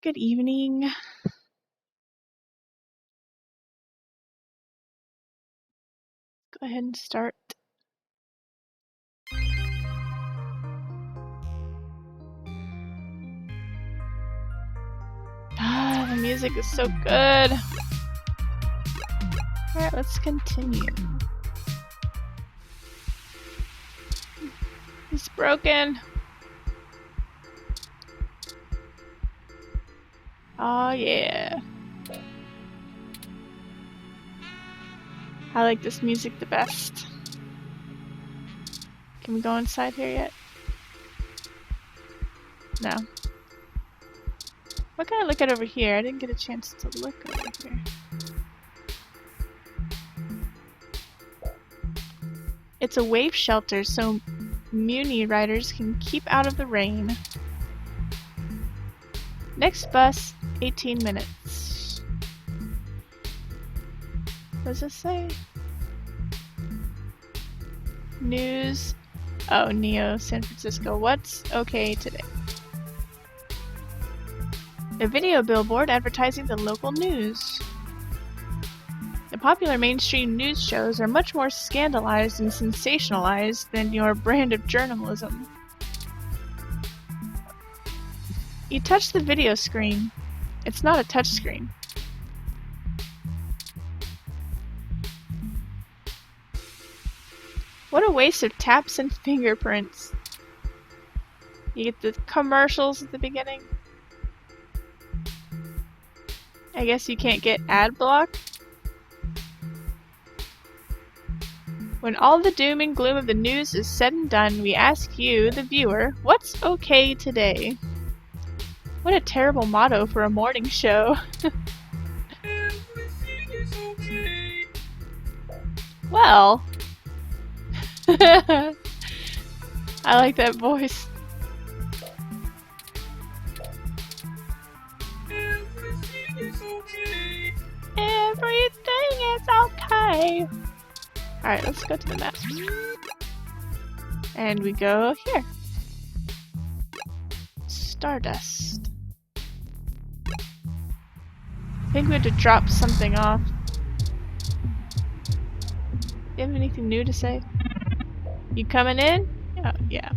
Good evening. Go ahead and start. The music is so good. Alright, let's continue. It's broken. Oh yeah. I like this music the best. Can we go inside here yet? No. What can I look at over here? I didn't get a chance to look over here. It's a wave shelter so Muni riders can keep out of the rain. Next bus, 18 minutes. What does this say? News. Oh, Neo, San Francisco. What's okay today? A video billboard advertising the local news. The popular mainstream news shows are much more scandalized and sensationalized than your brand of journalism. You touch the video screen. It's not a touch screen. What a waste of taps and fingerprints. You get the commercials at the beginning. I guess you can't get ad block. When all the doom and gloom of the news is said and done, we ask you, the viewer, what's okay today? What a terrible motto for a morning show. Everything is okay. Well, I like that voice. Everything is okay. Everything is okay. Alright, let's go to the map. And we go here. Stardust. I think we had to drop something off. Do you have anything new to say? You coming in? Oh, yeah.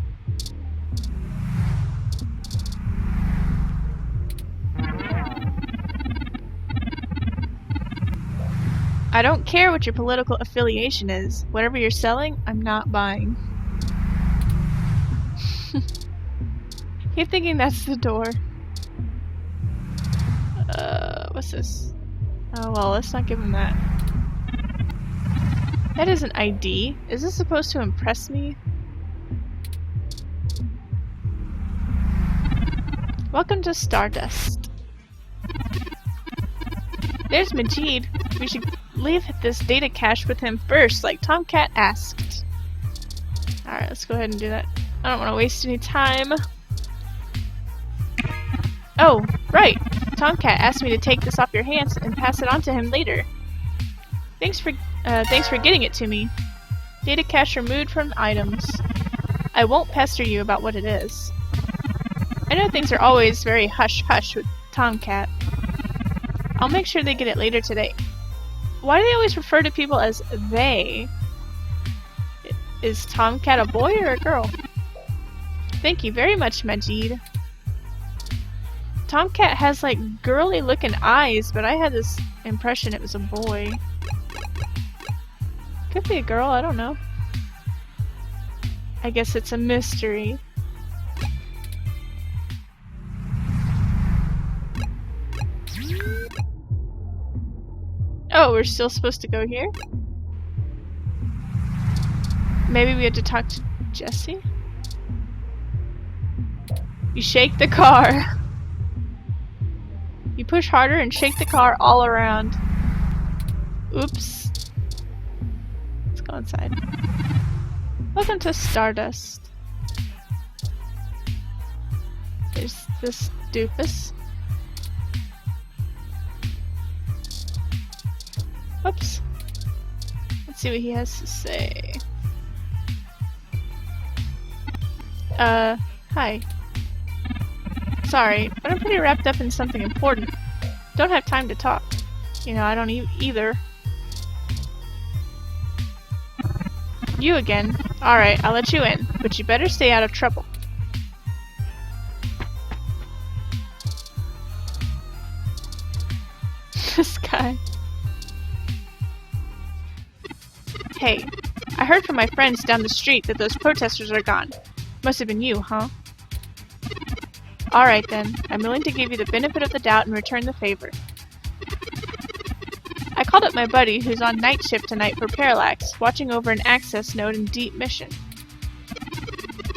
I don't care what your political affiliation is. Whatever you're selling, I'm not buying. Keep thinking that's the door. What's this? Oh well, let's not give him that. That is an ID. Is this supposed to impress me? Welcome to Stardust. There's Majid. We should leave this data cache with him first, like Tomcat asked. Alright, let's go ahead and do that. I don't want to waste any time. Oh, right! Tomcat asked me to take this off your hands and pass it on to him later. Thanks for getting it to me. Data cache removed from items. I won't pester you about what it is. I know things are always very hush-hush with Tomcat. I'll make sure they get it later today. Why do they always refer to people as they? Is Tomcat a boy or a girl? Thank you very much, Majid. Tomcat has like girly looking eyes, but I had this impression it was a boy. Could be a girl, I don't know. I guess it's a mystery. Oh, we're still supposed to go here? Maybe we had to talk to Jesse? You shake the car. You push harder and shake the car all around. Oops. Let's go inside. Welcome to Stardust. There's this doofus. Oops. Let's see what he has to say. Hi. Sorry, but I'm pretty wrapped up in something important. Don't have time to talk. You know, I don't either. You again. Alright, I'll let you in, but you better stay out of trouble. This guy. Hey, I heard from my friends down the street that those protesters are gone. Must have been you, huh? Alright then, I'm willing to give you the benefit of the doubt and return the favor. I called up my buddy who's on night shift tonight for Parallax, watching over an access node in Deep Mission.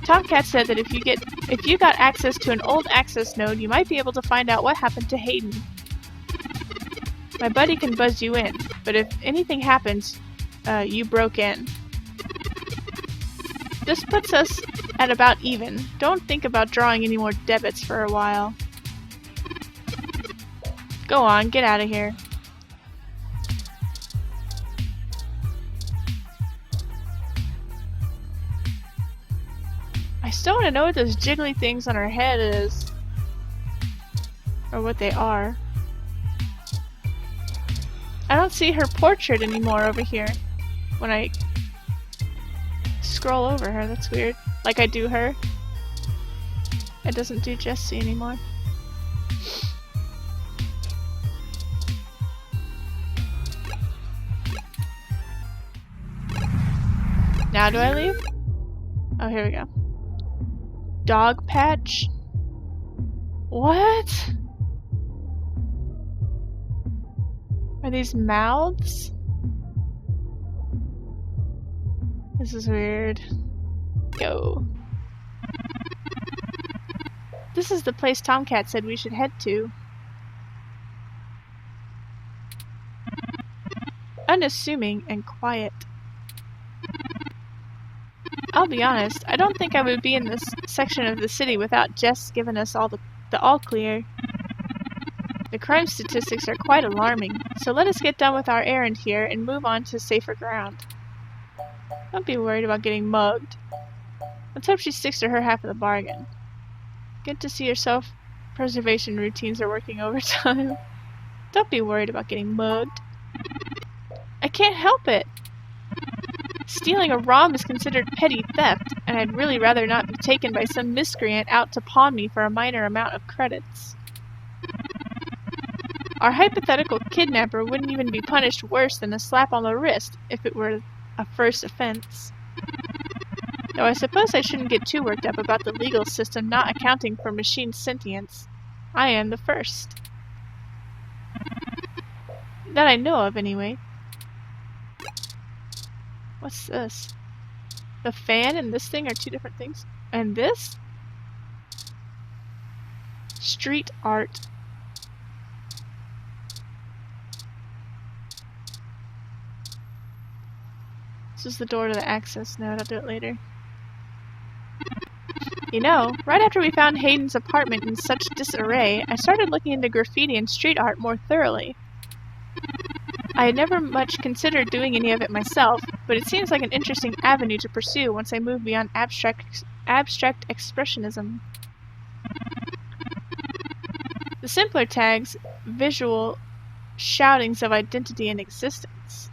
Tomcat said that if you got access to an old access node, you might be able to find out what happened to Hayden. My buddy can buzz you in, but if anything happens, you broke in. This puts us at about even. Don't think about drawing any more debits for a while. Go on, get out of here. I still want to know what those jiggly things on her head is. Or what they are. I don't see her portrait anymore over here. When I scroll over her, that's weird. Like I do her. It doesn't do Jessie anymore. Now do I leave? Oh, here we go. Dog patch? What? Are these mouths? This is weird. Go. This is the place Tomcat said we should head to. Unassuming and quiet. I'll be honest, I don't think I would be in this section of the city without Jess giving us all the all clear. The crime statistics are quite alarming, so let us get done with our errand here and move on to safer ground. Don't be worried about getting mugged. Let's hope she sticks to her half of the bargain. Good to see your self-preservation routines are working overtime. Don't be worried about getting mugged. I can't help it! Stealing a ROM is considered petty theft, and I'd really rather not be taken by some miscreant out to pawn me for a minor amount of credits. Our hypothetical kidnapper wouldn't even be punished worse than a slap on the wrist if it were a first offense. Though I suppose I shouldn't get too worked up about the legal system not accounting for machine sentience. I am the first. That I know of, anyway. What's this? The fan and this thing are two different things. And this? Street art. This is the door to the access node. I'll do it later. You know, right after we found Hayden's apartment in such disarray, I started looking into graffiti and street art more thoroughly. I had never much considered doing any of it myself, but it seems like an interesting avenue to pursue once I move beyond abstract expressionism. The simpler tags, visual shoutings of identity and existence.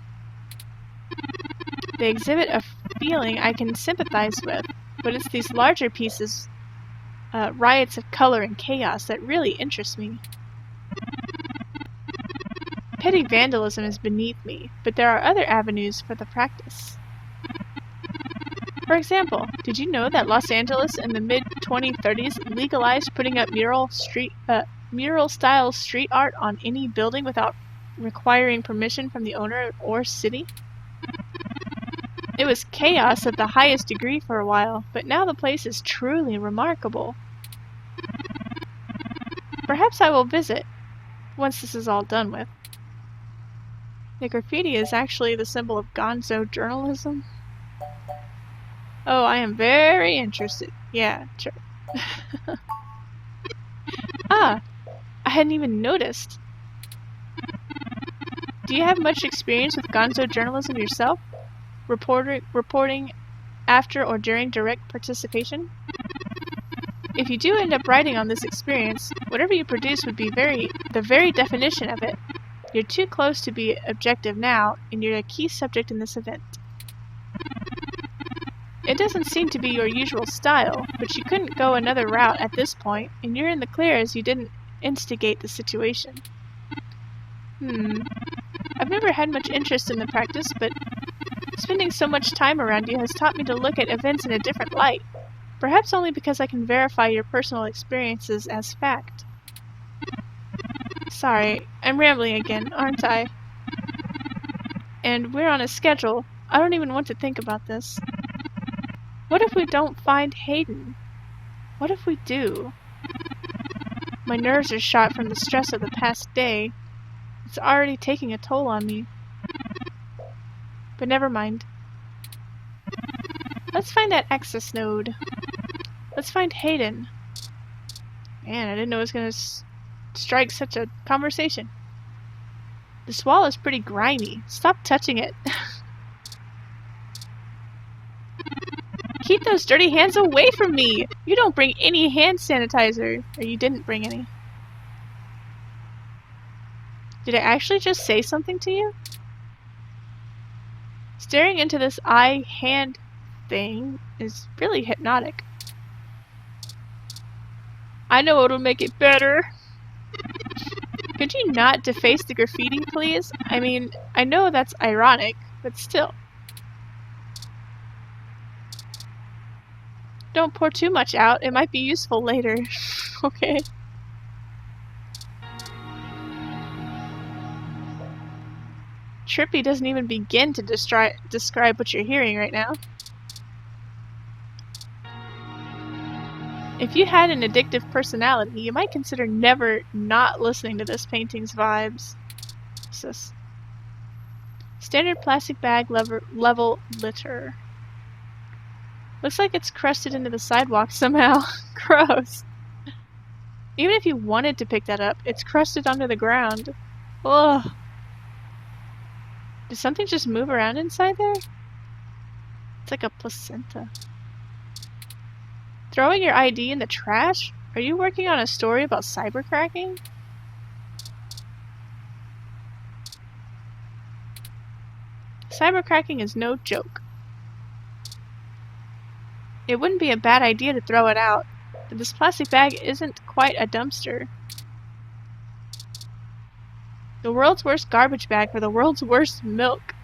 They exhibit a feeling I can sympathize with, but it's these larger pieces, riots of color and chaos, that really interest me. Petty vandalism is beneath me, but there are other avenues for the practice. For example, did you know that Los Angeles in the mid-2030s legalized putting up mural-style street art on any building without requiring permission from the owner or city? It was chaos of the highest degree for a while, but now the place is truly remarkable. Perhaps I will visit, once this is all done with. The graffiti is actually the symbol of gonzo journalism. Oh, I am very interested. Yeah, sure. Ah, I hadn't even noticed. Do you have much experience with gonzo journalism yourself? Reporting after or during direct participation? If you do end up writing on this experience, whatever you produce would be the very definition of it. You're too close to be objective now, and you're a key subject in this event. It doesn't seem to be your usual style, but you couldn't go another route at this point, and you're in the clear as you didn't instigate the situation. I've never had much interest in the practice, but spending so much time around you has taught me to look at events in a different light. Perhaps only because I can verify your personal experiences as fact. Sorry, I'm rambling again, aren't I? And we're on a schedule. I don't even want to think about this. What if we don't find Hayden? What if we do? My nerves are shot from the stress of the past day. It's already taking a toll on me. But never mind. Let's find that access node. Let's find Hayden. Man, I didn't know it was going to strike such a conversation. This wall is pretty grimy. Stop touching it. Keep those dirty hands away from me! You don't bring any hand sanitizer. Or you didn't bring any. Did I actually just say something to you? Staring into this eye-hand thing is really hypnotic. I know what'll make it better. Could you not deface the graffiti, please? I mean, I know that's ironic, but still. Don't pour too much out. It might be useful later. Okay. Trippy doesn't even begin to describe what you're hearing right now. If you had an addictive personality, you might consider never not listening to this painting's vibes. Standard plastic bag level litter. Looks like it's crusted into the sidewalk somehow. Gross. Even if you wanted to pick that up, it's crusted onto the ground. Ugh. Did something just move around inside there? It's like a placenta. Throwing your ID in the trash? Are you working on a story about cybercracking? Cybercracking is no joke. It wouldn't be a bad idea to throw it out, but this plastic bag isn't quite a dumpster. The world's worst garbage bag for the world's worst milk.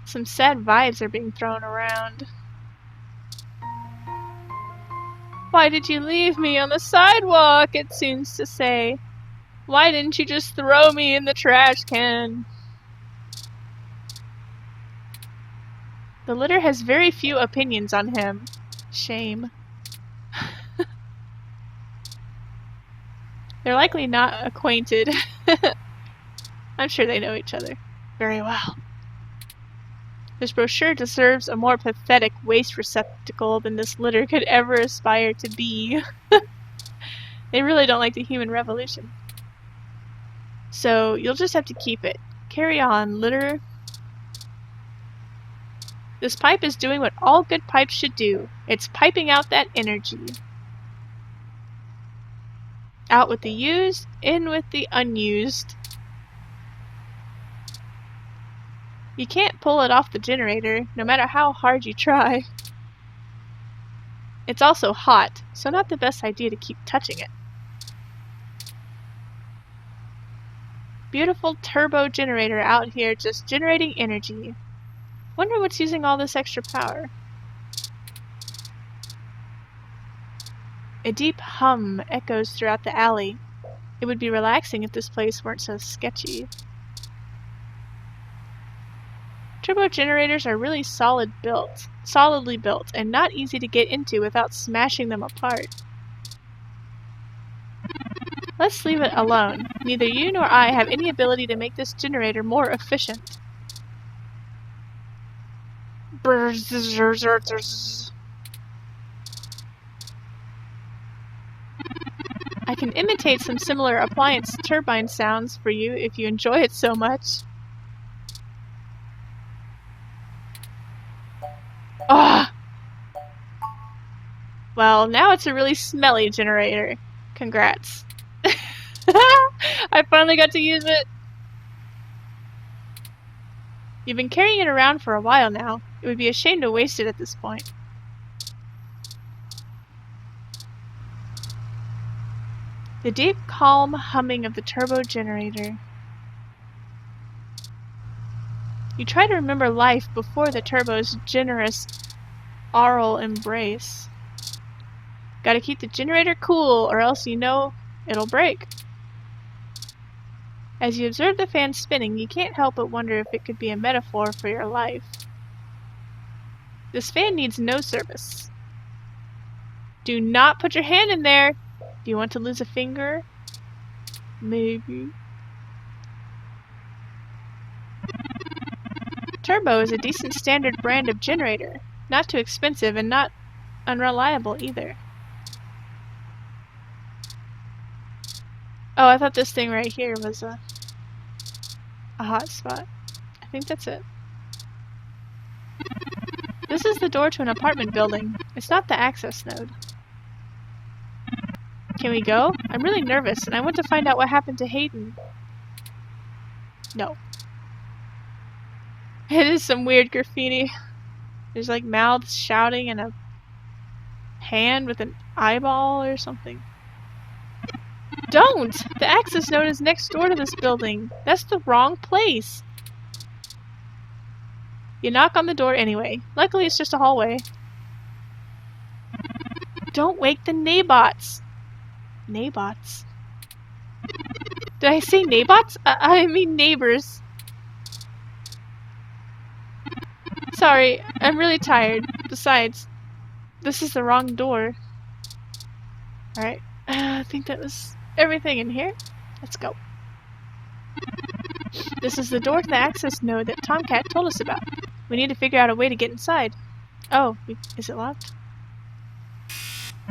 Some sad vibes are being thrown around. Why did you leave me on the sidewalk? It seems to say. Why didn't you just throw me in the trash can? The litter has very few opinions on him. Shame. They're likely not acquainted. I'm sure they know each other very well. This brochure deserves a more pathetic waste receptacle than this litter could ever aspire to be. They really don't like the human revolution. So, you'll just have to keep it. Carry on, litter. This pipe is doing what all good pipes should do. It's piping out that energy. Out with the used, in with the unused. You can't pull it off the generator, no matter how hard you try. It's also hot, so not the best idea to keep touching it. Beautiful turbo generator out here just generating energy. Wonder what's using all this extra power. A deep hum echoes throughout the alley. It would be relaxing if this place weren't so sketchy. Turbo generators are really solidly built, and not easy to get into without smashing them apart. Let's leave it alone. Neither you nor I have any ability to make this generator more efficient. I can imitate some similar appliance turbine sounds for you if you enjoy it so much. Ah! Well, now it's a really smelly generator. Congrats. I finally got to use it. You've been carrying it around for a while now. It would be a shame to waste it at this point. The deep, calm humming of the turbo generator. You try to remember life before the turbo's generous aural embrace. Gotta keep the generator cool, or else you know it'll break. As you observe the fan spinning, you can't help but wonder if it could be a metaphor for your life. This fan needs no service. Do not put your hand in there! Do you want to lose a finger? Maybe. Turbo is a decent standard brand of generator. Not too expensive and not unreliable either. Oh, I thought this thing right here was a hot spot. I think that's it. This is the door to an apartment building. It's not the access node. Can we go? I'm really nervous and I want to find out what happened to Hayden. No. It is some weird graffiti. There's like mouths shouting and a hand with an eyeball or something. Don't! The access node is next door to this building. That's the wrong place. You knock on the door anyway. Luckily it's just a hallway. Don't wake the Nabots. Nabots? Did I say Nabots? I mean neighbors. Sorry, I'm really tired. Besides, this is the wrong door. Alright, I think that was everything in here. Let's go. This is the door to the access node that Tomcat told us about. We need to figure out a way to get inside. Oh, is it locked?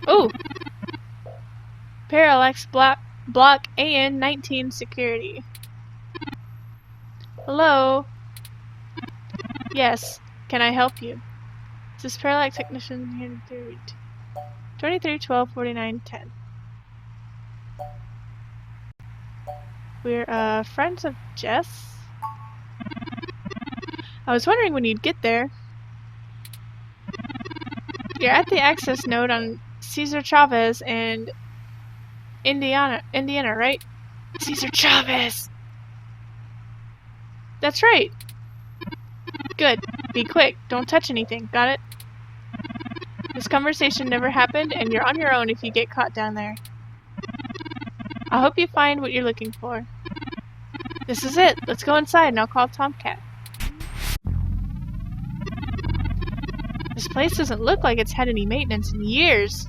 Oh! Parallax block AN-19 security. Hello? Yes, can I help you? This is Parallax technician here to 23 12 49 10. We're friends of Jess? I was wondering when you'd get there. You're at the access node on Cesar Chavez and Indiana, right? Cesar Chavez! That's right! Good. Be quick. Don't touch anything. Got it? This conversation never happened, and you're on your own if you get caught down there. I hope you find what you're looking for. This is it. Let's go inside and I'll call Tomcat. This place doesn't look like it's had any maintenance in years.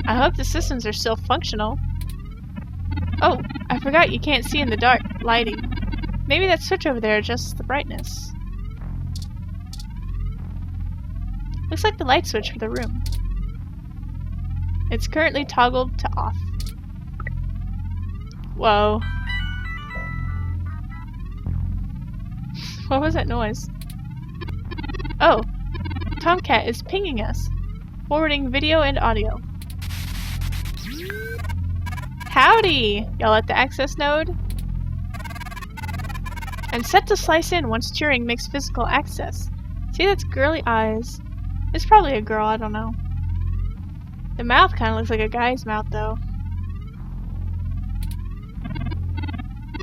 I hope the systems are still functional. Oh, I forgot you can't see in the dark lighting. Maybe that switch over there adjusts the brightness. Looks like the light switch for the room. It's currently toggled to off. Whoa. What was that noise? Oh, Tomcat is pinging us, forwarding video and audio. Howdy! Y'all at the access node? I'm set to slice in once Turing makes physical access. See those girly eyes? It's probably a girl, I don't know. The mouth kinda looks like a guy's mouth though.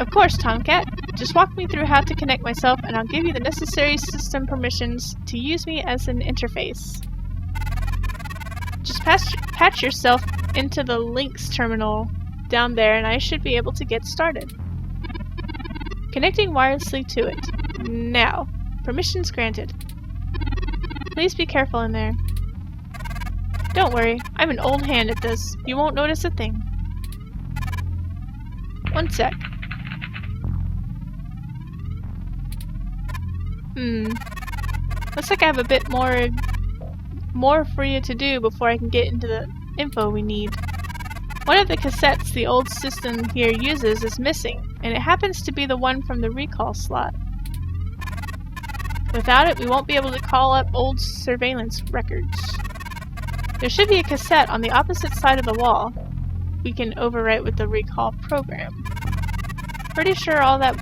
Of course, Tomcat. Just walk me through how to connect myself and I'll give you the necessary system permissions to use me as an interface. Just patch yourself into the Links terminal down there and I should be able to get started. Connecting wirelessly to it. Now. Permissions granted. Please be careful in there. Don't worry, I'm an old hand at this. You won't notice a thing. One sec. Looks like I have a bit more for you to do before I can get into the info we need. One of the cassettes the old system here uses is missing, and it happens to be the one from the recall slot. Without it, we won't be able to call up old surveillance records. There should be a cassette on the opposite side of the wall. We can overwrite with the recall program. Pretty sure all that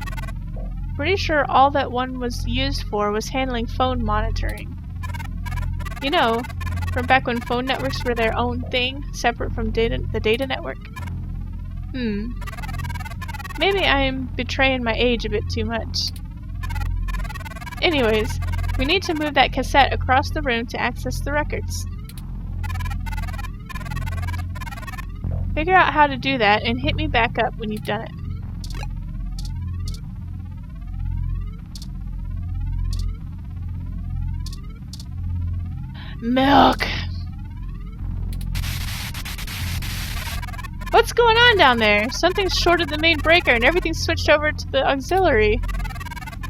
one was used for was handling phone monitoring. You know, from back when phone networks were their own thing, separate from the data network. Maybe I'm betraying my age a bit too much. Anyways, we need to move that cassette across the room to access the records. Figure out how to do that and hit me back up when you've done it. Milk! What's going on down there? Something's shorted the main breaker and everything's switched over to the auxiliary.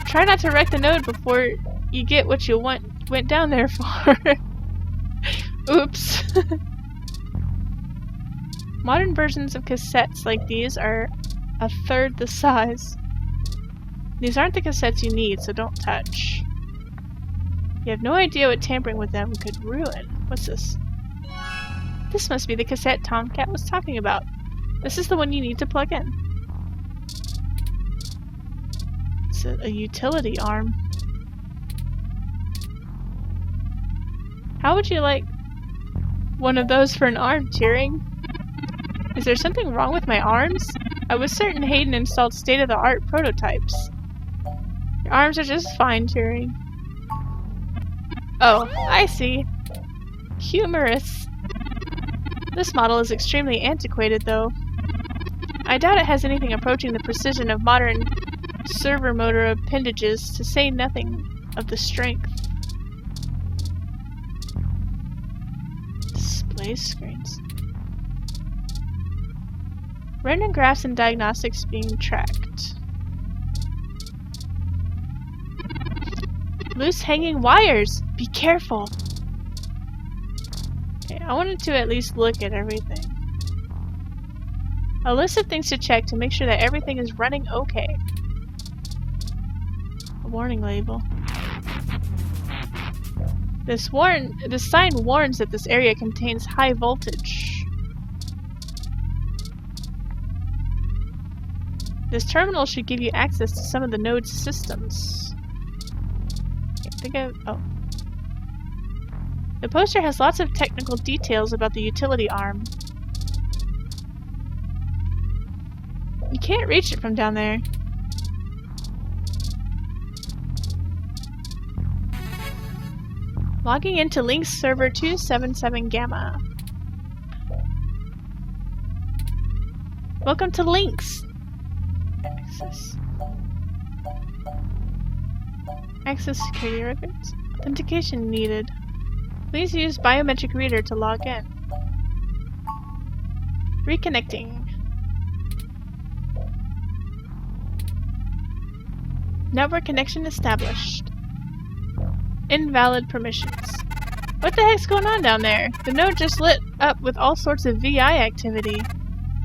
Try not to wreck the node before you get what you went down there for. Oops. Modern versions of cassettes like these are a third the size. These aren't the cassettes you need, so don't touch. You have no idea what tampering with them could ruin. What's this? This must be the cassette Tomcat was talking about. This is the one you need to plug in. It's a utility arm. How would you like one of those for an arm, Turing? Is there something wrong with my arms? I was certain Hayden installed state-of-the-art prototypes. Your arms are just fine, Turing. Oh, I see. Humorous. This model is extremely antiquated, though. I doubt it has anything approaching the precision of modern servo motor appendages, to say nothing of the strength. Display screens. Random graphs and diagnostics being tracked. Loose hanging wires! Be careful! Okay, I wanted to at least look at everything. A list of things to check to make sure that everything is running okay. A warning label. This sign warns that this area contains high voltage. This terminal should give you access to some of the node's systems. Oh. The poster has lots of technical details about the utility arm. You can't reach it from down there. Logging into Lynx server 277 Gamma. Welcome to Lynx. Access security records. Authentication needed. Please use biometric reader to log in. Reconnecting. Network connection established. Invalid permissions. What the heck's going on down there? The node just lit up with all sorts of VI activity.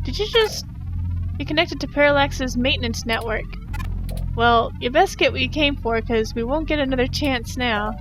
Did you just be connected to Parallax's maintenance network? Well, you best get what you came for, because we won't get another chance now.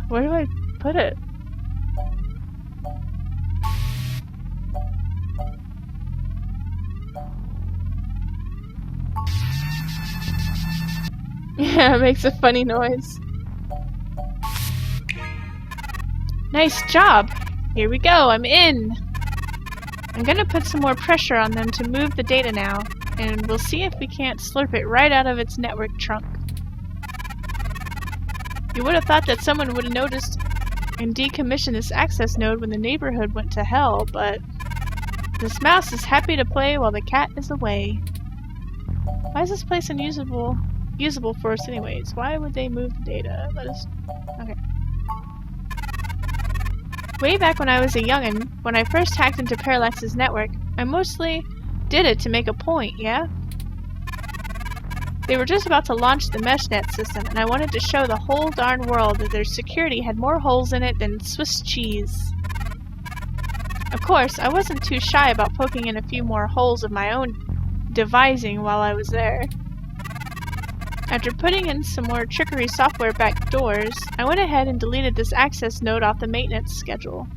Where do I put it? Yeah, it makes a funny noise. Nice job! Here we go, I'm in! I'm gonna put some more pressure on them to move the data now, and we'll see if we can't slurp it right out of its network trunk. You would have thought that someone would have noticed and decommissioned this access node when the neighborhood went to hell, but this mouse is happy to play while the cat is away. Why is this place unusable usable for us anyways. Why would they move the data? Okay. Way back when I was a youngin', when I first hacked into Parallax's network, I mostly did it to make a point, yeah? They were just about to launch the MeshNet system, and I wanted to show the whole darn world that their security had more holes in it than Swiss cheese. Of course, I wasn't too shy about poking in a few more holes of my own devising while I was there. After putting in some more trickery software backdoors, I went ahead and deleted this access node off the maintenance schedule.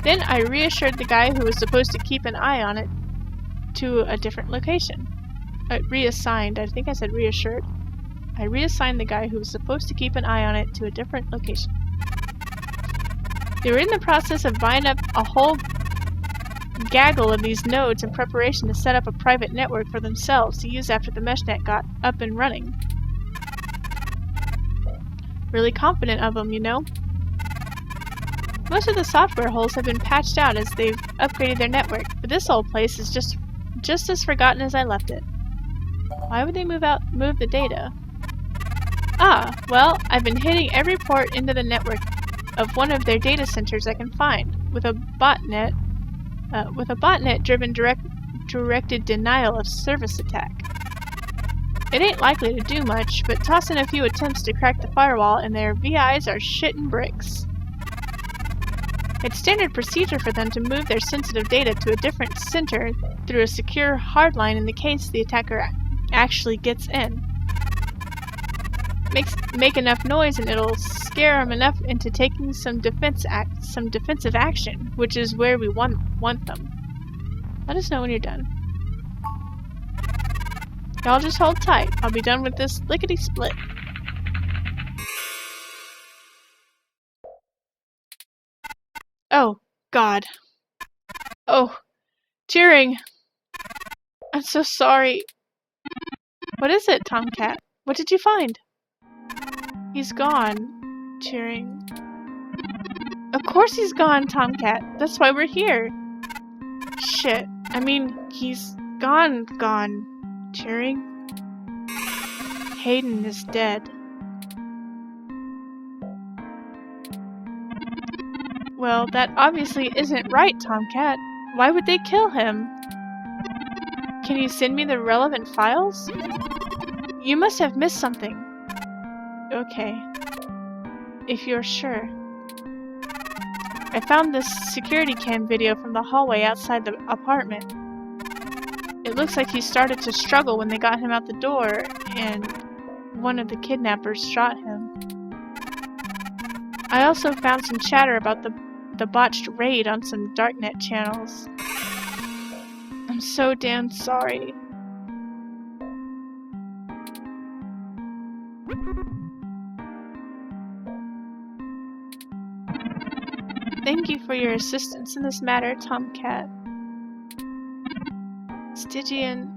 Then I reassured the guy who was supposed to keep an eye on it to a different location. Reassigned, I think I said reassured. I reassigned the guy who was supposed to keep an eye on it to a different location. They were in the process of buying up a whole gaggle of these nodes in preparation to set up a private network for themselves to use after the MeshNet got up and running. Really confident of them, you know? Most of the software holes have been patched out as they've upgraded their network, but this old place is just as forgotten as I left it. Why would they move the data? Ah, well, I've been hitting every port into the network of one of their data centers I can find, with a botnet driven directed denial of service attack. It ain't likely to do much, but toss in a few attempts to crack the firewall and their VIs are shitting bricks. It's standard procedure for them to move their sensitive data to a different center through a secure hardline in the case the attacker actually gets in. Make enough noise and it'll scare them enough into taking some defensive action, which is where we want them. Let us know when you're done. Y'all just hold tight. I'll be done with this lickety-split. Oh, God. Oh, Turing. I'm so sorry. What is it, Tomcat? What did you find? He's gone, Turing. Of course he's gone, Tomcat. That's why we're here. Shit. I mean, he's gone, Turing. Hayden is dead. Well, that obviously isn't right, Tomcat. Why would they kill him? Can you send me the relevant files? You must have missed something. Okay. If you're sure. I found this security cam video from the hallway outside the apartment. It looks like he started to struggle when they got him out the door, and one of the kidnappers shot him. I also found some chatter about the botched raid on some darknet channels. I'm so damn sorry. Thank you for your assistance in this matter, Tomcat. Stygian,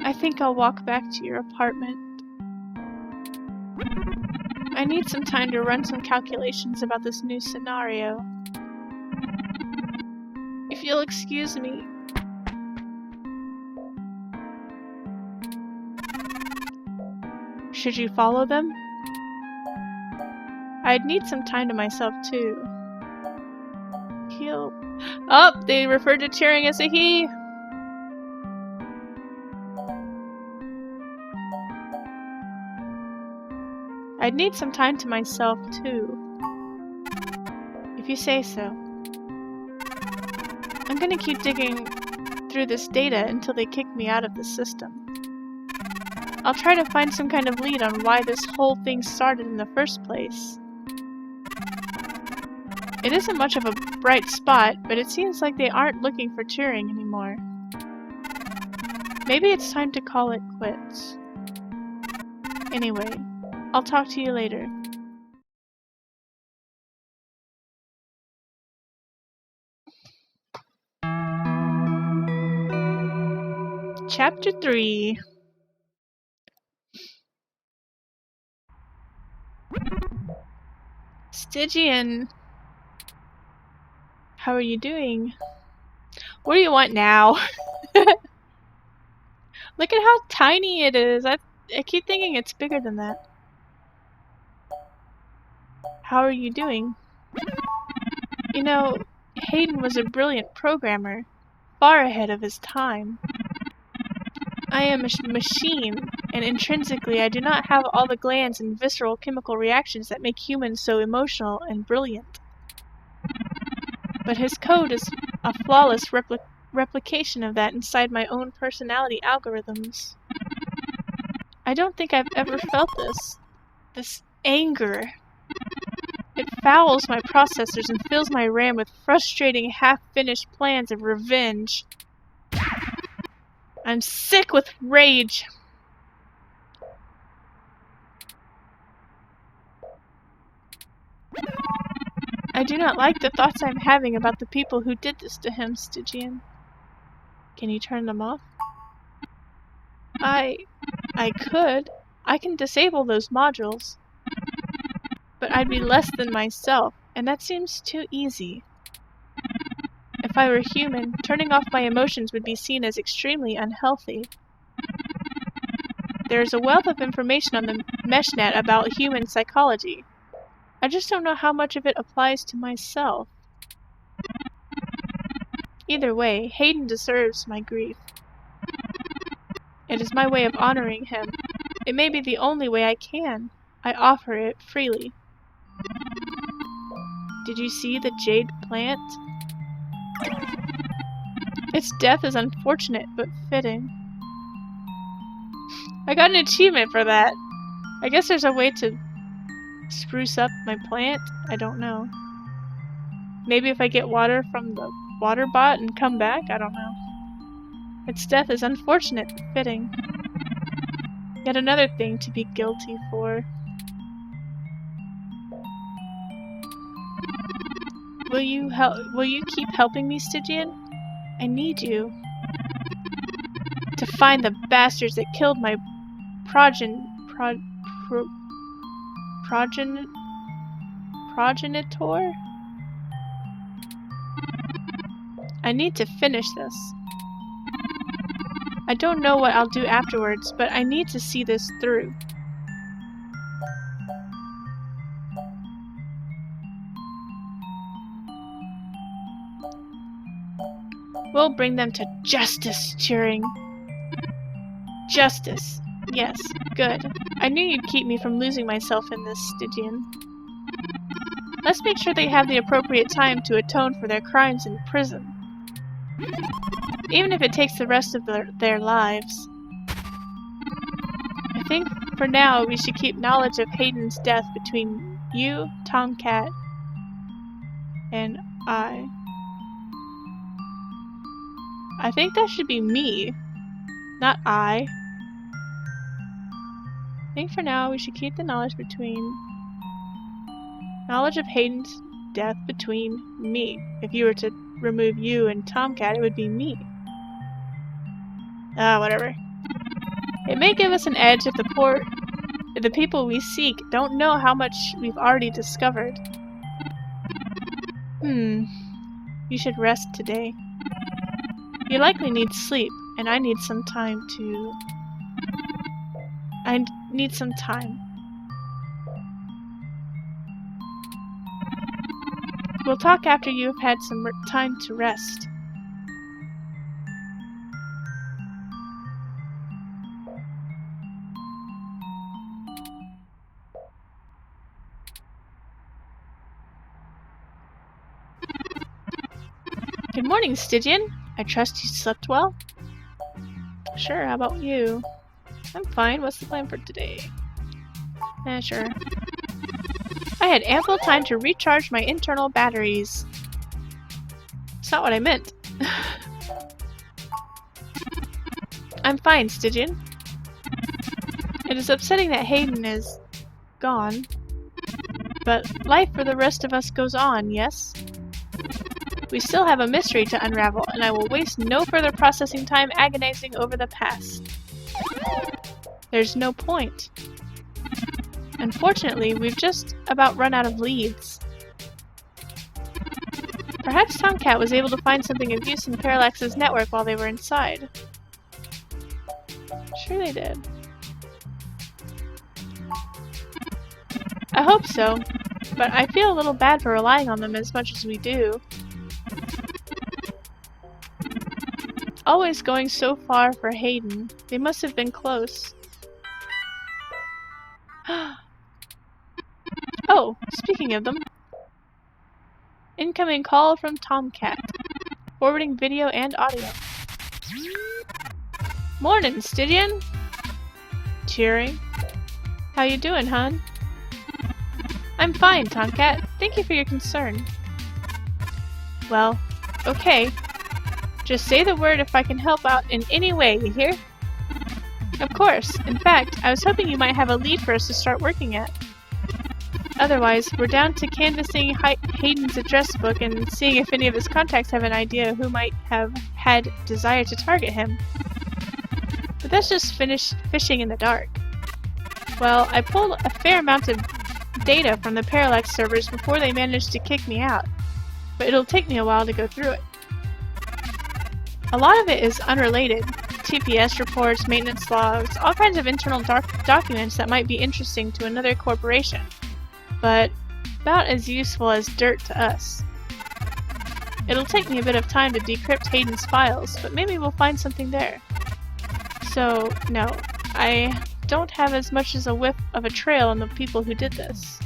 I think I'll walk back to your apartment. I need some time to run some calculations about this new scenario. If you'll excuse me. Should you follow them? I'd need some time to myself too. He'll... Oh, they referred to Turing as a he! I'd need some time to myself too. If you say so. I'm gonna keep digging through this data until they kick me out of the system. I'll try to find some kind of lead on why this whole thing started in the first place. It isn't much of a bright spot, but it seems like they aren't looking for Turing anymore. Maybe it's time to call it quits. Anyway, I'll talk to you later. Chapter 3. Stygian. How are you doing? What do you want now? Look at how tiny it is. I keep thinking it's bigger than that. How are you doing? You know, Hayden was a brilliant programmer, far ahead of his time. I am a machine, and intrinsically I do not have all the glands and visceral chemical reactions that make humans so emotional and brilliant. But his code is a flawless replication of that inside my own personality algorithms. I don't think I've ever felt this anger. It fouls my processors and fills my RAM with frustrating, half-finished plans of revenge. I'm sick with rage. I do not like the thoughts I'm having about the people who did this to him, Stygian. Can you turn them off? I could. I can disable those modules. But I'd be less than myself, and that seems too easy. If I were human, turning off my emotions would be seen as extremely unhealthy. There is a wealth of information on the MeshNet about human psychology. I just don't know how much of it applies to myself. Either way, Hayden deserves my grief. It is my way of honoring him. It may be the only way I can. I offer it freely. Did you see the jade plant? Its death is unfortunate, but fitting. I got an achievement for that. I guess there's a way to spruce up my plant? I don't know. Maybe if I get water from the water bot and come back? I don't know. Its death is unfortunate, but fitting. Yet another thing to be guilty for. Will you keep helping me, Stygian? I need you. To find the bastards that killed my progenitor? I need to finish this. I don't know what I'll do afterwards, but I need to see this through. We'll bring them to justice, Turing. Justice. Yes, good. I knew you'd keep me from losing myself in this, Stygian. Let's make sure they have the appropriate time to atone for their crimes in prison. Even if it takes the rest of their lives. I think for now we should keep knowledge of Hayden's death between you, Tomcat, and I. I think that should be me, not I. I think for now we should keep the knowledge of Hayden's death between me. If you were to remove you and Tomcat, it would be me. Whatever. It may give us an edge if the people we seek don't know how much we've already discovered. You should rest today. You likely need sleep, and I need some time. We'll talk after you have had some time to rest. Good morning, Stygian. I trust you slept well? Sure, how about you? I'm fine. What's the plan for today? Sure. I had ample time to recharge my internal batteries. That's not what I meant. I'm fine, Stygian. It is upsetting that Hayden is gone, but life for the rest of us goes on, yes? We still have a mystery to unravel, and I will waste no further processing time agonizing over the past. There's no point. Unfortunately, we've just about run out of leads. Perhaps Tomcat was able to find something of use in Parallax's network while they were inside. Sure they did. I hope so, but I feel a little bad for relying on them as much as we do. Always going so far for Hayden. They must have been close. Oh, speaking of them. Incoming call from Tomcat. Forwarding video and audio. Morning, Stygian. Cheering. How you doing, hon? I'm fine, Tomcat. Thank you for your concern. Well, okay. Just say the word if I can help out in any way, you hear? Of course. In fact, I was hoping you might have a lead for us to start working at. Otherwise, we're down to canvassing Hayden's address book and seeing if any of his contacts have an idea who might have had desire to target him. But that's just fishing in the dark. Well, I pulled a fair amount of data from the Parallax servers before they managed to kick me out, but it'll take me a while to go through it. A lot of it is unrelated. TPS reports, maintenance logs, all kinds of internal documents that might be interesting to another corporation, but about as useful as dirt to us. It'll take me a bit of time to decrypt Hayden's files, but maybe we'll find something there. So, no, I don't have as much as a whiff of a trail on the people who did this.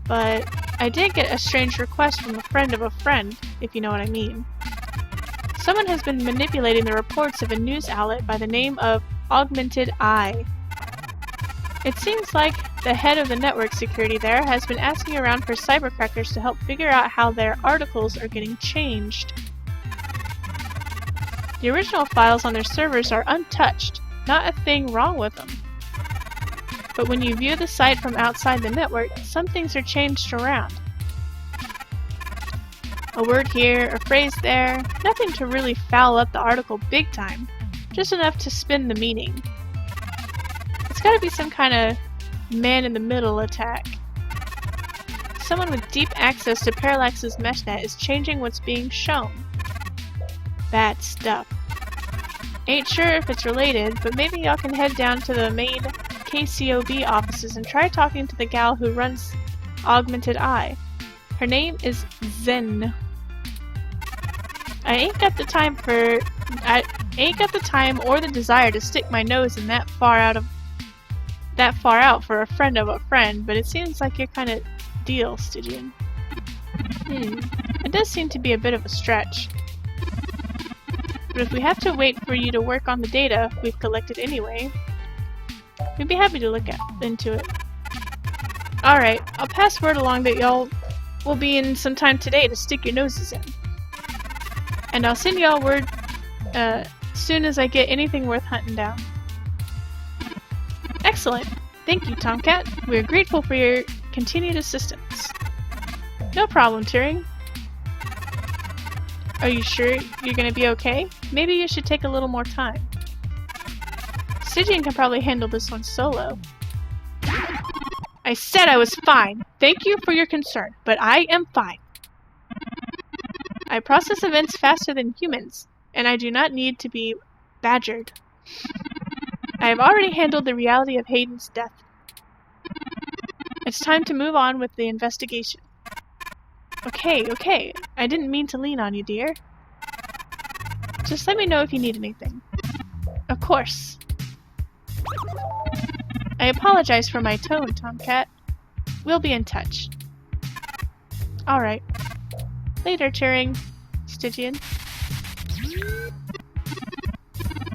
But I did get a strange request from a friend of a friend, if you know what I mean. Someone has been manipulating the reports of a news outlet by the name of Augmented Eye. It seems like the head of the network security there has been asking around for cybercrackers to help figure out how their articles are getting changed. The original files on their servers are untouched, not a thing wrong with them. But when you view the site from outside the network, some things are changed around. A word here, a phrase there, nothing to really foul up the article big time, just enough to spin the meaning. It's gotta be some kind of man-in-the-middle attack. Someone with deep access to Parallax's meshnet is changing what's being shown. Bad stuff. Ain't sure if it's related, but maybe y'all can head down to the main KCOB offices and try talking to the gal who runs Augmented Eye. Her name is Zen. I ain't got the time or the desire to stick my nose in that far out for a friend of a friend, but it seems like your kind of deal, Stygian. It does seem to be a bit of a stretch. But if we have to wait for you to work on the data we've collected anyway, we'd be happy to look into it. Alright, I'll pass word along that y'all will be in some time today to stick your noses in. And I'll send y'all word soon as I get anything worth hunting down. Excellent! Thank you, Tomcat. We are grateful for your continued assistance. No problem, Turing. Are you sure you're gonna be okay? Maybe you should take a little more time. Stygian can probably handle this one solo. I said I was fine! Thank you for your concern, but I am fine. I process events faster than humans, and I do not need to be badgered. I have already handled the reality of Hayden's death. It's time to move on with the investigation. Okay. I didn't mean to lean on you, dear. Just let me know if you need anything. Of course. I apologize for my tone, Tomcat. We'll be in touch. Alright. Later, Turing. Stygian.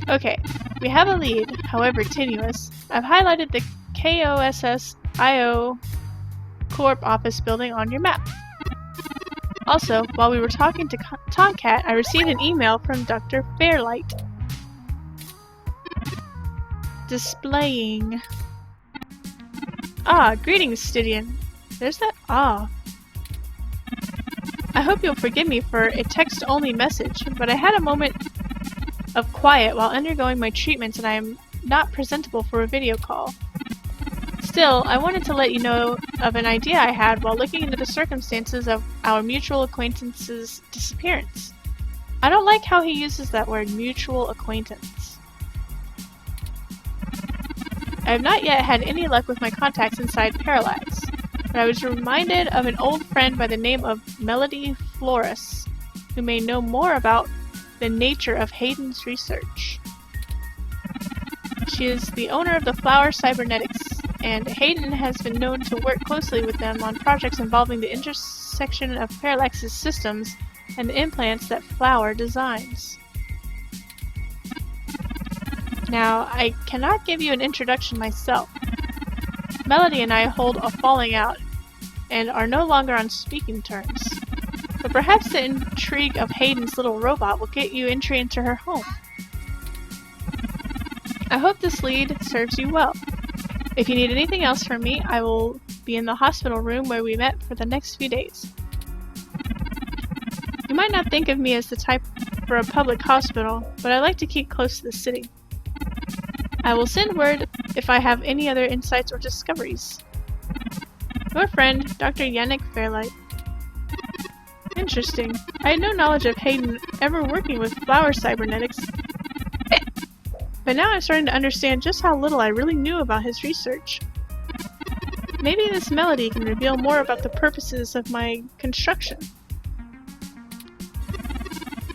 Okay, we have a lead, however tenuous. I've highlighted the KOSS-IO Corp office building on your map. Also, while we were talking to Tomcat, I received an email from Dr. Fairlight. Displaying. Greetings, Stygian. There's that I hope you'll forgive me for a text-only message, but I had a moment of quiet while undergoing my treatments and I am not presentable for a video call. Still, I wanted to let you know of an idea I had while looking into the circumstances of our mutual acquaintance's disappearance. I don't like how he uses that word, mutual acquaintance. I have not yet had any luck with my contacts inside Parallax, but I was reminded of an old friend by the name of Melody Flores, who may know more about the nature of Hayden's research. She is the owner of the Flower Cybernetics, and Hayden has been known to work closely with them on projects involving the intersection of Parallax's systems and the implants that Flower designs. Now, I cannot give you an introduction myself. Melody and I hold a falling out and are no longer on speaking terms. But perhaps the intrigue of Hayden's little robot will get you entry into her home. I hope this lead serves you well. If you need anything else from me, I will be in the hospital room where we met for the next few days. You might not think of me as the type for a public hospital, but I like to keep close to the city. I will send word if I have any other insights or discoveries. Your friend, Dr. Yannick Fairlight. Interesting. I had no knowledge of Hayden ever working with Flower Cybernetics, but now I'm starting to understand just how little I really knew about his research. Maybe this Melody can reveal more about the purposes of my construction.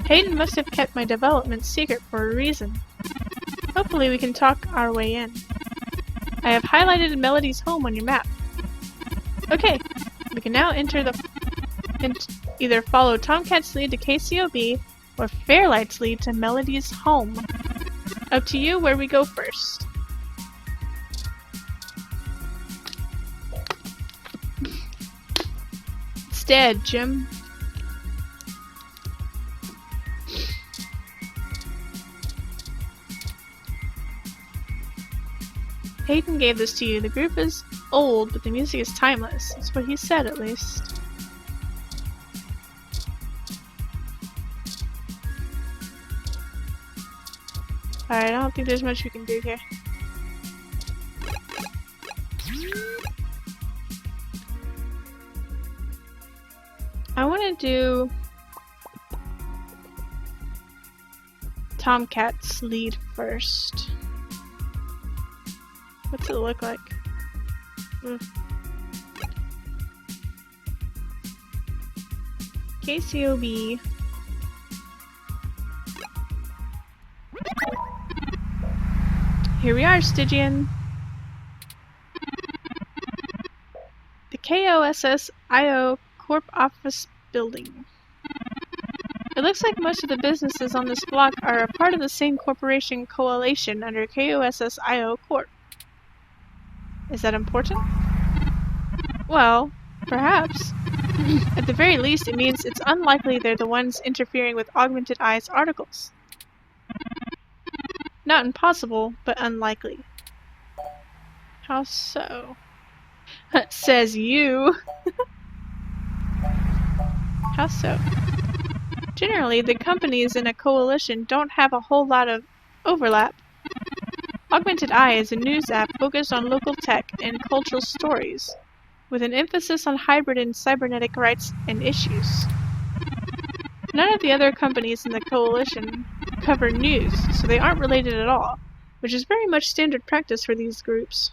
Hayden must have kept my development secret for a reason. Hopefully we can talk our way in. I have highlighted Melody's home on your map. Okay, we can now either follow Tomcat's lead to KCOB or Fairlight's lead to Melody's home. Up to you where we go first. It's dead, Jim. Hayden gave this to you. The group is old, but the music is timeless. That's what he said, at least. Alright, I don't think there's much we can do here. I want to do Tomcat's lead first. What's it look like? KCOB. Here we are, Stygian. The KOSS-IO Corp office building. It looks like most of the businesses on this block are a part of the same corporation coalition under KOSS-IO Corp. Is that important? Well, perhaps. At the very least, it means it's unlikely they're the ones interfering with Augmented Eye's articles. Not impossible, but unlikely. How so? Says you. How so? Generally, the companies in a coalition don't have a whole lot of overlap. Augmented Eye is a news app focused on local tech and cultural stories, with an emphasis on hybrid and cybernetic rights and issues. None of the other companies in the coalition cover news, so they aren't related at all, which is very much standard practice for these groups.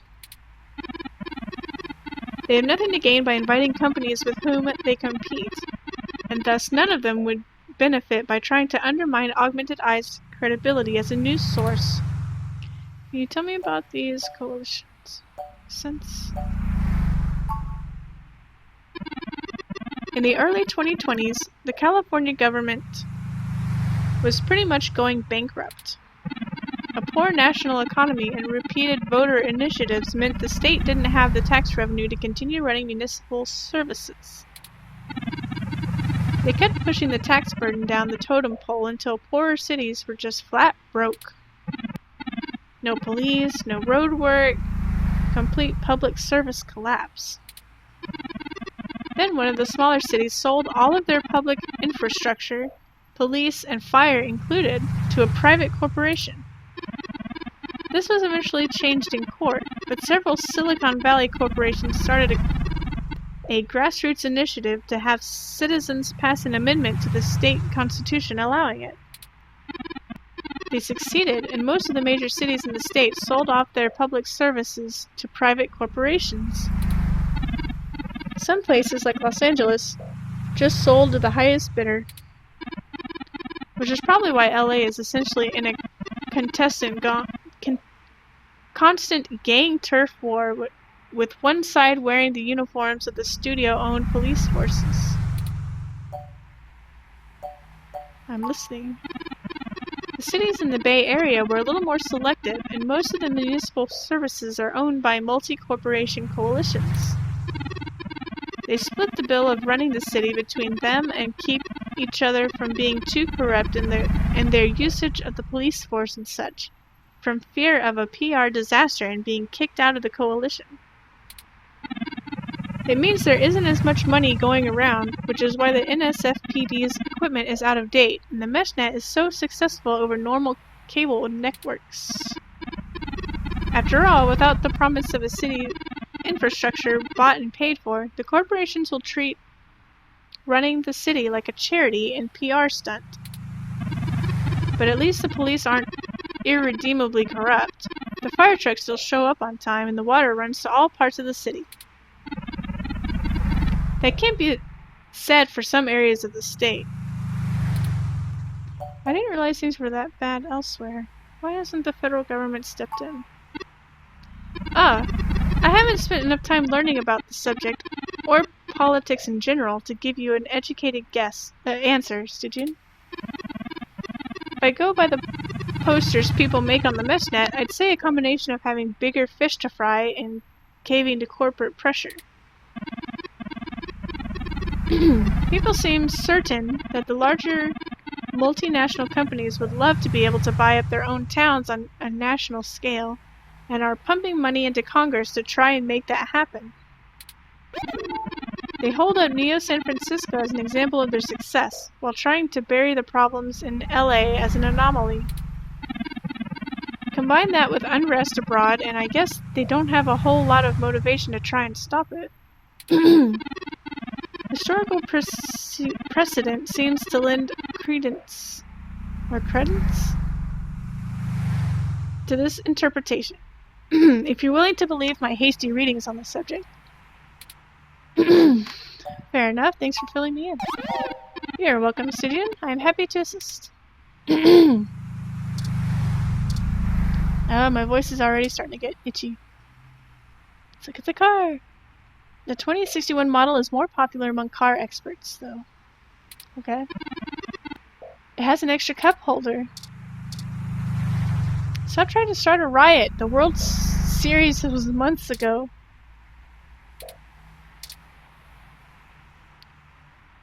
They have nothing to gain by inviting companies with whom they compete, and thus none of them would benefit by trying to undermine Augmented Eye's credibility as a news source. Can you tell me about these coalitions? In the early 2020s, the California government was pretty much going bankrupt. A poor national economy and repeated voter initiatives meant the state didn't have the tax revenue to continue running municipal services. They kept pushing the tax burden down the totem pole until poorer cities were just flat broke. No police, no road work, complete public service collapse. Then one of the smaller cities sold all of their public infrastructure, police and fire included, to a private corporation. This was eventually changed in court, but several Silicon Valley corporations started a grassroots initiative to have citizens pass an amendment to the state constitution allowing it. They succeeded, and most of the major cities in the state sold off their public services to private corporations. Some places, like Los Angeles, just sold to the highest bidder, which is probably why LA is essentially in a constant gang turf war with one side wearing the uniforms of the studio-owned police forces. I'm listening. The cities in the Bay Area were a little more selective, and most of the municipal services are owned by multi-corporation coalitions. They split the bill of running the city between them and keep each other from being too corrupt in their usage of the police force and such, from fear of a PR disaster and being kicked out of the coalition. It means there isn't as much money going around, which is why the NSFPD's equipment is out of date, and the MeshNet is so successful over normal cable networks. After all, without the promise of a city infrastructure bought and paid for, the corporations will treat running the city like a charity and PR stunt. But at least the police aren't irredeemably corrupt. The fire trucks still show up on time, and the water runs to all parts of the city. That can't be said for some areas of the state. I didn't realize things were that bad elsewhere. Why hasn't the federal government stepped in? I haven't spent enough time learning about the subject, or politics in general, to give you an educated answer, Stygian. If I go by the posters people make on the MeshNet, I'd say a combination of having bigger fish to fry and caving to corporate pressure. People seem certain that the larger multinational companies would love to be able to buy up their own towns on a national scale, and are pumping money into Congress to try and make that happen. They hold up Neo San Francisco as an example of their success, while trying to bury the problems in LA as an anomaly. Combine that with unrest abroad, and I guess they don't have a whole lot of motivation to try and stop it. Historical precedent seems to lend credence to this interpretation, if you're willing to believe my hasty readings on the subject. Fair enough, thanks for filling me in. You're welcome, Stygian. I am happy to assist. Oh, my voice is already starting to get itchy. Let's look at the car. The 2061 model is more popular among car experts, though. Okay. It has an extra cup holder. Stop trying to start a riot. The World Series was months ago.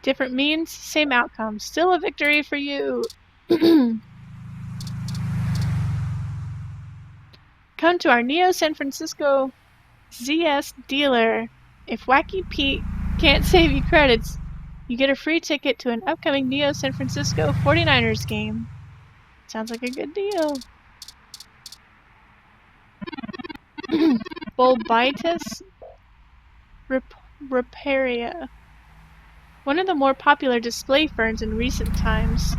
Different means, same outcome. Still a victory for you. Come to our Neo San Francisco ZS dealer. If Wacky Pete can't save you credits, you get a free ticket to an upcoming Neo San Francisco 49ers game. Sounds like a good deal. Bulbitis riparia. One of the more popular display ferns in recent times.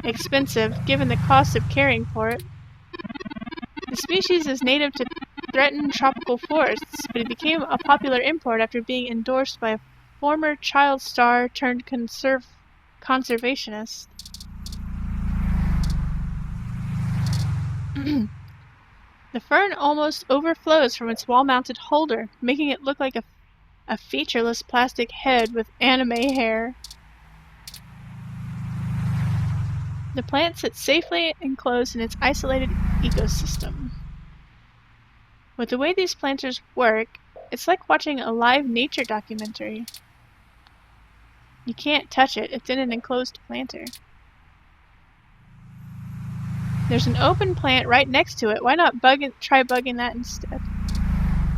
Expensive, given the cost of caring for it. The species is native to threatened tropical forests, but it became a popular import after being endorsed by a former child star turned conservationist. The fern almost overflows from its wall-mounted holder, making it look like a featureless plastic head with anime hair. The plant sits safely enclosed in its isolated ecosystem. With the way these planters work, it's like watching a live nature documentary. You can't touch it, it's in an enclosed planter. There's an open plant right next to it. Why not try bugging that instead?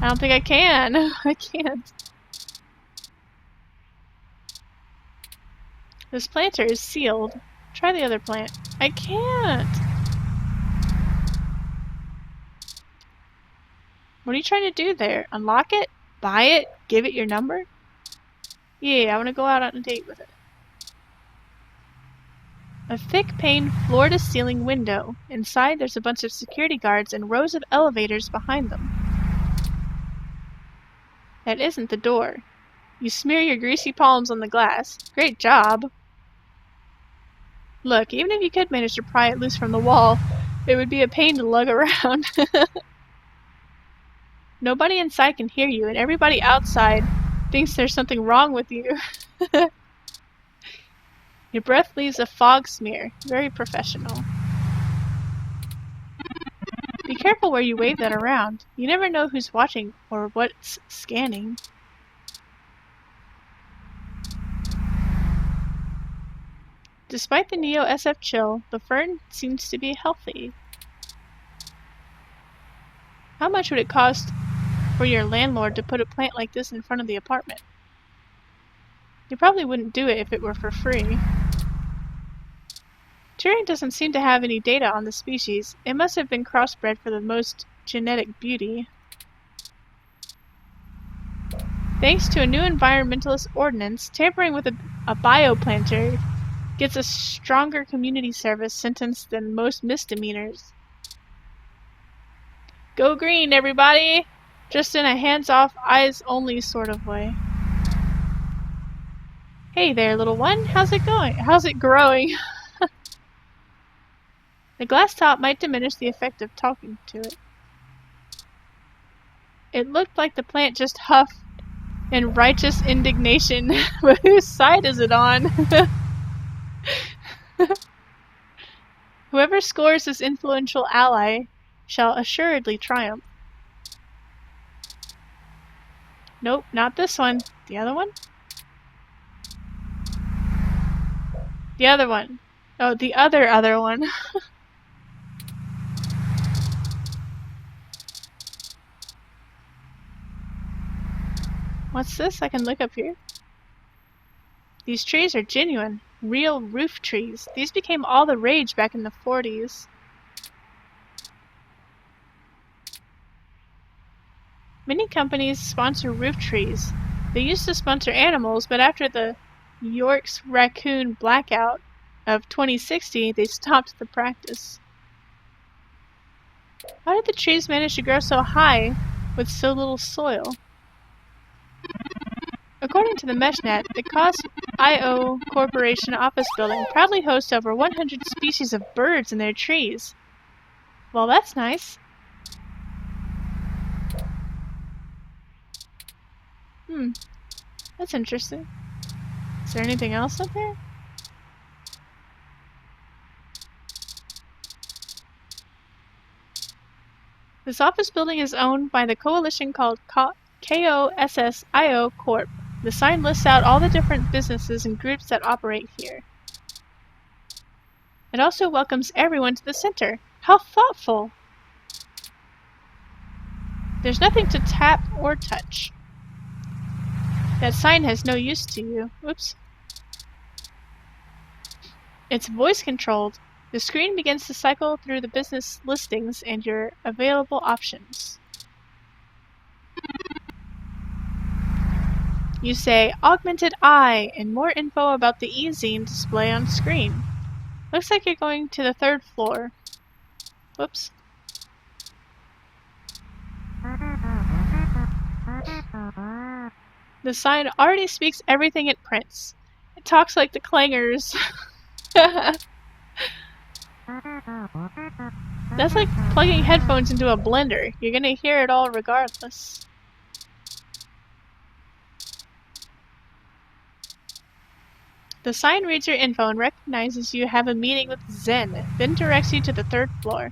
I don't think I can. I can't. This planter is sealed. Try the other plant. I can't! What are you trying to do there? Unlock it? Buy it? Give it your number? Yeah, I want to go out on a date with it. A thick-paned, floor-to-ceiling window. Inside, there's a bunch of security guards and rows of elevators behind them. That isn't the door. You smear your greasy palms on the glass. Great job. Look, even if you could manage to pry it loose from the wall, it would be a pain to lug around. Nobody inside can hear you, and everybody outside thinks there's something wrong with you. Your breath leaves a fog smear. Very professional. Be careful where you wave that around. You never know who's watching or what's scanning. Despite the Neo SF chill, the fern seems to be healthy. How much would it cost for your landlord to put a plant like this in front of the apartment? You probably wouldn't do it if it were for free. Turing doesn't seem to have any data on the species. It must have been crossbred for the most genetic beauty. Thanks to a new environmentalist ordinance, tampering with a bioplanter gets a stronger community service sentence than most misdemeanors. Go green, everybody! Just in a hands-off, eyes-only sort of way. Hey there, little one. How's it going? How's it growing? The glass top might diminish the effect of talking to it. It looked like the plant just huffed in righteous indignation. But whose side is it on? Whoever scores this influential ally shall assuredly triumph. Nope, not this one. The other one? The other one. Oh, the other one. What's this? I can look up here. These trees are genuine, real roof trees. These became all the rage back in the 40s. Many companies sponsor roof trees. They used to sponsor animals, but after the York's raccoon blackout of 2060, they stopped the practice. How did the trees manage to grow so high with so little soil? According to the MeshNet, the COS.io Corporation office building proudly hosts over 100 species of birds in their trees. Well, that's nice. That's interesting. Is there anything else up there? This office building is owned by the coalition called KOSSIO Corp. The sign lists out all the different businesses and groups that operate here. It also welcomes everyone to the center. How thoughtful! There's nothing to tap or touch. That sign has no use to you. Whoops. It's voice controlled. The screen begins to cycle through the business listings and your available options. You say, Augmented Eye, and more info about the e-zine display on screen. Looks like you're going to the 3rd floor. Whoops. The sign already speaks everything it prints. It talks like the clangers. That's like plugging headphones into a blender. You're gonna hear it all regardless. The sign reads your info and recognizes you have a meeting with Zen, then directs you to the 3rd floor.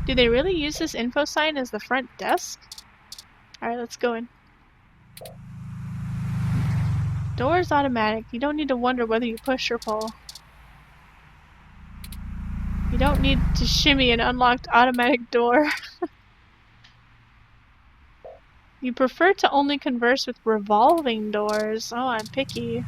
Do they really use this info sign as the front desk? Alright, let's go in. Door is automatic. You don't need to wonder whether you push or pull. You don't need to shimmy an unlocked automatic door. You prefer to only converse with revolving doors. Oh, I'm picky.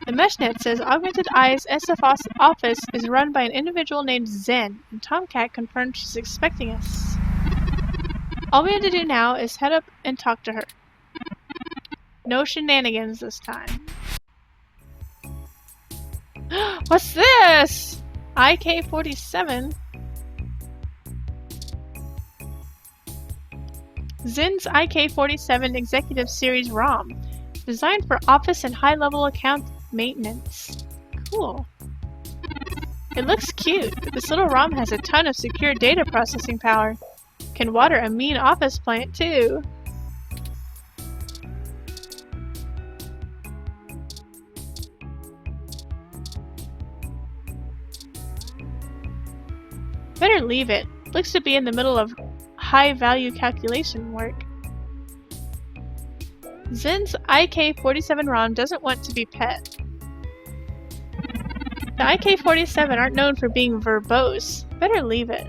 The MeshNet says Augmented Eye's SF office is run by an individual named Zen, and Tomcat confirmed she's expecting us. All we have to do now is head up and talk to her. No shenanigans this time. What's this? IK-47? Zin's IK-47 Executive Series ROM. Designed for office and high-level account maintenance. Cool. It looks cute, but this little ROM has a ton of secure data processing power. Can water a mean office plant, too. Better leave it. Looks to be in the middle of high-value calculation work. Zin's IK-47 ROM doesn't want to be pet. The IK-47 aren't known for being verbose. Better leave it.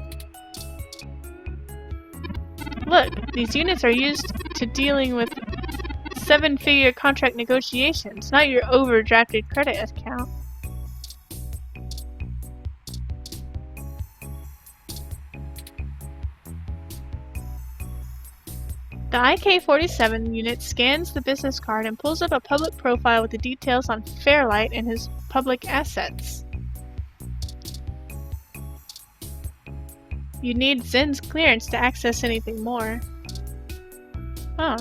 Look, these units are used to dealing with seven-figure contract negotiations, not your overdrafted credit account. The IK-47 unit scans the business card and pulls up a public profile with the details on Fairlight and his public assets. You need Zin's clearance to access anything more. Huh.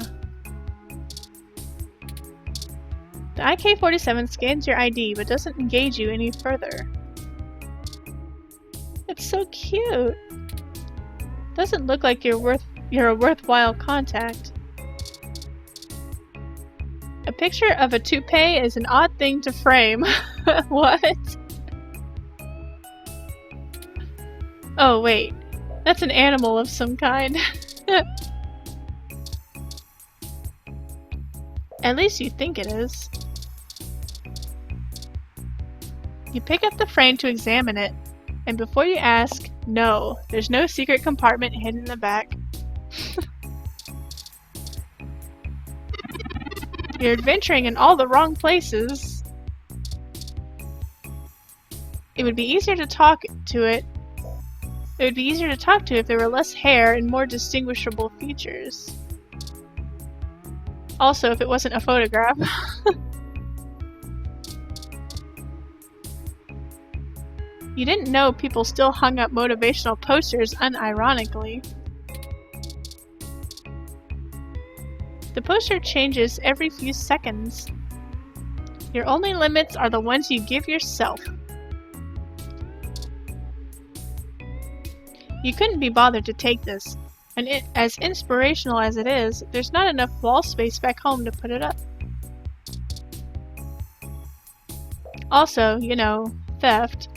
The IK-47 scans your ID but doesn't engage you any further. It's so cute. Doesn't look like you're a worthwhile contact. A picture of a toupee is an odd thing to frame. What? Oh wait, that's an animal of some kind. At least you think it is. You pick up the frame to examine it, and before you ask, no, there's no secret compartment hidden in the back. You're adventuring in all the wrong places. It would be easier to talk to it. It would be easier to talk to if there were less hair and more distinguishable features. Also, if it wasn't a photograph. You didn't know people still hung up motivational posters unironically. The poster changes every few seconds. Your only limits are the ones you give yourself. You couldn't be bothered to take this, and as inspirational as it is, there's not enough wall space back home to put it up. Also, you know, theft.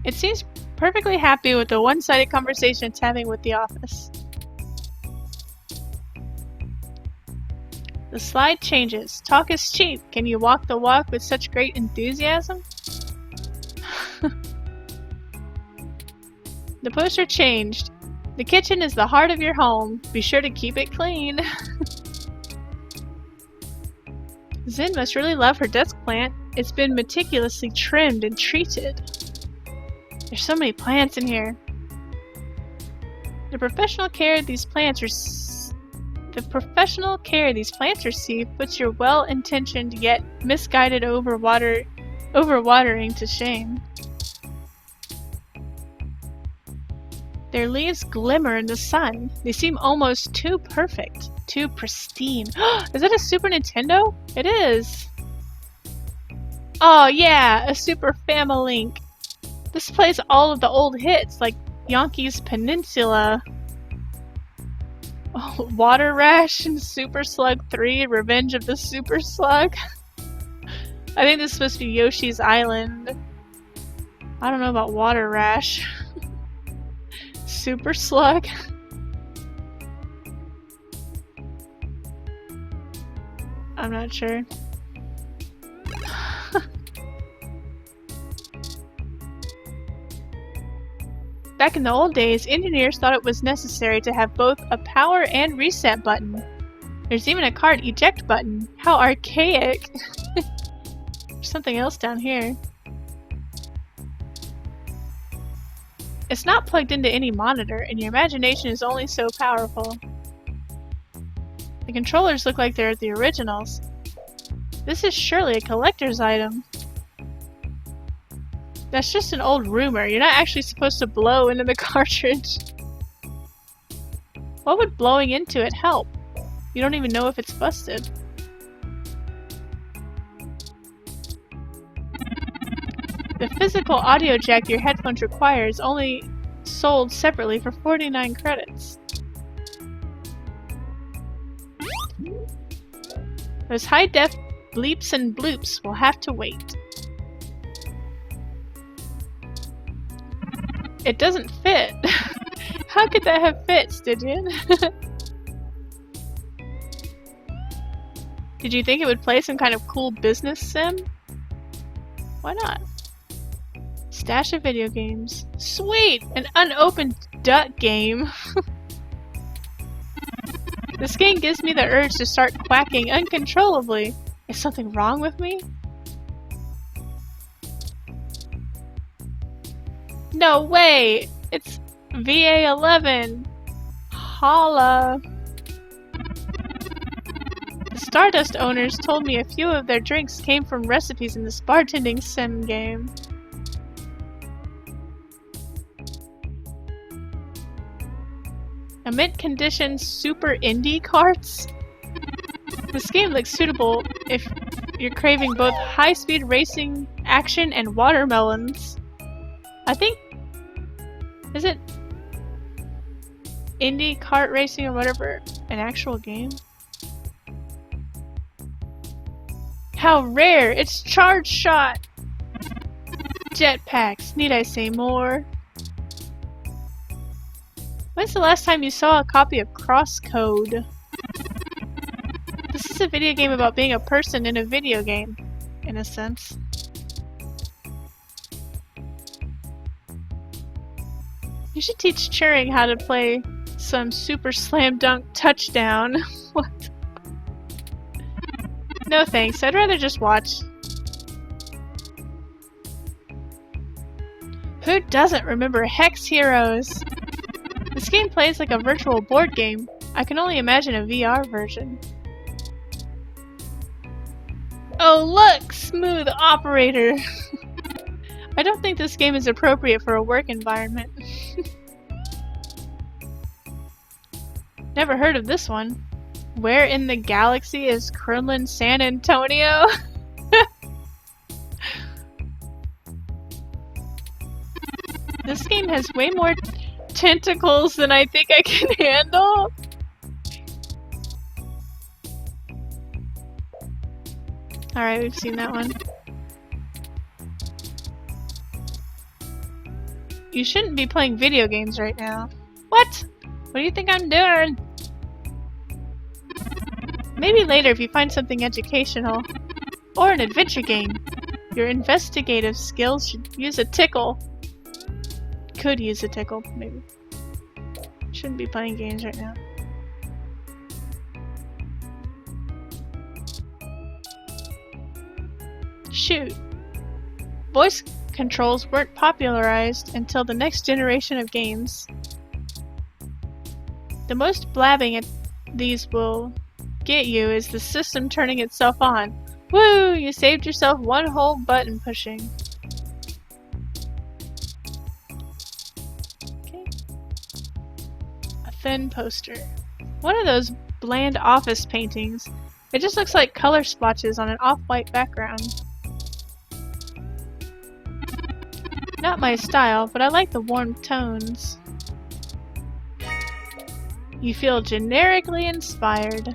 It seems perfectly happy with the one-sided conversation it's having with the office. The slide changes. Talk is cheap. Can you walk the walk with such great enthusiasm? The poster changed. The kitchen is the heart of your home. Be sure to keep it clean. Zin must really love her desk plant. It's been meticulously trimmed and treated. There's so many plants in here. The professional care these plants receive puts your well-intentioned yet misguided overwatering to shame. Their leaves glimmer in the sun. They seem almost too perfect, too pristine. Is that a Super Nintendo? It is. Oh yeah, a Super Familink. This plays all of the old hits like Yankees Peninsula, Water Rash, and Super Slug 3, Revenge of the Super Slug. I think this is supposed to be Yoshi's Island. I don't know about Water Rash. Super Slug. I'm not sure. Back in the old days, engineers thought it was necessary to have both a power and reset button. There's even a card eject button. How archaic! There's something else down here. It's not plugged into any monitor, and your imagination is only so powerful. The controllers look like they're the originals. This is surely a collector's item. That's just an old rumor. You're not actually supposed to blow into the cartridge. What would blowing into it help? You don't even know if it's busted. The physical audio jack your headphones require is only sold separately for 49 credits. Those high-def bleeps and bloops will have to wait. It doesn't fit. How could that have fit, Stygian? Did you think it would play some kind of cool business sim? Why not? Stash of video games. Sweet! An unopened duck game. This game gives me the urge to start quacking uncontrollably. Is something wrong with me? No way! It's VA11! Holla! The Stardust owners told me a few of their drinks came from recipes in this bartending sim game. A mint condition super indie carts? This game looks suitable if you're craving both high-speed racing, action, and watermelons. I think... Is it... Indie kart racing or whatever? An actual game? How rare! It's Charge Shot! Jetpacks. Need I say more? When's the last time you saw a copy of Crosscode? This is a video game about being a person in a video game, in a sense. You should teach Turing how to play some Super Slam Dunk Touchdown. What? No thanks, I'd rather just watch. Who doesn't remember Hex Heroes? This game plays like a virtual board game. I can only imagine a VR version. Oh look! Smooth operator! I don't think this game is appropriate for a work environment. Never heard of this one. Where in the galaxy is Kremlin San Antonio? This game has way more tentacles than I think I can handle. Alright, we've seen that one. You shouldn't be playing video games right now. What? What do you think I'm doing? Maybe later if you find something educational. Or an adventure game. Your investigative skills should use a tickle. Could use a tickle, maybe. Shouldn't be playing games right now. Shoot. Voice controls weren't popularized until the next generation of games. The most blabbing these will get you is the system turning itself on. Woo! You saved yourself one whole button pushing. Okay. A thin poster. One of those bland office paintings. It just looks like color splotches on an off-white background. Not my style, but I like the warm tones. You feel generically inspired.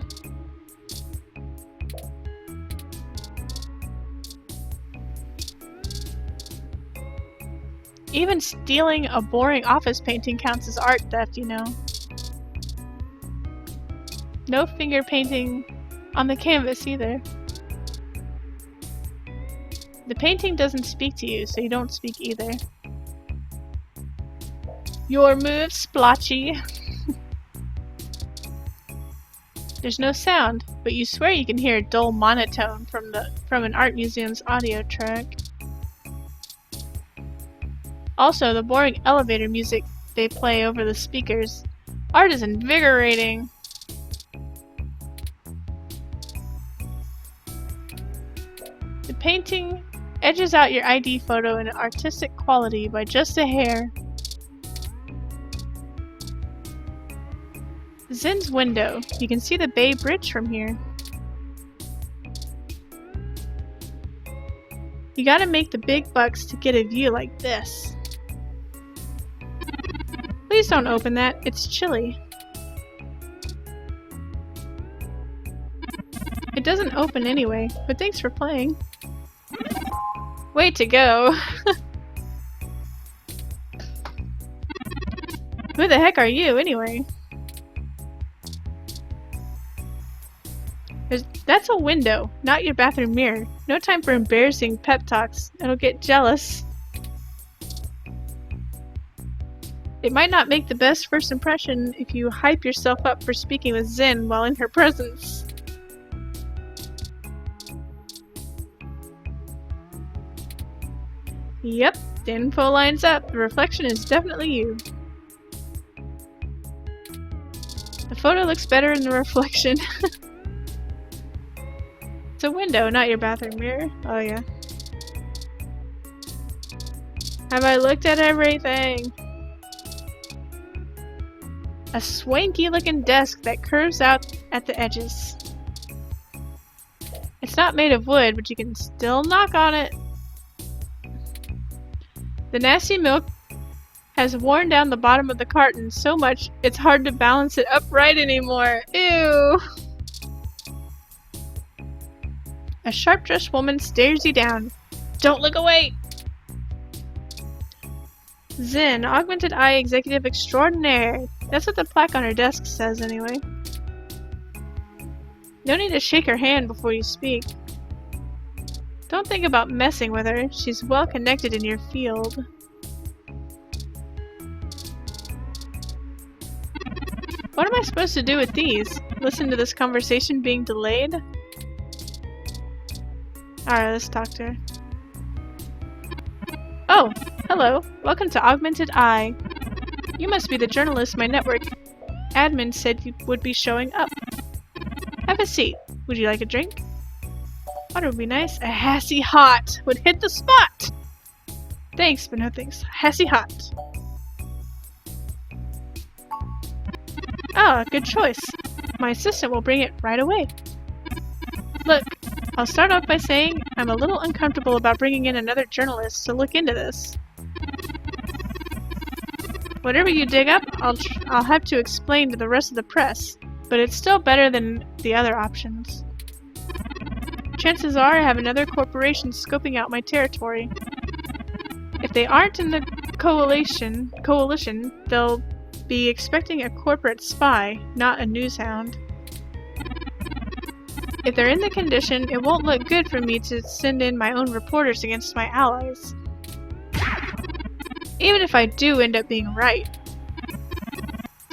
Even stealing a boring office painting counts as art theft, you know. No finger painting on the canvas either. The painting doesn't speak to you, so you don't speak either. Your move, splotchy. There's no sound, but you swear you can hear a dull monotone from an art museum's audio track. Also, the boring elevator music they play over the speakers. Art is invigorating. painting edges out your ID photo in artistic quality by just a hair. Zin's window. You can see the Bay Bridge from here. You gotta make the big bucks to get a view like this. Please don't open that, it's chilly. It doesn't open anyway, but thanks for playing. Way to go! Who the heck are you, anyway? That's a window, not your bathroom mirror. No time for embarrassing pep talks. It'll get jealous. It might not make the best first impression if you hype yourself up for speaking with Zin while in her presence. Yep, the info lines up. The reflection is definitely you. The photo looks better in the reflection. It's a window, not your bathroom mirror. Oh yeah. Have I looked at everything? A swanky looking desk that curves out at the edges. It's not made of wood, but you can still knock on it. The nasty milk has worn down the bottom of the carton so much it's hard to balance it upright anymore. Ew! A sharp-dressed woman stares you down. Don't look away! Zin, Augmented Eye Executive Extraordinaire. That's what the plaque on her desk says anyway. No need to shake her hand before you speak. Don't think about messing with her. She's well connected in your field. What am I supposed to do with these? Listen to this conversation being delayed? Alright, let's talk to her. Oh, hello. Welcome to Augmented Eye. You must be the journalist my network admin said you would be showing up. Have a seat. Would you like a drink? Water would be nice. A Hassy Hot would hit the spot! Thanks, but no thanks. Hassy Hot. Ah, good choice. My assistant will bring it right away. Look, I'll start off by saying I'm a little uncomfortable about bringing in another journalist to look into this. Whatever you dig up, I'll have to explain to the rest of the press, but it's still better than the other options. Chances are I have another corporation scoping out my territory. If they aren't in the coalition, they'll be expecting a corporate spy, not a news hound. If they're in the condition, it won't look good for me to send in my own reporters against my allies. Even if I do end up being right.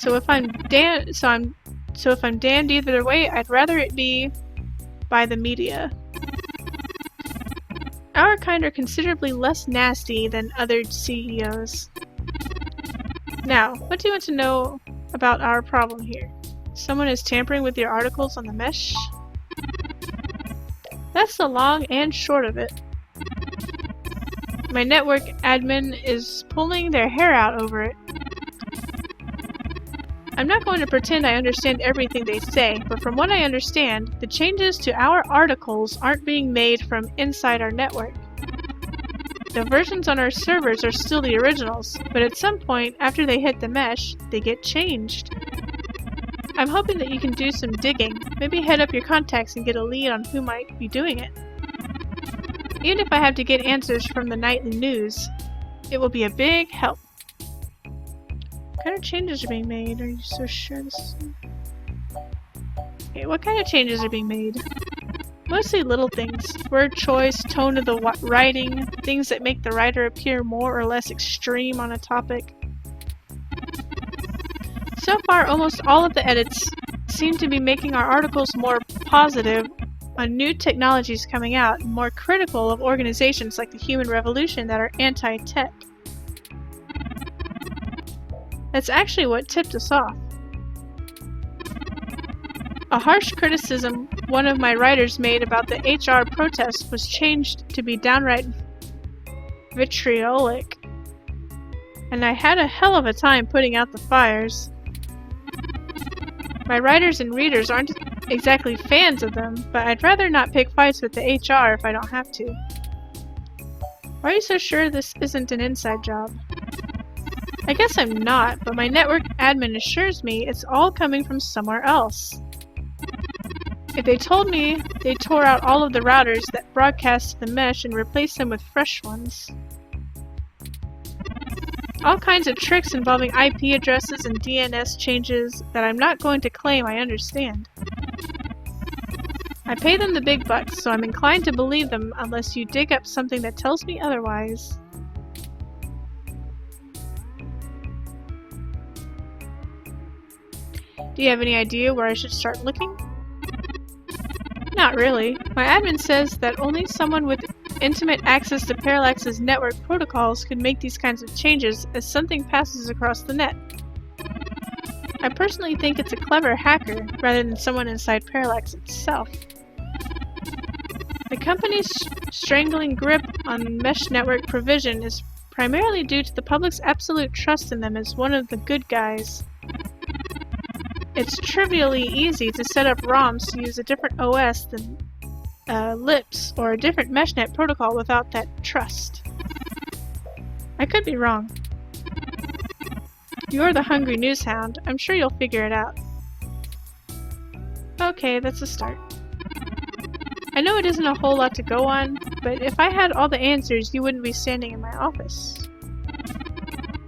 So if I'm damned either way, I'd rather it be by the media. Our kind are considerably less nasty than other CEOs. Now, what do you want to know about our problem here? Someone is tampering with your articles on the mesh? That's the long and short of it. My network admin is pulling their hair out over it. I'm not going to pretend I understand everything they say, but from what I understand, the changes to our articles aren't being made from inside our network. The versions on our servers are still the originals, but at some point after they hit the mesh, they get changed. I'm hoping that you can do some digging, maybe head up your contacts and get a lead on who might be doing it. Even if I have to get answers from the nightly news, it will be a big help. What kind of changes are being made? Are you so sure this is... Okay, what kind of changes are being made? Mostly little things. Word choice, tone of the writing, things that make the writer appear more or less extreme on a topic. So far, almost all of the edits seem to be making our articles more positive on new technologies coming out and more critical of organizations like the Human Revolution that are anti-tech. That's actually what tipped us off. A harsh criticism one of my writers made about the HR protest was changed to be downright vitriolic. And I had a hell of a time putting out the fires. My writers and readers aren't exactly fans of them, but I'd rather not pick fights with the HR if I don't have to. Why are you so sure this isn't an inside job? I guess I'm not, but my network admin assures me it's all coming from somewhere else. If they told me they tore out all of the routers that broadcast to the mesh and replaced them with fresh ones. All kinds of tricks involving IP addresses and DNS changes that I'm not going to claim I understand. I pay them the big bucks, so I'm inclined to believe them unless you dig up something that tells me otherwise. Do you have any idea where I should start looking? Not really. My admin says that only someone with intimate access to Parallax's network protocols could make these kinds of changes as something passes across the net. I personally think it's a clever hacker rather than someone inside Parallax itself. The company's strangling grip on mesh network provision is primarily due to the public's absolute trust in them as one of the good guys. It's trivially easy to set up ROMs to use a different OS than LIPS or a different meshnet protocol without that trust. I could be wrong. You're the hungry news hound. I'm sure you'll figure it out. Okay, that's a start. I know it isn't a whole lot to go on, but if I had all the answers, you wouldn't be standing in my office.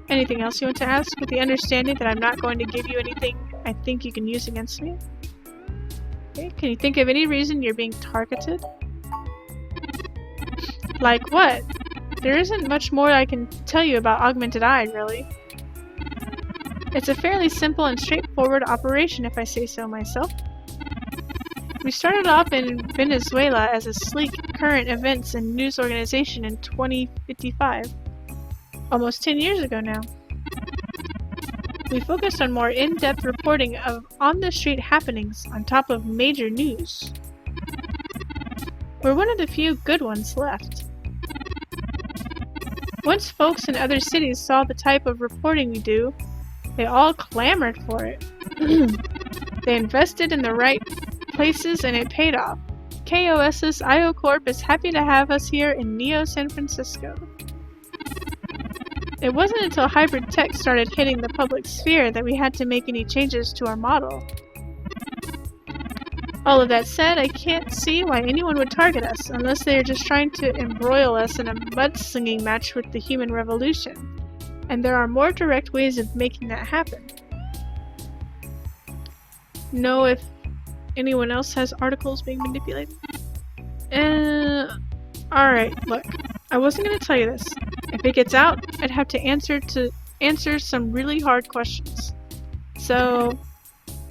Anything else you want to ask, with the understanding that I'm not going to give you anything I think you can use against me? Okay, can you think of any reason you're being targeted? Like what? There isn't much more I can tell you about Augmented Eye, really. It's a fairly simple and straightforward operation, if I say so myself. We started off in Venezuela as a sleek current events and news organization in 2055. Almost 10 years ago now. We focused on more in-depth reporting of on-the-street happenings on top of major news. We're one of the few good ones left. Once folks in other cities saw the type of reporting we do, they all clamored for it. They invested in the right places and it paid off. KOS's IO Corp is happy to have us here in Neo San Francisco. It wasn't until hybrid tech started hitting the public sphere that we had to make any changes to our model. All of that said, I can't see why anyone would target us unless they are just trying to embroil us in a mudslinging match with the human revolution. And there are more direct ways of making that happen. Know if anyone else has articles being manipulated? Alright, look. I wasn't going to tell you this. If it gets out, I'd have to answer some really hard questions. So,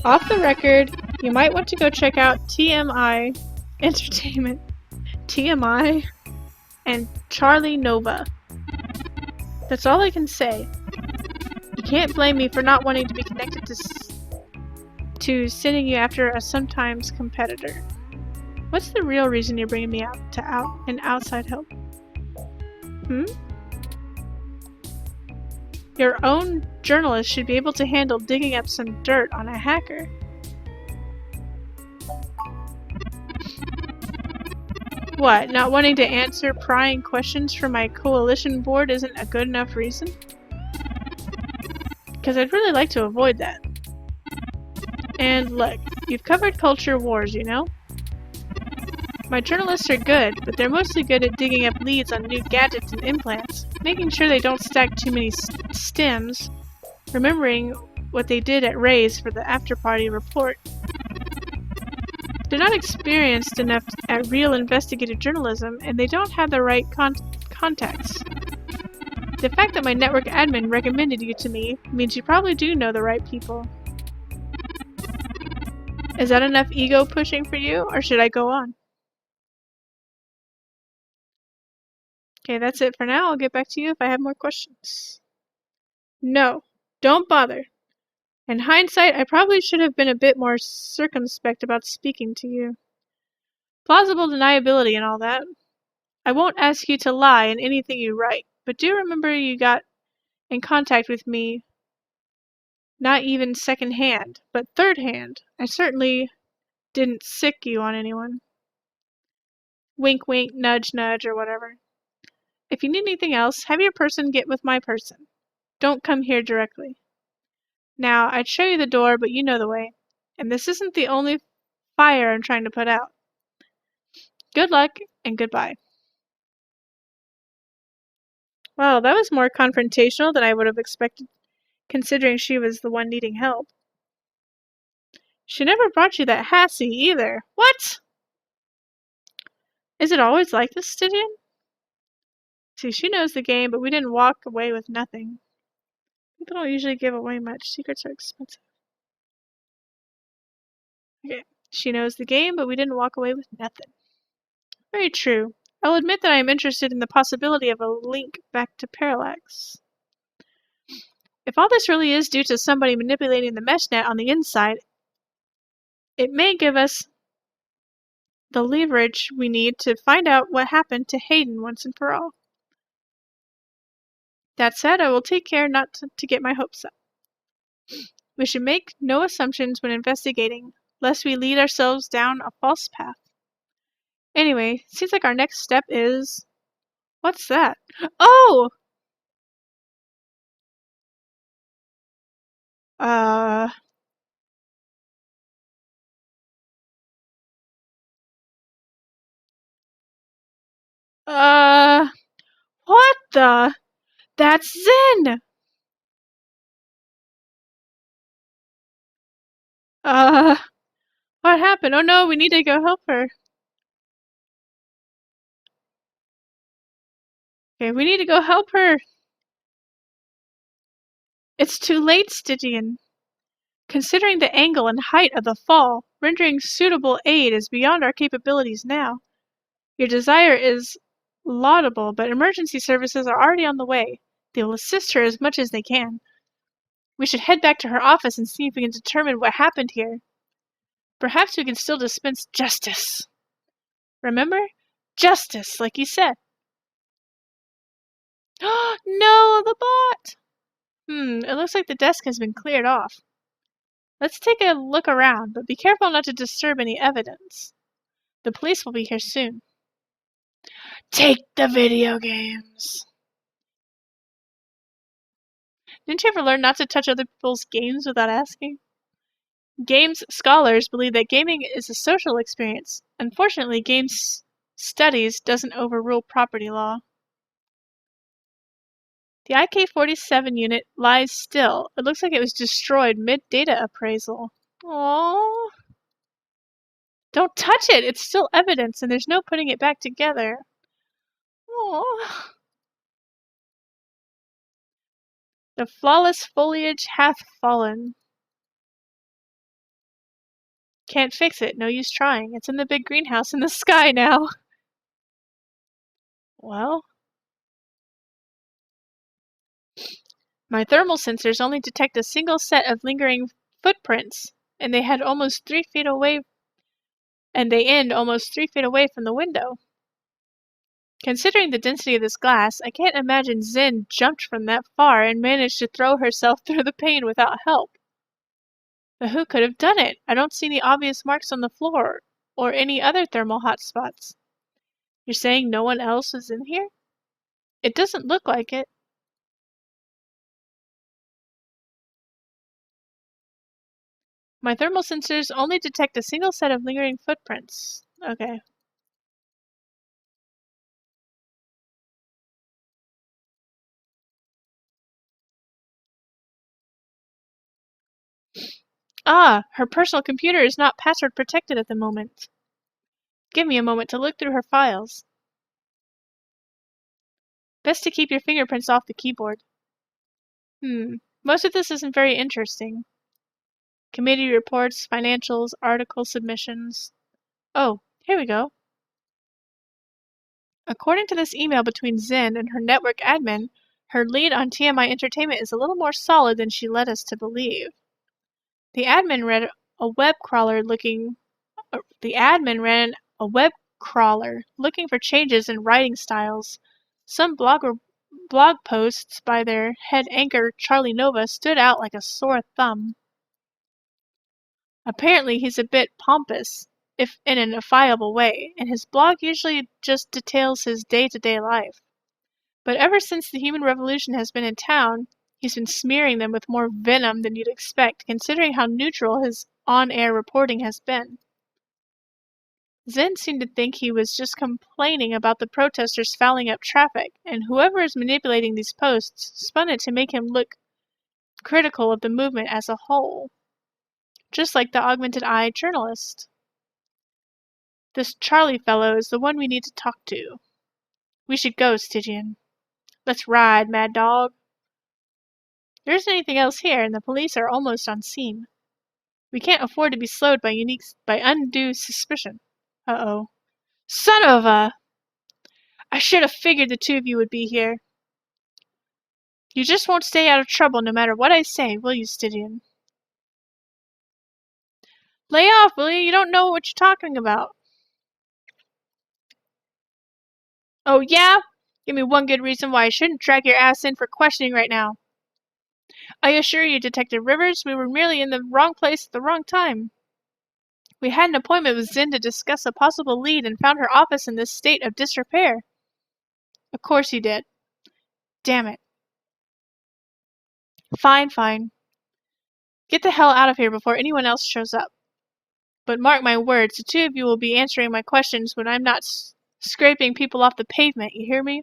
off the record, you might want to go check out TMI Entertainment, TMI, and Charlie Nova. That's all I can say. You can't blame me for not wanting to be connected to sending you after a sometimes competitor. What's the real reason you're bringing me out to outside help? Your own journalist should be able to handle digging up some dirt on a hacker. What, not wanting to answer prying questions from my coalition board isn't a good enough reason? Because I'd really like to avoid that. And look, you've covered culture wars, you know? My journalists are good, but they're mostly good at digging up leads on new gadgets and implants, making sure they don't stack too many stems, remembering what they did at Ray's for the after-party report. They're not experienced enough at real investigative journalism, and they don't have the right contacts. The fact that my network admin recommended you to me means you probably do know the right people. Is that enough ego pushing for you, or should I go on? Okay, that's it for now. I'll get back to you if I have more questions. No, don't bother. In hindsight, I probably should have been a bit more circumspect about speaking to you. Plausible deniability and all that. I won't ask you to lie in anything you write, but do remember you got in contact with me not even second hand, but third hand. I certainly didn't sick you on anyone. Wink wink, nudge nudge, or whatever. If you need anything else, have your person get with my person. Don't come here directly. Now, I'd show you the door, but you know the way. And this isn't the only fire I'm trying to put out. Good luck, and goodbye. Well, that was more confrontational than I would have expected, considering she was the one needing help. She never brought you that Hassie, either. What? Is it always like this, Stygian? See, she knows the game, but we didn't walk away with nothing. People don't usually give away much. Secrets are expensive. Okay. She knows the game, but we didn't walk away with nothing. Very true. I'll admit that I am interested in the possibility of a link back to Parallax. If all this really is due to somebody manipulating the mesh net on the inside, it may give us the leverage we need to find out what happened to Hayden once and for all. That said, I will take care not to get my hopes up. We should make no assumptions when investigating, lest we lead ourselves down a false path. Anyway, seems like our next step is... What's that? Oh! What the? That's Zen! What happened? Oh no, we need to go help her. Okay, we need to go help her. It's too late, Stygian. Considering the angle and height of the fall, rendering suitable aid is beyond our capabilities now. Your desire is laudable, but emergency services are already on the way. They will assist her as much as they can. We should head back to her office and see if we can determine what happened here. Perhaps we can still dispense justice. Remember? Justice, like you said. No, the bot! It looks like the desk has been cleared off. Let's take a look around, but be careful not to disturb any evidence. The police will be here soon. Take the video games! Didn't you ever learn not to touch other people's games without asking? Games scholars believe that gaming is a social experience. Unfortunately, games studies doesn't overrule property law. The IK-47 unit lies still. It looks like it was destroyed mid-data appraisal. Aww. Don't touch it! It's still evidence, and there's no putting it back together. Aww. The flawless foliage hath fallen. Can't fix it. No use trying. It's in the big greenhouse in the sky now. Well... My thermal sensors only detect a single set of lingering footprints, and they end almost 3 feet away from the window. Considering the density of this glass, I can't imagine Zen jumped from that far and managed to throw herself through the pane without help. But who could have done it? I don't see any obvious marks on the floor, or any other thermal hotspots. You're saying no one else was in here? It doesn't look like it. My thermal sensors only detect a single set of lingering footprints. Okay. Ah, her personal computer is not password protected at the moment. Give me a moment to look through her files. Best to keep your fingerprints off the keyboard. Most of this isn't very interesting. Committee reports, financials, article submissions. Oh, here we go. According to this email between Zen and her network admin, her lead on TMI Entertainment is a little more solid than she led us to believe. The admin ran a web crawler looking for changes in writing styles. Some blog posts by their head anchor Charlie Nova stood out like a sore thumb. Apparently he's a bit pompous, if in an affiable way, and his blog usually just details his day-to-day life. But ever since the Human Revolution has been in town, he's been smearing them with more venom than you'd expect, considering how neutral his on-air reporting has been. Zen seemed to think he was just complaining about the protesters fouling up traffic, and whoever is manipulating these posts spun it to make him look critical of the movement as a whole. Just like the augmented eye journalist. This Charlie fellow is the one we need to talk to. We should go, Stygian. Let's ride, mad dog. There isn't anything else here, and the police are almost on scene. We can't afford to be slowed by undue suspicion. Uh-oh. Son of a... I should have figured the two of you would be here. You just won't stay out of trouble no matter what I say, will you, Stygian? Lay off, will you? You don't know what you're talking about. Oh, yeah? Give me one good reason why I shouldn't drag your ass in for questioning right now. I assure you, Detective Rivers, we were merely in the wrong place at the wrong time. We had an appointment with Zin to discuss a possible lead and found her office in this state of disrepair. Of course you did. Damn it. Fine, fine. Get the hell out of here before anyone else shows up. But mark my words, the two of you will be answering my questions when I'm not scraping people off the pavement, you hear me?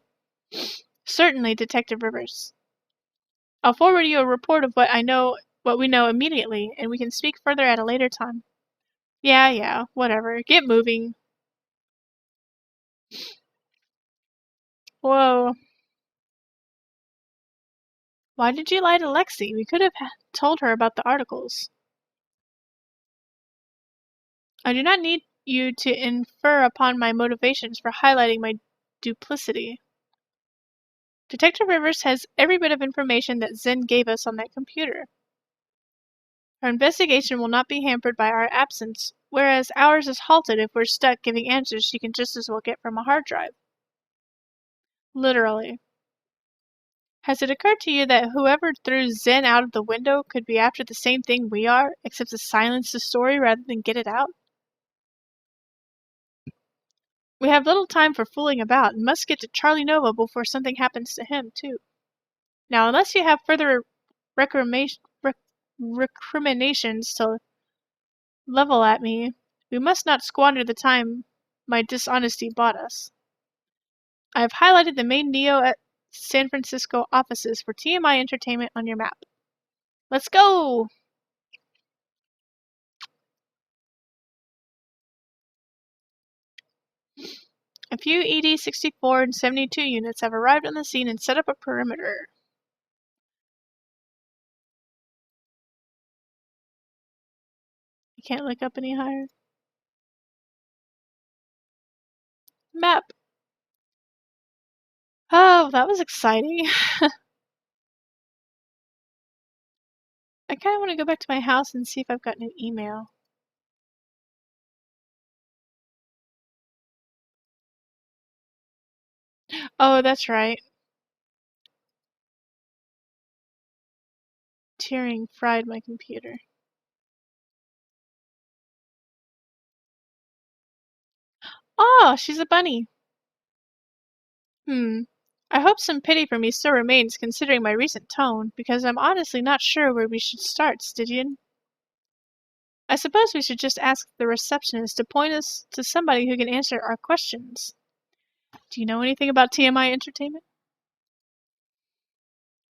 Certainly, Detective Rivers. I'll forward you a report of what we know immediately, and we can speak further at a later time. Yeah, whatever. Get moving. Whoa. Why did you lie to Lexi? We could have told her about the articles. I do not need you to infer upon my motivations for highlighting my duplicity. Detective Rivers has every bit of information that Zen gave us on that computer. Our investigation will not be hampered by our absence, whereas ours is halted if we're stuck giving answers she can just as well get from a hard drive. Literally. Has it occurred to you that whoever threw Zen out of the window could be after the same thing we are, except to silence the story rather than get it out? We have little time for fooling about and must get to Charlie Nova before something happens to him, too. Now, unless you have further recriminations to level at me, we must not squander the time my dishonesty bought us. I have highlighted the main Neo at San Francisco offices for TMI Entertainment on your map. Let's go! A few ED-64 and 72 units have arrived on the scene and set up a perimeter. You can't look up any higher. Map! Oh, that was exciting. I kind of want to go back to my house and see if I've gotten an email. Oh, that's right. Tearing fried my computer. Oh, she's a bunny. I hope some pity for me still remains considering my recent tone, because I'm honestly not sure where we should start, Stygian. I suppose we should just ask the receptionist to point us to somebody who can answer our questions. Do you know anything about TMI Entertainment?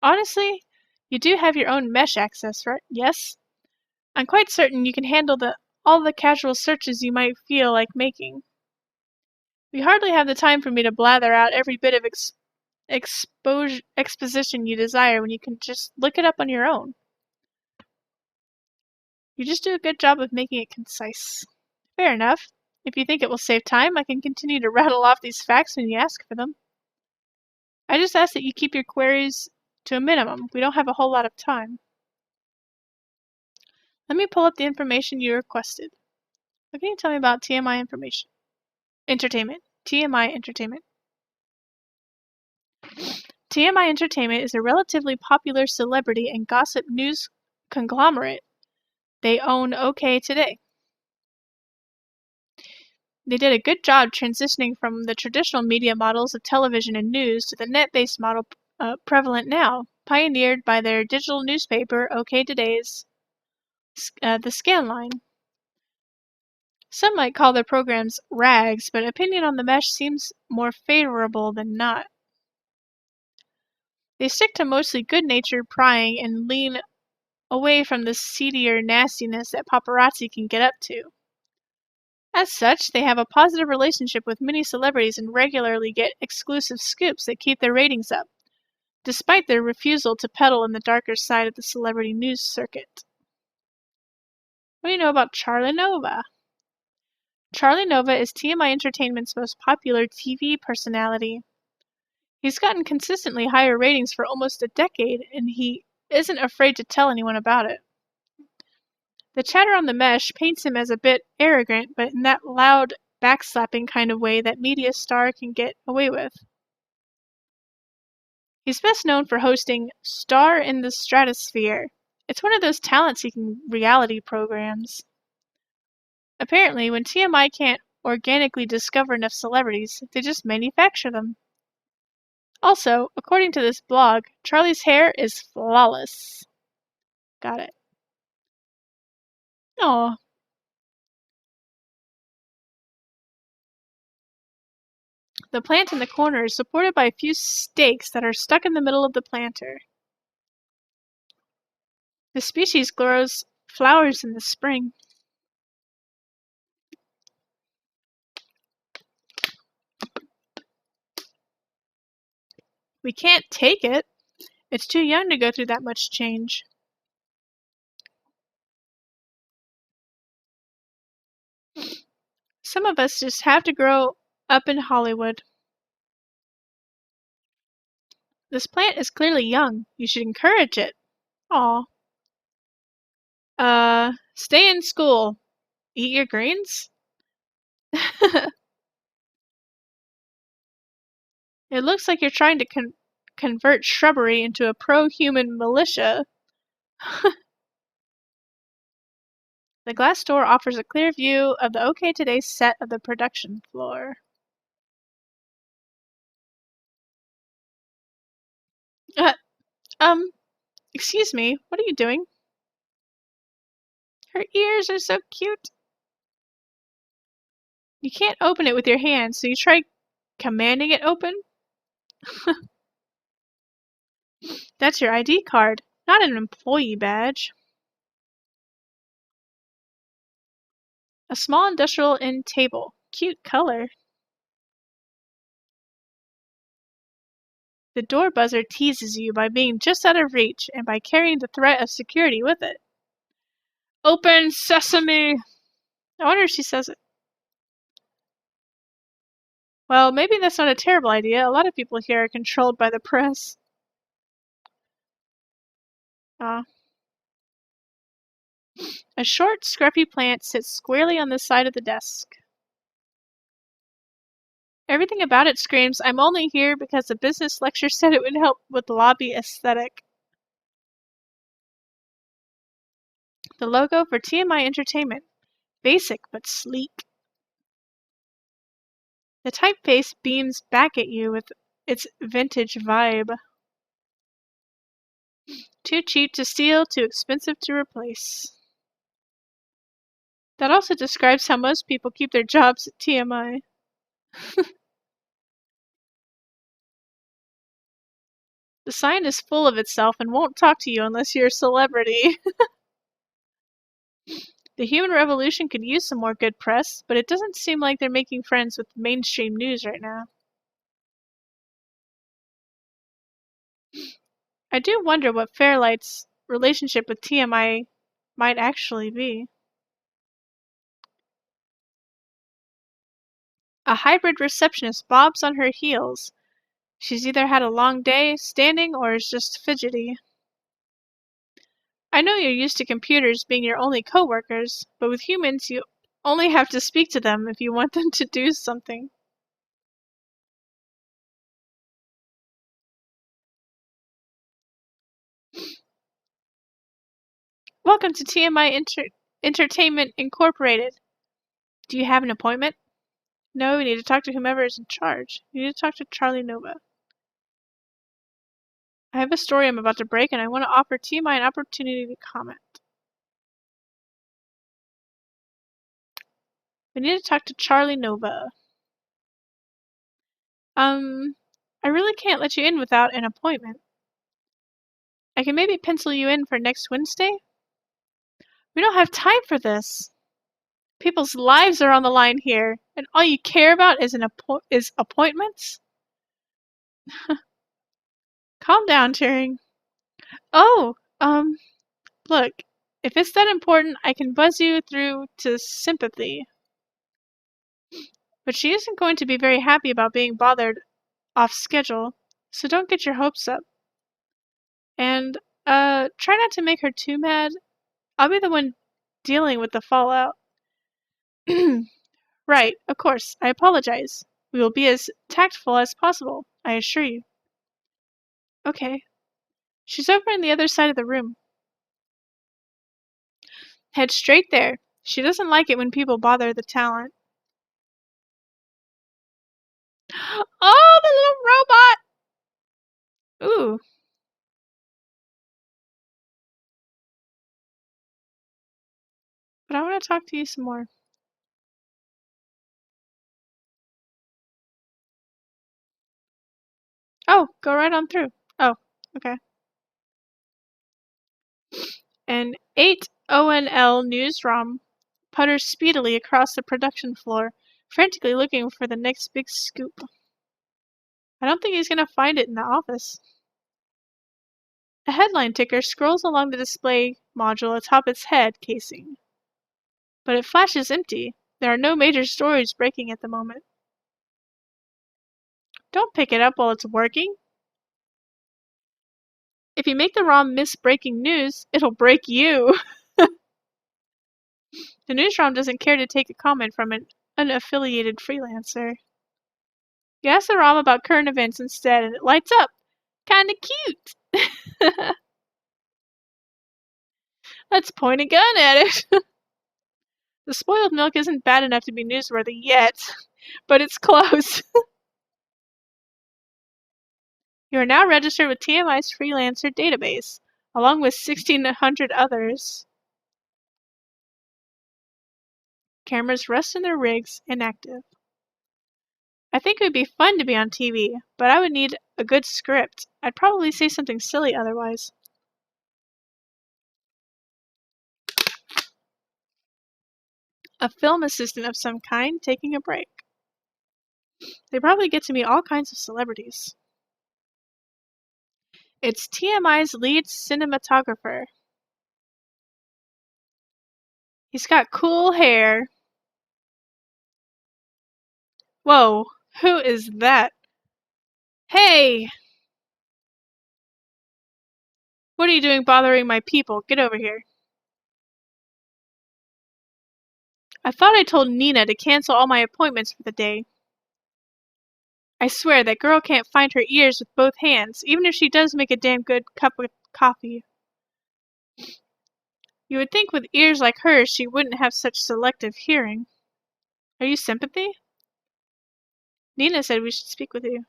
Honestly, you do have your own mesh access, right? Yes? I'm quite certain you can handle all the casual searches you might feel like making. We hardly have the time for me to blather out every bit of exposition you desire when you can just look it up on your own. You just do a good job of making it concise. Fair enough. If you think it will save time, I can continue to rattle off these facts when you ask for them. I just ask that you keep your queries to a minimum. We don't have a whole lot of time. Let me pull up the information you requested. What can you tell me about TMI information? Entertainment. TMI Entertainment. TMI Entertainment is a relatively popular celebrity and gossip news conglomerate. They own OK Today. They did a good job transitioning from the traditional media models of television and news to the net-based model prevalent now, pioneered by their digital newspaper, OK Today's The Scanline. Some might call their programs rags, but opinion on the mesh seems more favorable than not. They stick to mostly good-natured prying and lean away from the seedier nastiness that paparazzi can get up to. As such, they have a positive relationship with many celebrities and regularly get exclusive scoops that keep their ratings up, despite their refusal to peddle in the darker side of the celebrity news circuit. What do you know about Charlie Nova? Charlie Nova is TMI Entertainment's most popular TV personality. He's gotten consistently higher ratings for almost a decade, and he isn't afraid to tell anyone about it. The chatter on the mesh paints him as a bit arrogant, but in that loud, backslapping kind of way that media star can get away with. He's best known for hosting Star in the Stratosphere. It's one of those talent-seeking reality programs. Apparently, when TMI can't organically discover enough celebrities, they just manufacture them. Also, according to this blog, Charlie's hair is flawless. Got it. Aw. The plant in the corner is supported by a few stakes that are stuck in the middle of the planter. The species grows flowers in the spring. We can't take it. It's too young to go through that much change. Some of us just have to grow up in Hollywood. This plant is clearly young. You should encourage it. Aw. Stay in school. Eat your greens? It looks like you're trying to convert shrubbery into a pro-human militia. The glass door offers a clear view of the OK Today set of the production floor. Excuse me, what are you doing? Her ears are so cute. You can't open it with your hands, so you try commanding it open? That's your ID card, not an employee badge. A small industrial end table. Cute color. The door buzzer teases you by being just out of reach and by carrying the threat of security with it. Open sesame! I wonder if she says it. Well, maybe that's not a terrible idea. A lot of people here are controlled by the press. A short, scruffy plant sits squarely on the side of the desk. Everything about it screams, I'm only here because a business lecture said it would help with lobby aesthetic. The logo for TMI Entertainment. Basic but sleek. The typeface beams back at you with its vintage vibe. Too cheap to steal, too expensive to replace. That also describes how most people keep their jobs at TMI. The sign is full of itself and won't talk to you unless you're a celebrity. The Human Revolution could use some more good press, but it doesn't seem like they're making friends with mainstream news right now. I do wonder what Fairlight's relationship with TMI might actually be. A hybrid receptionist bobs on her heels. She's either had a long day standing or is just fidgety. I know you're used to computers being your only coworkers, but with humans you only have to speak to them if you want them to do something. Welcome to TMI Entertainment Incorporated. Do you have an appointment? No, we need to talk to whomever is in charge. You need to talk to Charlie Nova. I have a story I'm about to break, and I want to offer TMI an opportunity to comment. We need to talk to Charlie Nova. I really can't let you in without an appointment. I can maybe pencil you in for next Wednesday? We don't have time for this. People's lives are on the line here, and all you care about is appointments? Calm down, Turing. Oh, look, if it's that important, I can buzz you through to Sympathy. But she isn't going to be very happy about being bothered off schedule, so don't get your hopes up. And, try not to make her too mad. I'll be the one dealing with the fallout. Right, of course, I apologize. We will be as tactful as possible, I assure you. Okay. She's over on the other side of the room. Head straight there. She doesn't like it when people bother the talent. Oh, the little robot! Ooh. But I want to talk to you some more. Oh, go right on through. Oh, okay. An 8 ONL news ROM putters speedily across the production floor, frantically looking for the next big scoop. I don't think he's gonna find it in the office. A headline ticker scrolls along the display module atop its head casing. But it flashes empty. There are no major stories breaking at the moment. Don't pick it up while it's working. If you make the ROM miss breaking news, it'll break you. The news ROM doesn't care to take a comment from an unaffiliated freelancer. You ask the ROM about current events instead, and it lights up. Kinda cute. Let's point a gun at it. The spoiled milk isn't bad enough to be newsworthy yet, but it's close. You are now registered with TMI's freelancer database, along with 1,600 others. Cameras rest in their rigs, inactive. I think it would be fun to be on TV, but I would need a good script. I'd probably say something silly otherwise. A film assistant of some kind taking a break. They probably get to meet all kinds of celebrities. It's TMI's lead cinematographer. He's got cool hair. Whoa, who is that? Hey! What are you doing bothering my people? Get over here. I thought I told Nina to cancel all my appointments for the day. I swear that girl can't find her ears with both hands, even if she does make a damn good cup of coffee. You would think with ears like hers she wouldn't have such selective hearing. Are you Sympathy? Nina said we should speak with you.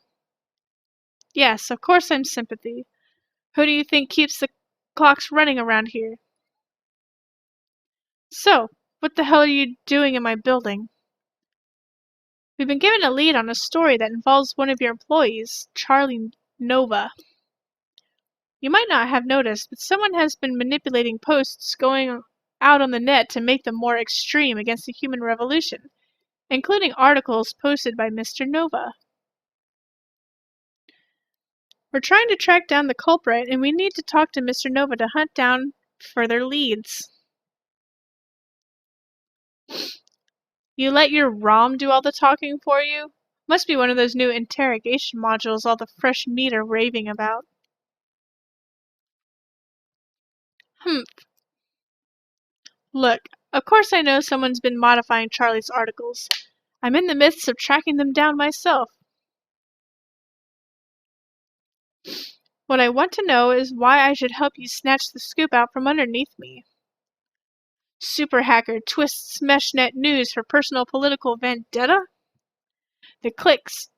Yes, of course I'm Sympathy. Who do you think keeps the clocks running around here? So, what the hell are you doing in my building? We've been given a lead on a story that involves one of your employees, Charlie Nova. You might not have noticed, but someone has been manipulating posts going out on the net to make them more extreme against the human revolution, including articles posted by Mr. Nova. We're trying to track down the culprit, and we need to talk to Mr. Nova to hunt down further leads. You let your ROM do all the talking for you? Must be one of those new interrogation modules all the fresh meat are raving about. Look, of course I know someone's been modifying Charlie's articles. I'm in the midst of tracking them down myself. What I want to know is why I should help you snatch the scoop out from underneath me. Super hacker twists meshnet news for personal political vendetta? The cliques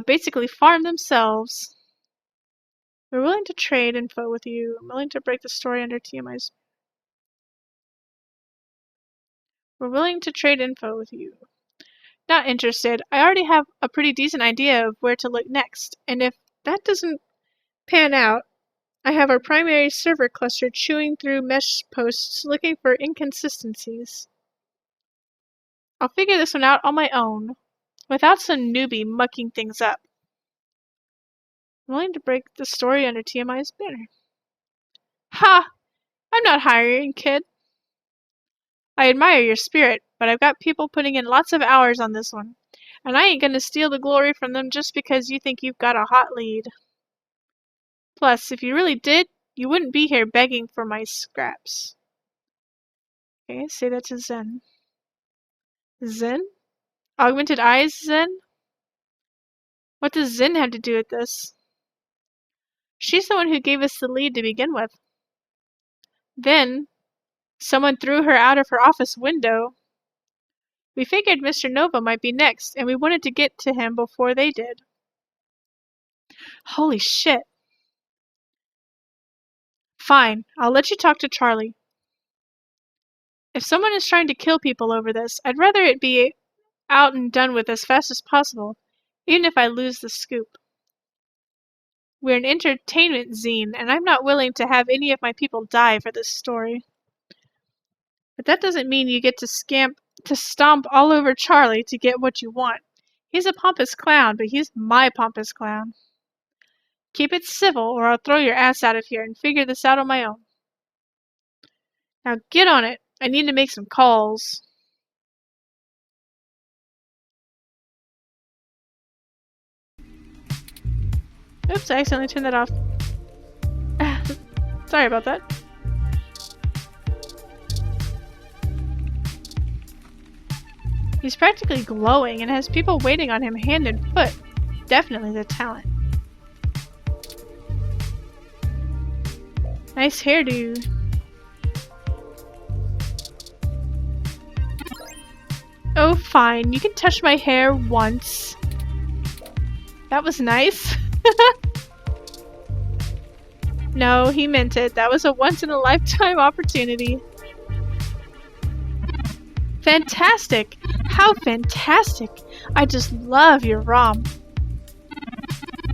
basically farm themselves. We're willing to trade info with you. I'm willing to break the story under TMI's. We're willing to trade info with you. Not interested. I already have a pretty decent idea of where to look next, and if that doesn't pan out, I have our primary server cluster chewing through mesh posts looking for inconsistencies. I'll figure this one out on my own, without some newbie mucking things up. I'm willing to break the story under TMI's banner. Ha! I'm not hiring, kid. I admire your spirit, but I've got people putting in lots of hours on this one, and I ain't gonna steal the glory from them just because you think you've got a hot lead. Plus, if you really did, you wouldn't be here begging for my scraps. Okay, say that to Zen. Zen? Augmented eyes, Zen? What does Zen have to do with this? She's the one who gave us the lead to begin with. Then, someone threw her out of her office window. We figured Mr. Nova might be next, and we wanted to get to him before they did. Holy shit. Fine, I'll let you talk to Charlie. If someone is trying to kill people over this, I'd rather it be out and done with as fast as possible, even if I lose the scoop. We're an entertainment zine, and I'm not willing to have any of my people die for this story. But that doesn't mean you get to stomp all over Charlie to get what you want. He's a pompous clown, but he's my pompous clown. Keep it civil, or I'll throw your ass out of here and figure this out on my own. Now get on it. I need to make some calls. Oops, I accidentally turned that off. Sorry about that. He's practically glowing and has people waiting on him hand and foot. Definitely the talent. Nice hairdo. Oh, fine. You can touch my hair once. That was nice. No, he meant it. That was a once-in-a-lifetime opportunity. Fantastic! How fantastic! I just love your ROM.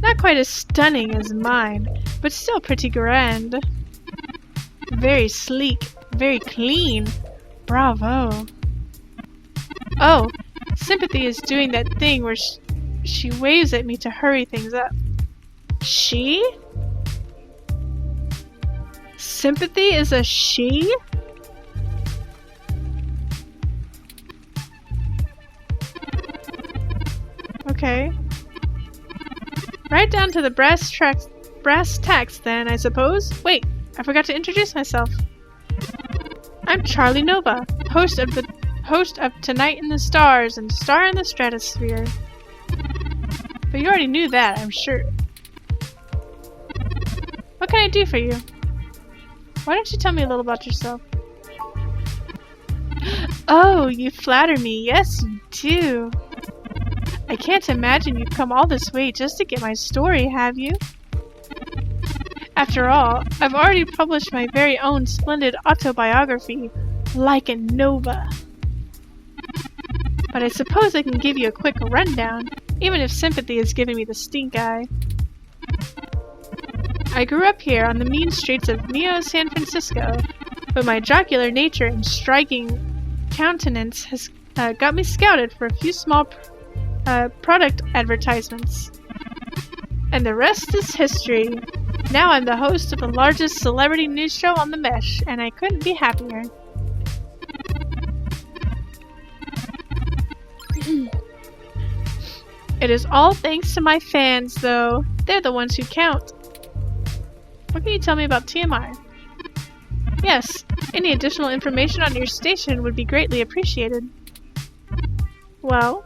Not quite as stunning as mine, but still pretty grand. Very sleek, very clean. Bravo. Oh, Sympathy is doing that thing where she waves at me to hurry things up. She? Sympathy is a she? Okay. Right down to the brass tacks then, I suppose. Wait, I forgot to introduce myself. I'm Charlie Nova, host of Tonight in the Stars and Star in the Stratosphere. But you already knew that, I'm sure. What can I do for you? Why don't you tell me a little about yourself? Oh, you flatter me. Yes, you do. I can't imagine you've come all this way just to get my story, have you? After all, I've already published my very own splendid autobiography, Lycan Nova. But I suppose I can give you a quick rundown, even if Sympathy is giving me the stink eye. I grew up here on the mean streets of Neo San Francisco, but my jocular nature and striking countenance has got me scouted for a few small product advertisements. And the rest is history. Now I'm the host of the largest celebrity news show on the Mesh, and I couldn't be happier. It is all thanks to my fans, though. They're the ones who count. What can you tell me about TMI? Yes, any additional information on your station would be greatly appreciated. Well,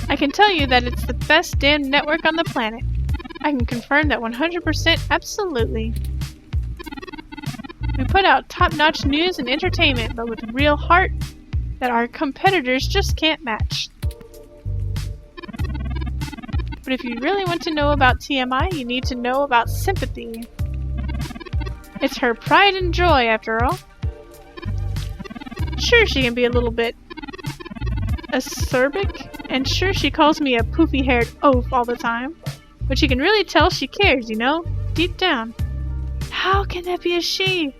I can tell you that it's the best damn network on the planet. I can confirm that 100% absolutely. We put out top-notch news and entertainment, but with real heart that our competitors just can't match. But if you really want to know about TMI, you need to know about Sympathy. It's her pride and joy, after all. Sure, she can be a little bit acerbic, and sure, she calls me a poofy-haired oaf all the time. But you can really tell she cares, you know? Deep down. How can that be a she?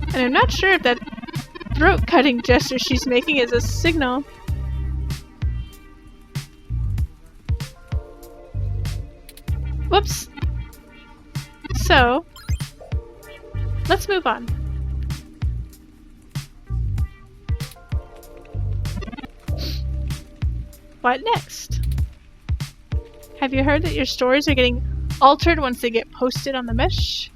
And I'm not sure if that throat-cutting gesture she's making is a signal. Whoops. So, let's move on. What next? Have you heard that your stories are getting altered once they get posted on the mesh?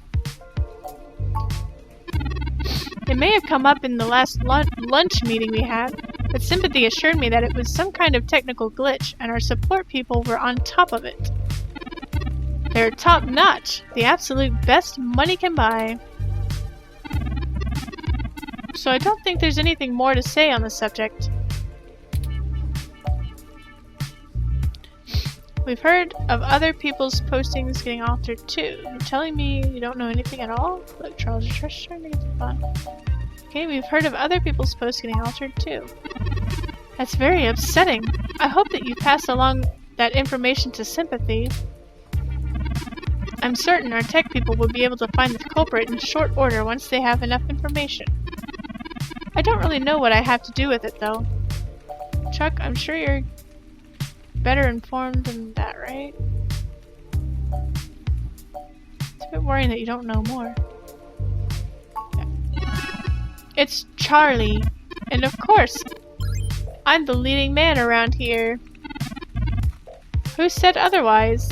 It may have come up in the last lunch meeting we had, but Sympathy assured me that it was some kind of technical glitch and our support people were on top of it. They're top-notch, the absolute best money can buy. So I don't think there's anything more to say on the subject. We've heard of other people's postings getting altered too. You're telling me you don't know anything at all? Look, Charles, you're just trying to get some fun. Okay, we've heard of other people's posts getting altered too. That's very upsetting. I hope that you pass along that information to Sympathy. I'm certain our tech people will be able to find the culprit in short order once they have enough information. I don't really know what I have to do with it though. Chuck, I'm sure you're better informed than that, right? It's a bit worrying that you don't know more. Yeah. It's Charlie, and of course, I'm the leading man around here. Who said otherwise?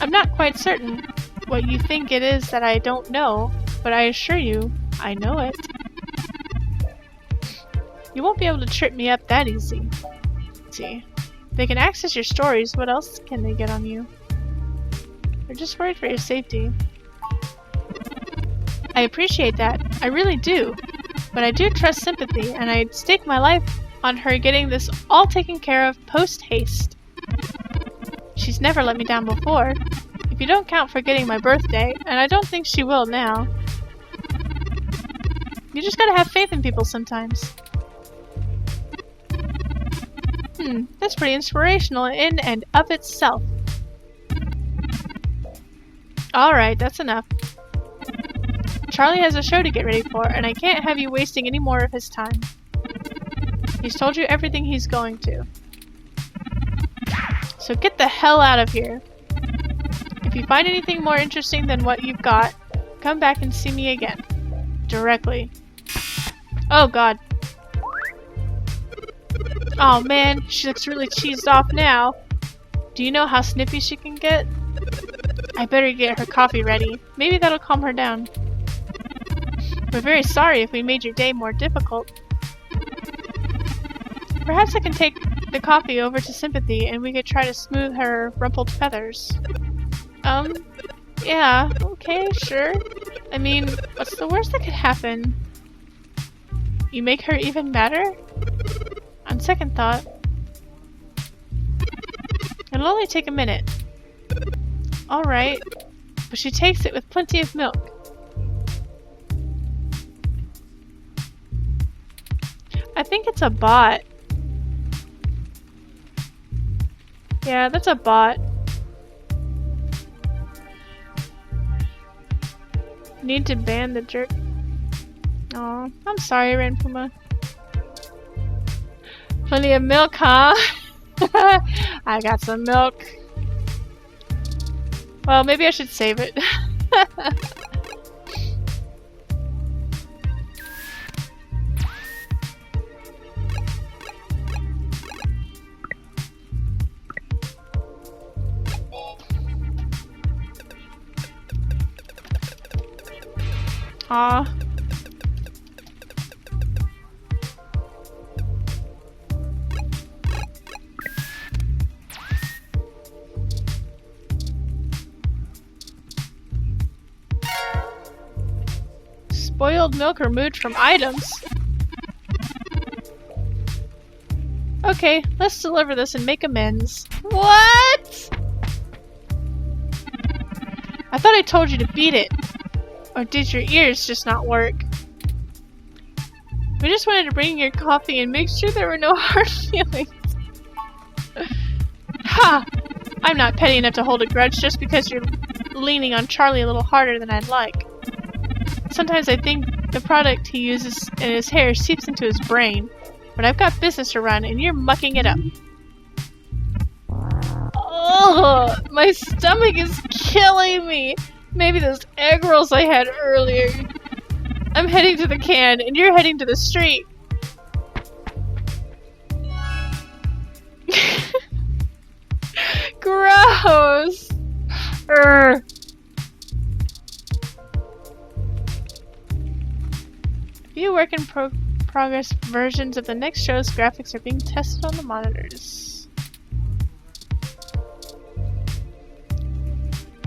I'm not quite certain what you think it is that I don't know, but I assure you, I know it. You won't be able to trip me up that easy. Let's see. They can access your stories, what else can they get on you? They're just worried for your safety. I appreciate that, I really do. But I do trust Sympathy, and I'd stake my life on her getting this all taken care of post-haste. She's never let me down before, if you don't count forgetting my birthday, and I don't think she will now. You just gotta have faith in people sometimes. That's pretty inspirational in and of itself. Alright, that's enough. Charlie has a show to get ready for, and I can't have you wasting any more of his time. He's told you everything he's going to. So get the hell out of here. If you find anything more interesting than what you've got, come back and see me again. Directly. Oh god. Oh man, she looks really cheesed off now. Do you know how snippy she can get? I better get her coffee ready. Maybe that'll calm her down. We're very sorry if we made your day more difficult. Perhaps I can take the coffee over to Sympathy and we could try to smooth her rumpled feathers. Yeah, okay, sure. I mean, what's the worst that could happen? You make her even madder? On second thought, it'll only take a minute. Alright, but she takes it with plenty of milk. I think it's a bot. Yeah, that's a bot. Need to ban the jerk. Aw, I'm sorry, Renpuma. Plenty of milk, huh? I got some milk. Well, maybe I should save it. Aw. Spoiled milk removed from items? Okay, let's deliver this and make amends. What? I thought I told you to beat it. Or did your ears just not work? We just wanted to bring your coffee and make sure there were no hard feelings. Ha! I'm not petty enough to hold a grudge just because you're leaning on Charlie a little harder than I'd like. Sometimes I think the product he uses in his hair seeps into his brain. But I've got business to run and you're mucking it up. Oh, my stomach is killing me. Maybe those egg rolls I had earlier. I'm heading to the can and you're heading to the street. Gross. Urgh. Few work in progress versions of the next show's graphics are being tested on the monitors.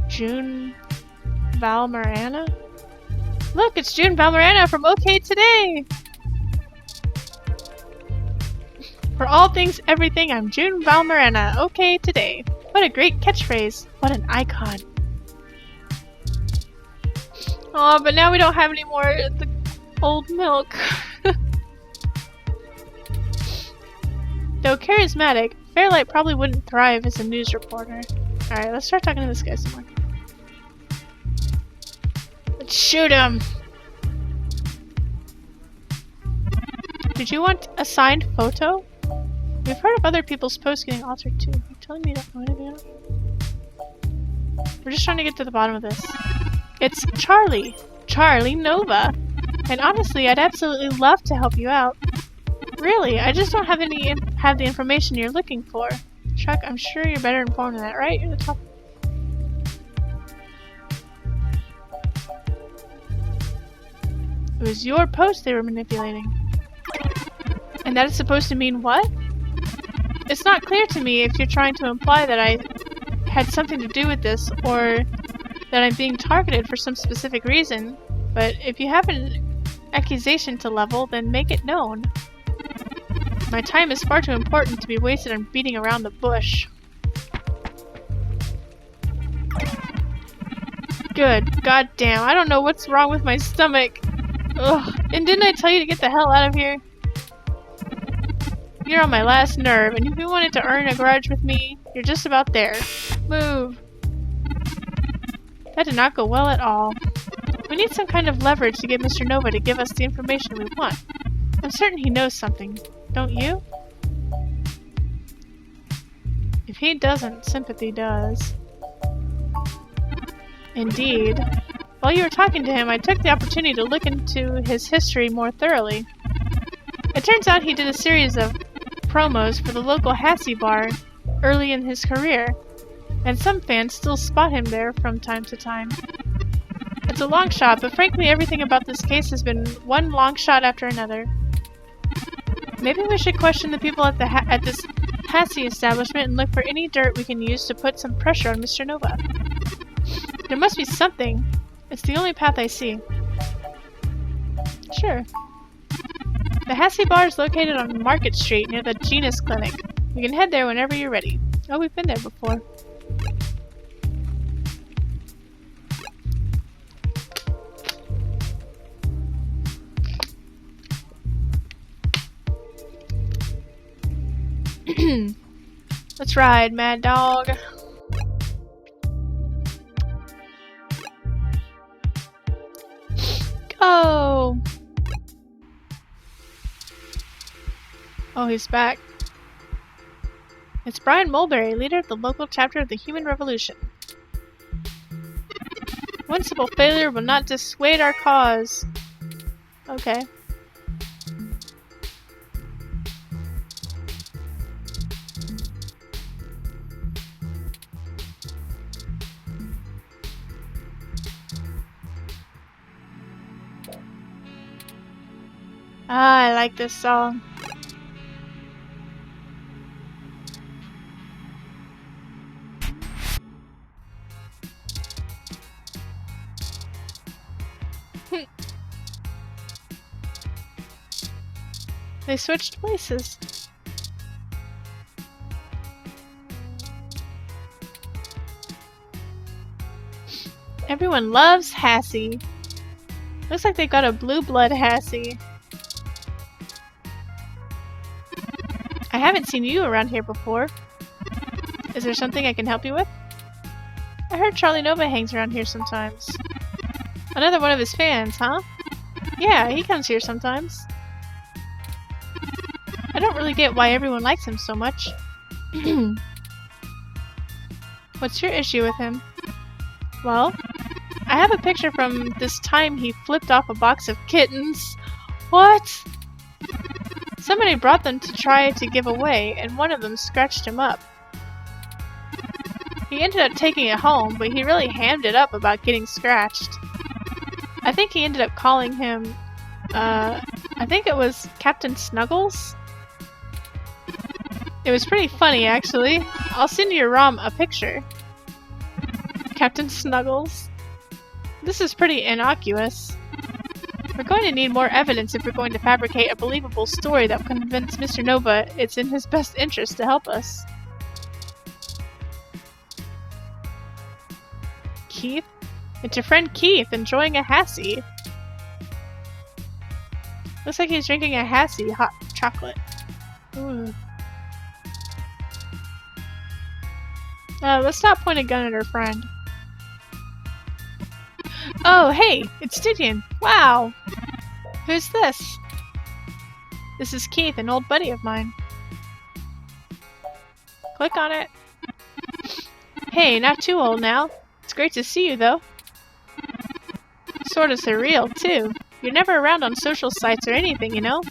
June Valmarana? Look, it's June Valmarana from OK Today! For all things everything, I'm June Valmarana, OK Today. What a great catchphrase. What an icon. Aw, but now we don't have any more of the old milk. Though charismatic, Fairlight probably wouldn't thrive as a news reporter. Alright, let's start talking to this guy some more. Let's shoot him! Did you want a signed photo? We've heard of other people's posts getting altered too. Are you telling me you don't know anything else? We're just trying to get to the bottom of this. It's Charlie! Charlie Nova! And honestly, I'd absolutely love to help you out. Really, I just don't have the information you're looking for. Chuck, I'm sure you're better informed than that, right? You're the top. It was your post they were manipulating. And that is supposed to mean what? It's not clear to me if you're trying to imply that I had something to do with this, or that I'm being targeted for some specific reason. But if you have an accusation to level, then make it known. My time is far too important to be wasted on beating around the bush. Good. God damn. I don't know what's wrong with my stomach. Ugh. And didn't I tell you to get the hell out of here? You're on my last nerve, and if you wanted to earn a grudge with me, you're just about there. Move. That did not go well at all. We need some kind of leverage to get Mr. Nova to give us the information we want. I'm certain he knows something. Don't you? If he doesn't, sympathy does. Indeed. While you were talking to him, I took the opportunity to look into his history more thoroughly. It turns out he did a series of promos for the local Hassie bar early in his career, and some fans still spot him there from time to time. It's a long shot, but frankly everything about this case has been one long shot after another. Maybe we should question the people at this Hassie establishment and look for any dirt we can use to put some pressure on Mr. Nova. There must be something. It's the only path I see. Sure. The Hassie bar is located on Market Street near the Genus Clinic. You can head there whenever you're ready. Oh, we've been there before. Let's ride, Mad Dog. Go! Oh, he's back. It's Brian Mulberry, leader of the local chapter of the Human Revolution. One simple failure will not dissuade our cause. Okay. Ah, I like this song. They switched places. Everyone loves Hassie. Looks like they got a blue blood Hassie. I haven't seen you around here before. Is there something I can help you with? I heard Charlie Nova hangs around here sometimes. Another one of his fans, huh? Yeah, he comes here sometimes. I don't really get why everyone likes him so much. What's your issue with him? Well, I have a picture from this time he flipped off a box of kittens. What? Somebody brought them to try to give away, and one of them scratched him up. He ended up taking it home, but he really hammed it up about getting scratched. I think he ended up calling him, I think it was Captain Snuggles? It was pretty funny, actually. I'll send your ROM a picture. Captain Snuggles. This is pretty innocuous. We're going to need more evidence if we're going to fabricate a believable story that will convince Mr. Nova it's in his best interest to help us. Keith? It's your friend Keith enjoying a Hassie. Looks like he's drinking a Hassie hot chocolate. Ooh. Let's not point a gun at her friend. Oh, hey! It's Stygian! Wow! Who's this? This is Keith, an old buddy of mine. Click on it. Hey, not too old now. It's great to see you, though. Sorta surreal, too. You're never around on social sites or anything, you know?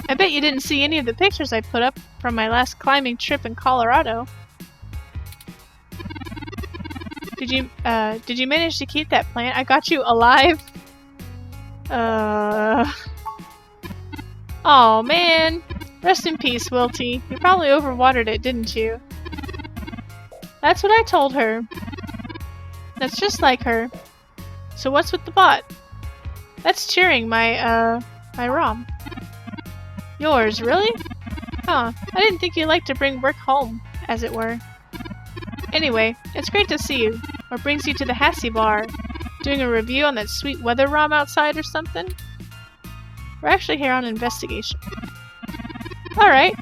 I bet you didn't see any of the pictures I put up from my last climbing trip in Colorado. Did you manage to keep that plant? I got you alive? Oh man. Rest in peace, Wilty. You probably overwatered it, didn't you? That's what I told her. That's just like her. So what's with the bot? That's cheering my ROM. Yours, really? Huh. I didn't think you liked to bring work home, as it were. Anyway, it's great to see you. What brings you to the Hassie Bar? Doing a review on that sweet weather ROM outside or something? We're actually here on investigation. Alright.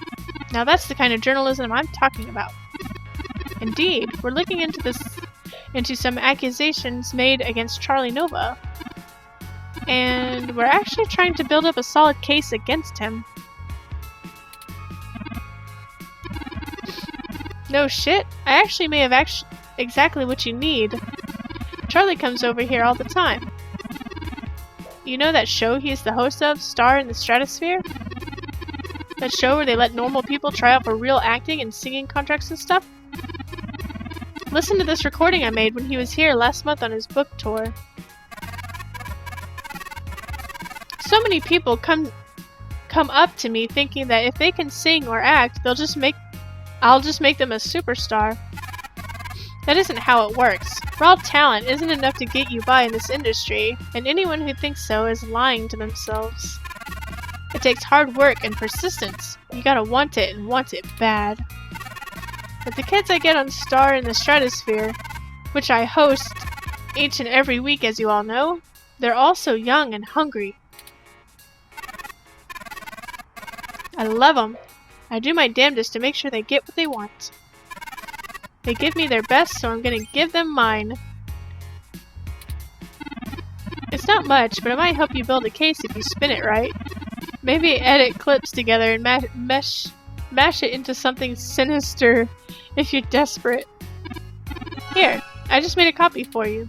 Now that's the kind of journalism I'm talking about. Indeed, we're looking into some accusations made against Charlie Nova. And we're actually trying to build up a solid case against him. No shit, I actually may have exactly what you need. Charlie comes over here all the time. You know that show he is the host of, Star in the Stratosphere? That show where they let normal people try out for real acting and singing contracts and stuff? Listen to this recording I made when he was here last month on his book tour. So many people come up to me thinking that if they can sing or act, I'll just make them a superstar. That isn't how it works. Raw talent isn't enough to get you by in this industry, and anyone who thinks so is lying to themselves. It takes hard work and persistence. You gotta want it, and want it bad. But the kids I get on Star in the Stratosphere, which I host each and every week as you all know, they're all so young and hungry. I love them. I do my damnedest to make sure they get what they want. They give me their best, so I'm gonna give them mine. It's not much, but it might help you build a case if you spin it right. Maybe edit clips together and mash it into something sinister if you're desperate. Here, I just made a copy for you.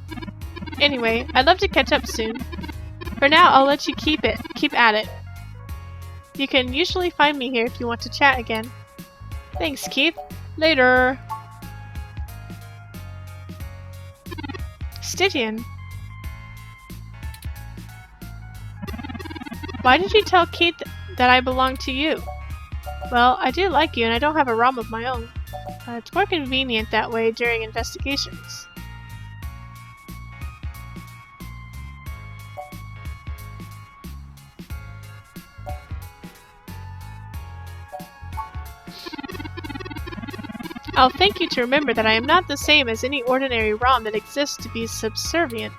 Anyway, I'd love to catch up soon. For now, I'll let you keep at it. You can usually find me here if you want to chat again. Thanks, Keith. Later. Stygian. Why did you tell Keith that I belong to you? Well, I do like you and I don't have a ROM of my own. It's more convenient that way during investigations. I'll thank you to remember that I am not the same as any ordinary ROM that exists to be subservient.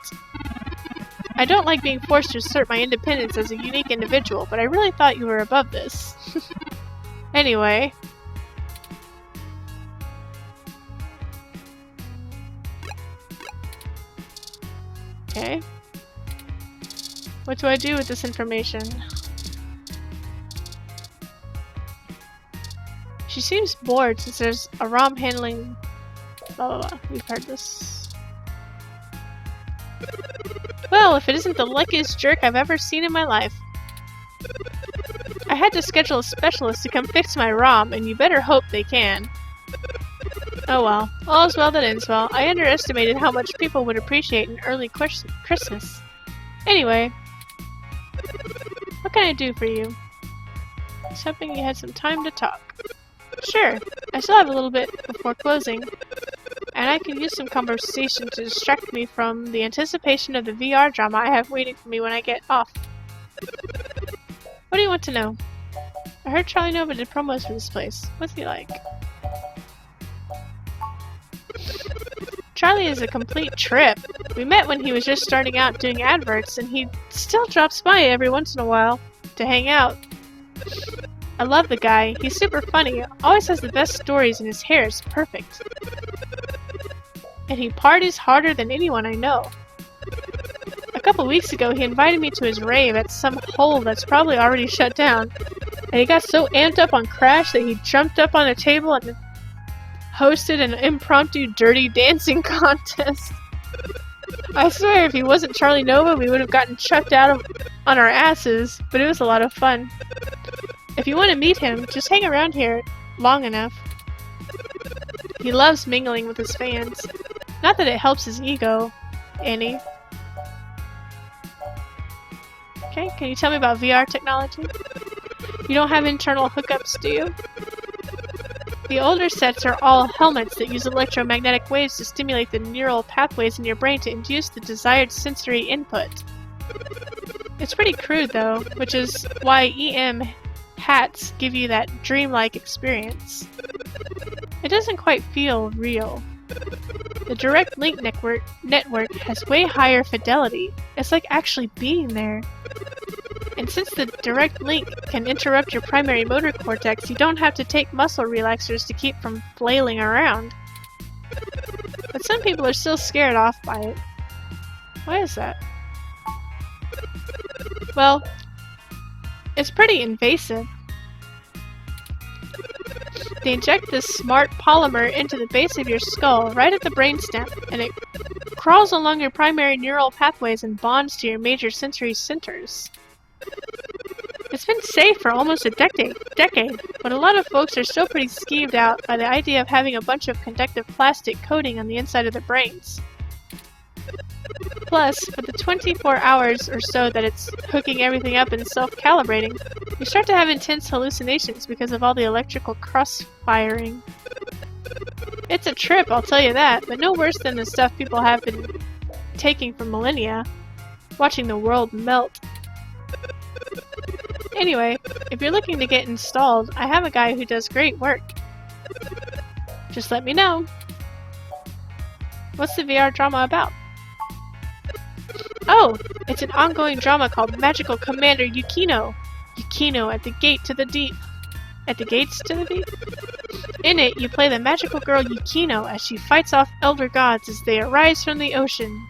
I don't like being forced to assert my independence as a unique individual, but I really thought you were above this. Anyway. Okay. What do I do with this information? She seems bored since there's a ROM handling blah blah blah. We've heard this. Well, if it isn't the luckiest jerk I've ever seen in my life. I had to schedule a specialist to come fix my ROM, and you better hope they can. Oh well. All's well that ends well. I underestimated how much people would appreciate an early Christmas. Anyway. What can I do for you? I was hoping you had some time to talk. Sure. I still have a little bit before closing. And I could use some conversation to distract me from the anticipation of the VR drama I have waiting for me when I get off. What do you want to know? I heard Charlie Nova did promos for this place. What's he like? Charlie is a complete trip. We met when he was just starting out doing adverts, and he still drops by every once in a while to hang out. I love the guy. He's super funny, always has the best stories, and his hair is perfect. And he parties harder than anyone I know. A couple weeks ago, he invited me to his rave at some hole that's probably already shut down. And he got so amped up on Crash that he jumped up on a table and hosted an impromptu dirty dancing contest. I swear, if he wasn't Charlie Nova, we would have gotten chucked out on our asses, but it was a lot of fun. If you want to meet him, just hang around here long enough. He loves mingling with his fans. Not that it helps his ego, Annie. Okay, can you tell me about VR technology? You don't have internal hookups, do you? The older sets are all helmets that use electromagnetic waves to stimulate the neural pathways in your brain to induce the desired sensory input. It's pretty crude though, which is why EM hats give you that dreamlike experience. It doesn't quite feel real. The Direct Link network has way higher fidelity. It's like actually being there. And since the Direct Link can interrupt your primary motor cortex, you don't have to take muscle relaxers to keep from flailing around. But some people are still scared off by it. Why is that? Well, it's pretty invasive. They inject this smart polymer into the base of your skull, right at the brainstem, and it crawls along your primary neural pathways and bonds to your major sensory centers. It's been safe for almost a decade, but a lot of folks are still pretty skeeved out by the idea of having a bunch of conductive plastic coating on the inside of their brains. Plus, for the 24 hours or so that it's hooking everything up and self-calibrating, you start to have intense hallucinations because of all the electrical cross-firing. It's a trip, I'll tell you that, but no worse than the stuff people have been taking for millennia, watching the world melt. Anyway, if you're looking to get installed, I have a guy who does great work. Just let me know. What's the VR drama about? Oh, it's an ongoing drama called Magical Commander Yukino. Yukino at the Gate to the Deep. At the Gates to the Deep? In it, you play the magical girl Yukino as she fights off elder gods as they arise from the ocean.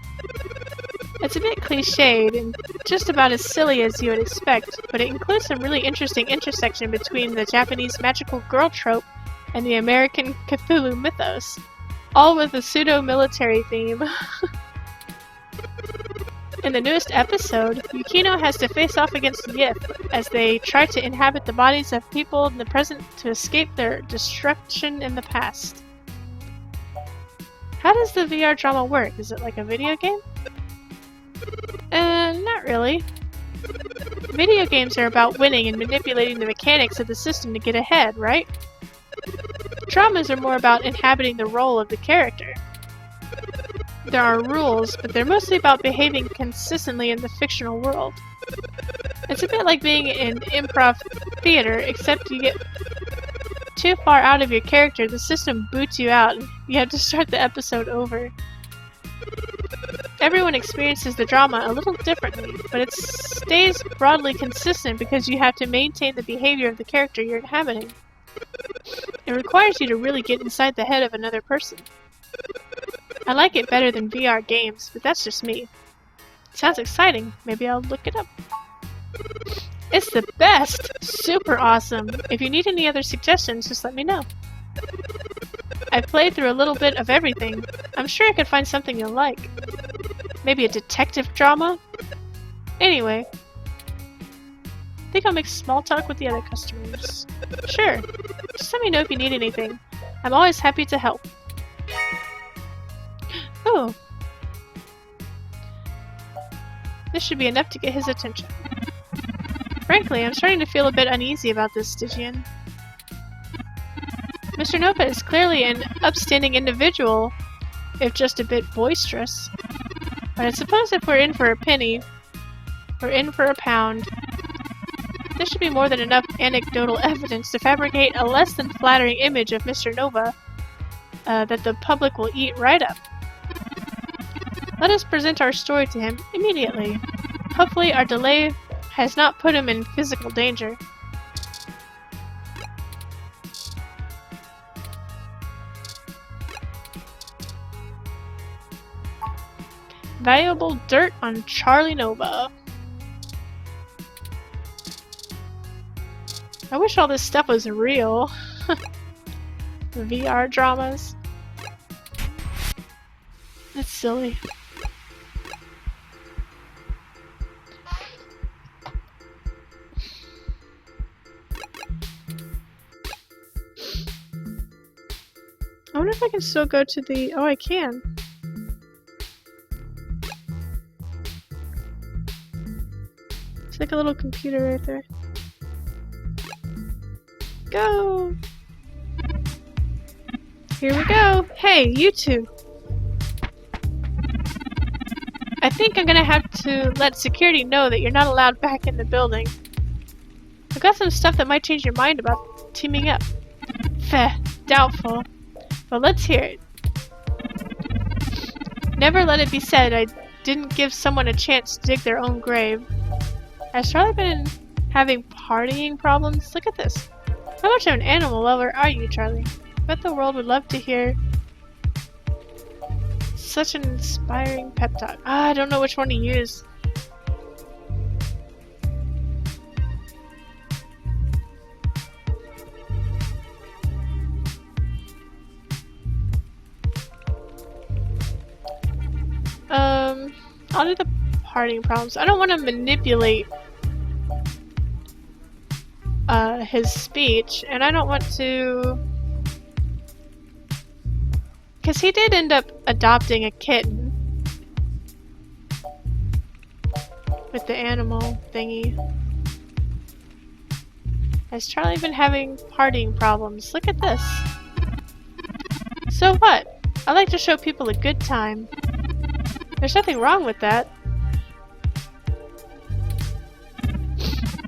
It's a bit cliched and just about as silly as you would expect, but it includes some really interesting intersection between the Japanese magical girl trope and the American Cthulhu mythos, all with a pseudo-military theme. In the newest episode, Yukino has to face off against Yif as they try to inhabit the bodies of people in the present to escape their destruction in the past. How does the VR drama work? Is it like a video game? Not really. Video games are about winning and manipulating the mechanics of the system to get ahead, right? Dramas are more about inhabiting the role of the character. There are rules, but they're mostly about behaving consistently in the fictional world. It's a bit like being in improv theater, except you get too far out of your character, the system boots you out, and you have to start the episode over. Everyone experiences the drama a little differently, but it stays broadly consistent because you have to maintain the behavior of the character you're inhabiting. It requires you to really get inside the head of another person. I like it better than VR games, but that's just me. It sounds exciting. Maybe I'll look it up. It's the best! Super awesome! If you need any other suggestions, just let me know. I've played through a little bit of everything. I'm sure I could find something you'll like. Maybe a detective drama? Anyway. Think I'll make small talk with the other customers. Sure. Just let me know if you need anything. I'm always happy to help. Oh. This should be enough to get his attention. Frankly, I'm starting to feel a bit uneasy about this, Stygian. Mr. Nova is clearly an upstanding individual, if just a bit boisterous. But I suppose if we're in for a penny, we're in for a pound. There should be more than enough anecdotal evidence to fabricate a less than flattering image of Mr. Nova that the public will eat right up. Let us present our story to him immediately. Hopefully our delay has not put him in physical danger. Valuable dirt on Charlie Nova. I wish all this stuff was real. VR dramas. That's silly. I wonder if I can still go to the... Oh, I can. It's like a little computer right there. Go! Here we go! Hey, you two! I think I'm gonna have to let security know that you're not allowed back in the building. I've got some stuff that might change your mind about teaming up. Feh, doubtful. But let's hear it. Never let it be said I didn't give someone a chance to dig their own grave. Has Charlie been having partying problems? Look at this. How much of an animal lover are you, Charlie? I bet the world would love to hear such an inspiring pep talk. I don't know which one to use. I'll do the partying problems. I don't want to manipulate his speech, and I don't want to... Because he did end up adopting a kitten with the animal thingy. Has Charlie been having partying problems? Look at this. So what? I like to show people a good time. There's nothing wrong with that.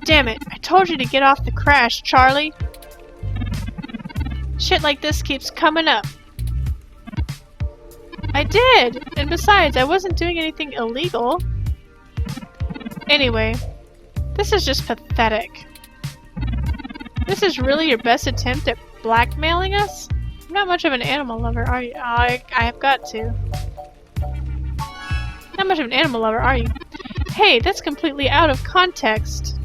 Damn it, I told you to get off the crash, Charlie. Shit like this keeps coming up. I did! And besides, I wasn't doing anything illegal. Anyway, this is just pathetic. This is really your best attempt at blackmailing us? I'm not much of an animal lover, are you? I have got to. Not much of an animal lover, are you? Hey, that's completely out of context.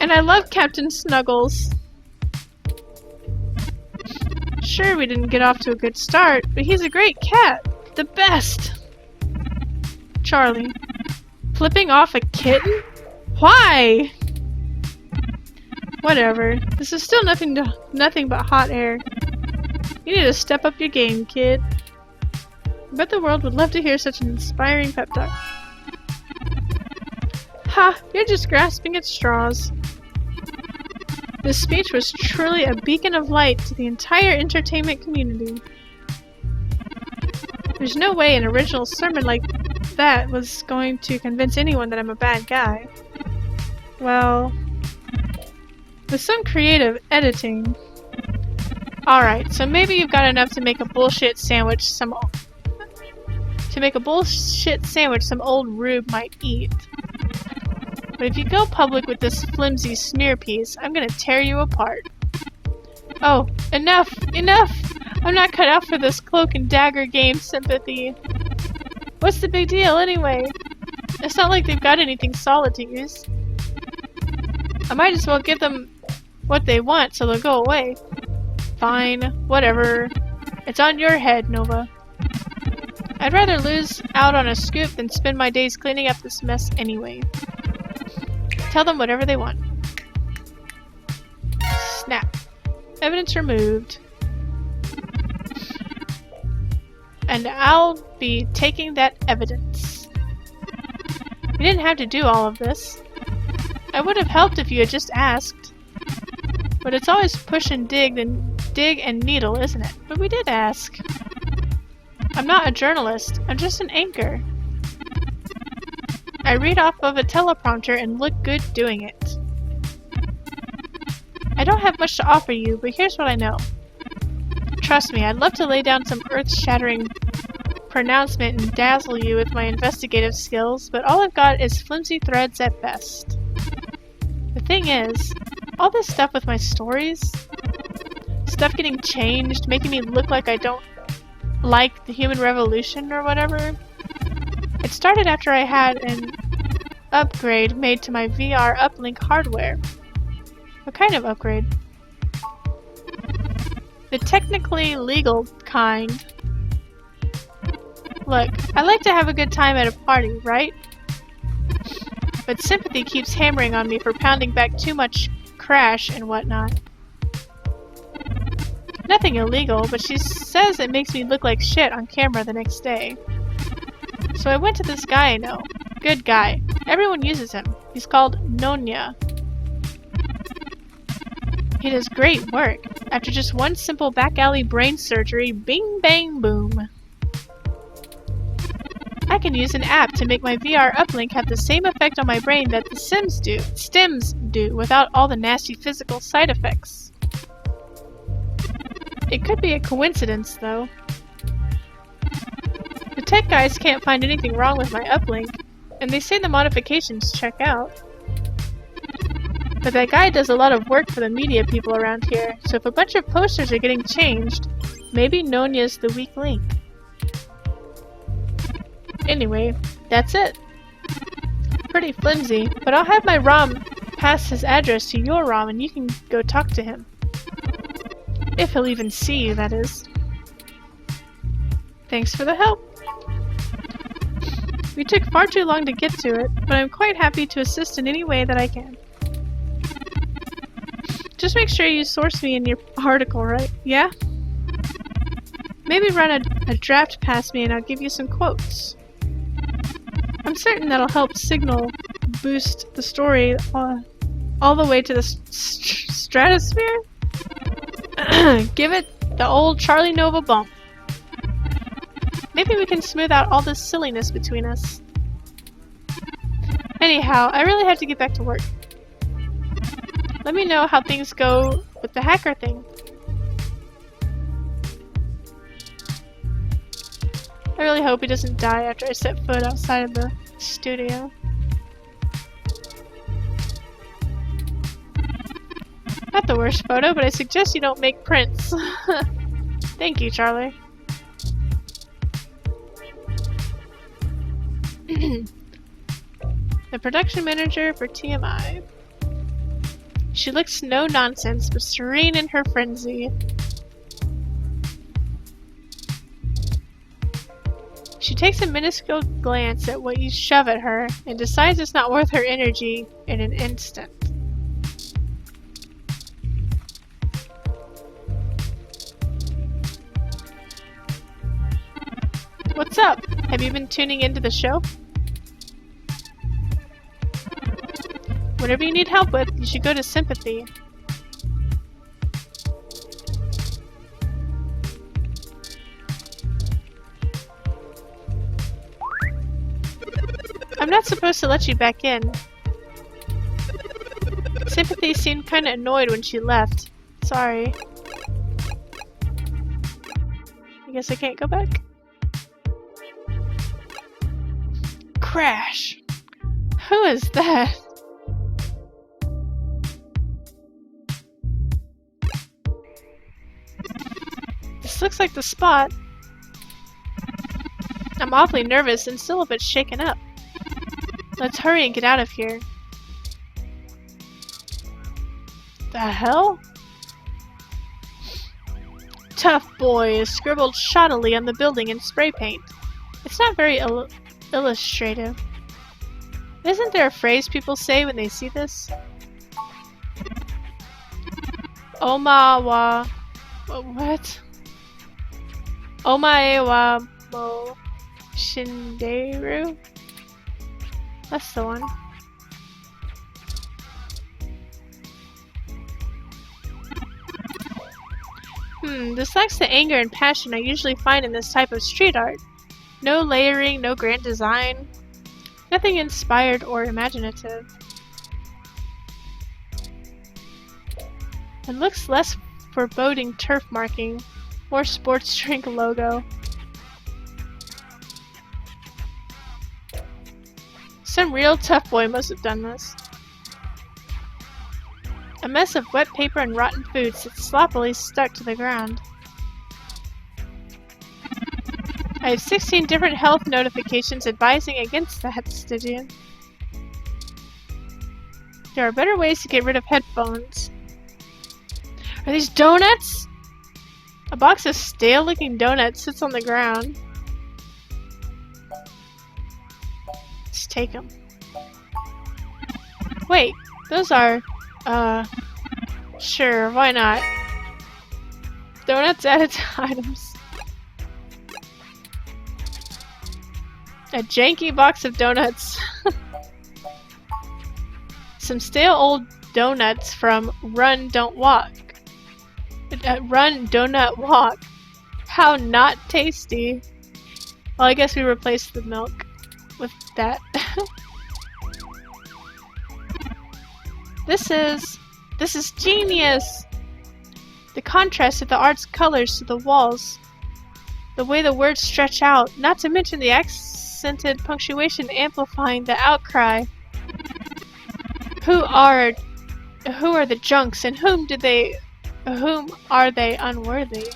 And I love Captain Snuggles. Sure, we didn't get off to a good start, but he's a great cat. The best. Charlie. Flipping off a kitten? Why? Whatever. This is still nothing but hot air. You need to step up your game, kid. bet the world would love to hear such an inspiring pep talk. Ha! You're just grasping at straws. This speech was truly a beacon of light to the entire entertainment community. There's no way an original sermon like that was going to convince anyone that I'm a bad guy. Well, with some creative editing. Alright, so maybe you've got enough to make a bullshit sandwich some old rube might eat. But if you go public with this flimsy smear piece, I'm gonna tear you apart. Oh, enough! Enough! I'm not cut out for this cloak and dagger game sympathy. What's the big deal anyway? It's not like they've got anything solid to use. I might as well give them what they want so they'll go away. Fine, whatever. It's on your head, Nova. I'd rather lose out on a scoop than spend my days cleaning up this mess anyway. Tell them whatever they want. Snap. Evidence removed. And I'll be taking that evidence. You didn't have to do all of this. I would have helped if you had just asked. But it's always push and dig, then dig and needle, isn't it? But we did ask. I'm not a journalist. I'm just an anchor. I read off of a teleprompter and look good doing it. I don't have much to offer you, but here's what I know. Trust me, I'd love to lay down some earth-shattering pronouncement and dazzle you with my investigative skills, but all I've got is flimsy threads at best. The thing is, all this stuff with my stories, stuff getting changed, making me look like I don't like the human revolution or whatever, it started after I had an upgrade made to my VR uplink hardware. What kind of upgrade? The technically legal kind. Look, I like to have a good time at a party, right? But sympathy keeps hammering on me for pounding back too much crash and whatnot. Nothing illegal, but she says it makes me look like shit on camera the next day. So I went to this guy I know. Good guy. Everyone uses him. He's called Nonya. He does great work. After just one simple back alley brain surgery, bing bang boom. I can use an app to make my VR uplink have the same effect on my brain that the Stims do without all the nasty physical side effects. It could be a coincidence, though. The tech guys can't find anything wrong with my uplink, and they say the modifications check out. But that guy does a lot of work for the media people around here, so if a bunch of posters are getting changed, maybe Nonya's the weak link. Anyway, that's it. Pretty flimsy, but I'll have my ROM pass his address to your ROM and you can go talk to him. If he'll even see you, that is. Thanks for the help. We took far too long to get to it, but I'm quite happy to assist in any way that I can. Just make sure you source me in your article, right? Yeah? Maybe run a draft past me and I'll give you some quotes. I'm certain that'll help Signal boost the story all the way to the stratosphere? Give it the old Charlie Nova bump. Maybe we can smooth out all this silliness between us. Anyhow, I really have to get back to work. Let me know how things go with the hacker thing. I really hope he doesn't die after I set foot outside of the studio. Not the worst photo, but I suggest you don't make prints. Thank you, Charlie. The production manager for TMI. She looks no nonsense, but serene in her frenzy. She takes a minuscule glance at what you shove at her and decides it's not worth her energy in an instant. What's up? Have you been tuning into the show? Whatever you need help with, you should go to Sympathy. I'm not supposed to let you back in. Sympathy seemed kinda annoyed when she left. Sorry. I guess I can't go back. Crash! Who is that? This looks like the spot. I'm awfully nervous and still a bit shaken up. Let's hurry and get out of here. The hell? Tough boy is scribbled shoddily on the building in spray paint. It's not very illustrative. Isn't there a phrase people say when they see this? Omawa... What? Omaewa mo shinderu? That's the one. This lacks the anger and passion I usually find in this type of street art. No layering, no grand design. Nothing inspired or imaginative. It looks less foreboding turf marking, more sports drink logo. Some real tough boy must have done this. A mess of wet paper and rotten food sits sloppily stuck to the ground. I have 16 different health notifications advising against that, Stygian. There are better ways to get rid of headphones. Are these donuts? A box of stale-looking donuts sits on the ground. Let's take them. Wait, those are... Sure, why not? Donuts added to items. A janky box of donuts. Some stale old donuts from Run Don't Walk. Run Donut Walk. How not tasty. Well, I guess we replaced the milk with that. This is genius! The contrast of the art's colors to the walls. The way the words stretch out, not to mention the accented punctuation amplifying the outcry. Who are the junks and whom are they unworthy?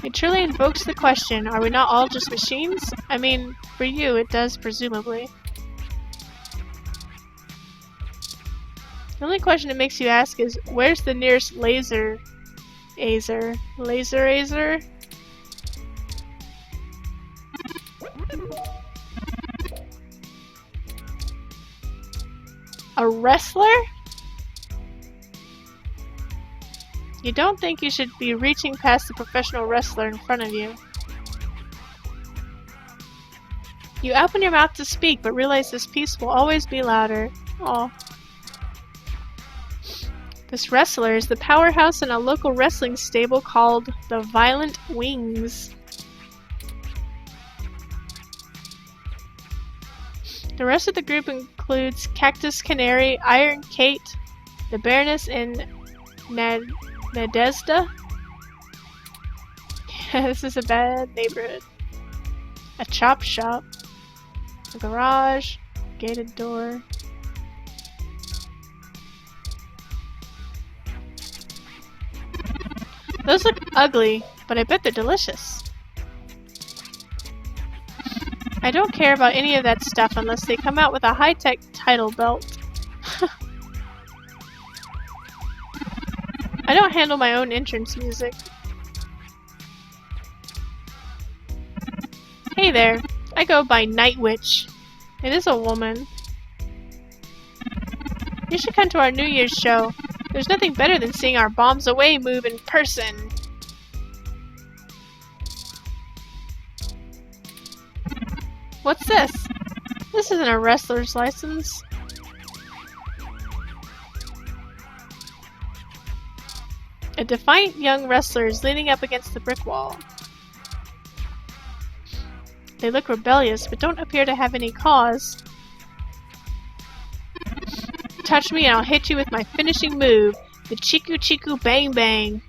It truly invokes the question, are we not all just machines? I mean, for you it does, presumably. The only question it makes you ask is, where's the nearest laser? Laser? A wrestler? You don't think you should be reaching past the professional wrestler in front of you. You open your mouth to speak, but realize this piece will always be louder. Aw. This wrestler is the powerhouse in a local wrestling stable called the Violent Wings. The rest of the group includes Cactus Canary, Iron Kate, the Baroness in Nadezda. This is a bad neighborhood. A chop shop. A garage. Gated door. Those look ugly, but I bet they're delicious. I don't care about any of that stuff unless they come out with a high-tech title belt. I don't handle my own entrance music. Hey there, I go by Night Witch. It is a woman. You should come to our New Year's show. There's nothing better than seeing our bombs away move in person. What's this? This isn't a wrestler's license. A defiant young wrestler is leaning up against the brick wall. They look rebellious, but don't appear to have any cause. Touch me and I'll hit you with my finishing move, the Chiku Chiku Bang Bang.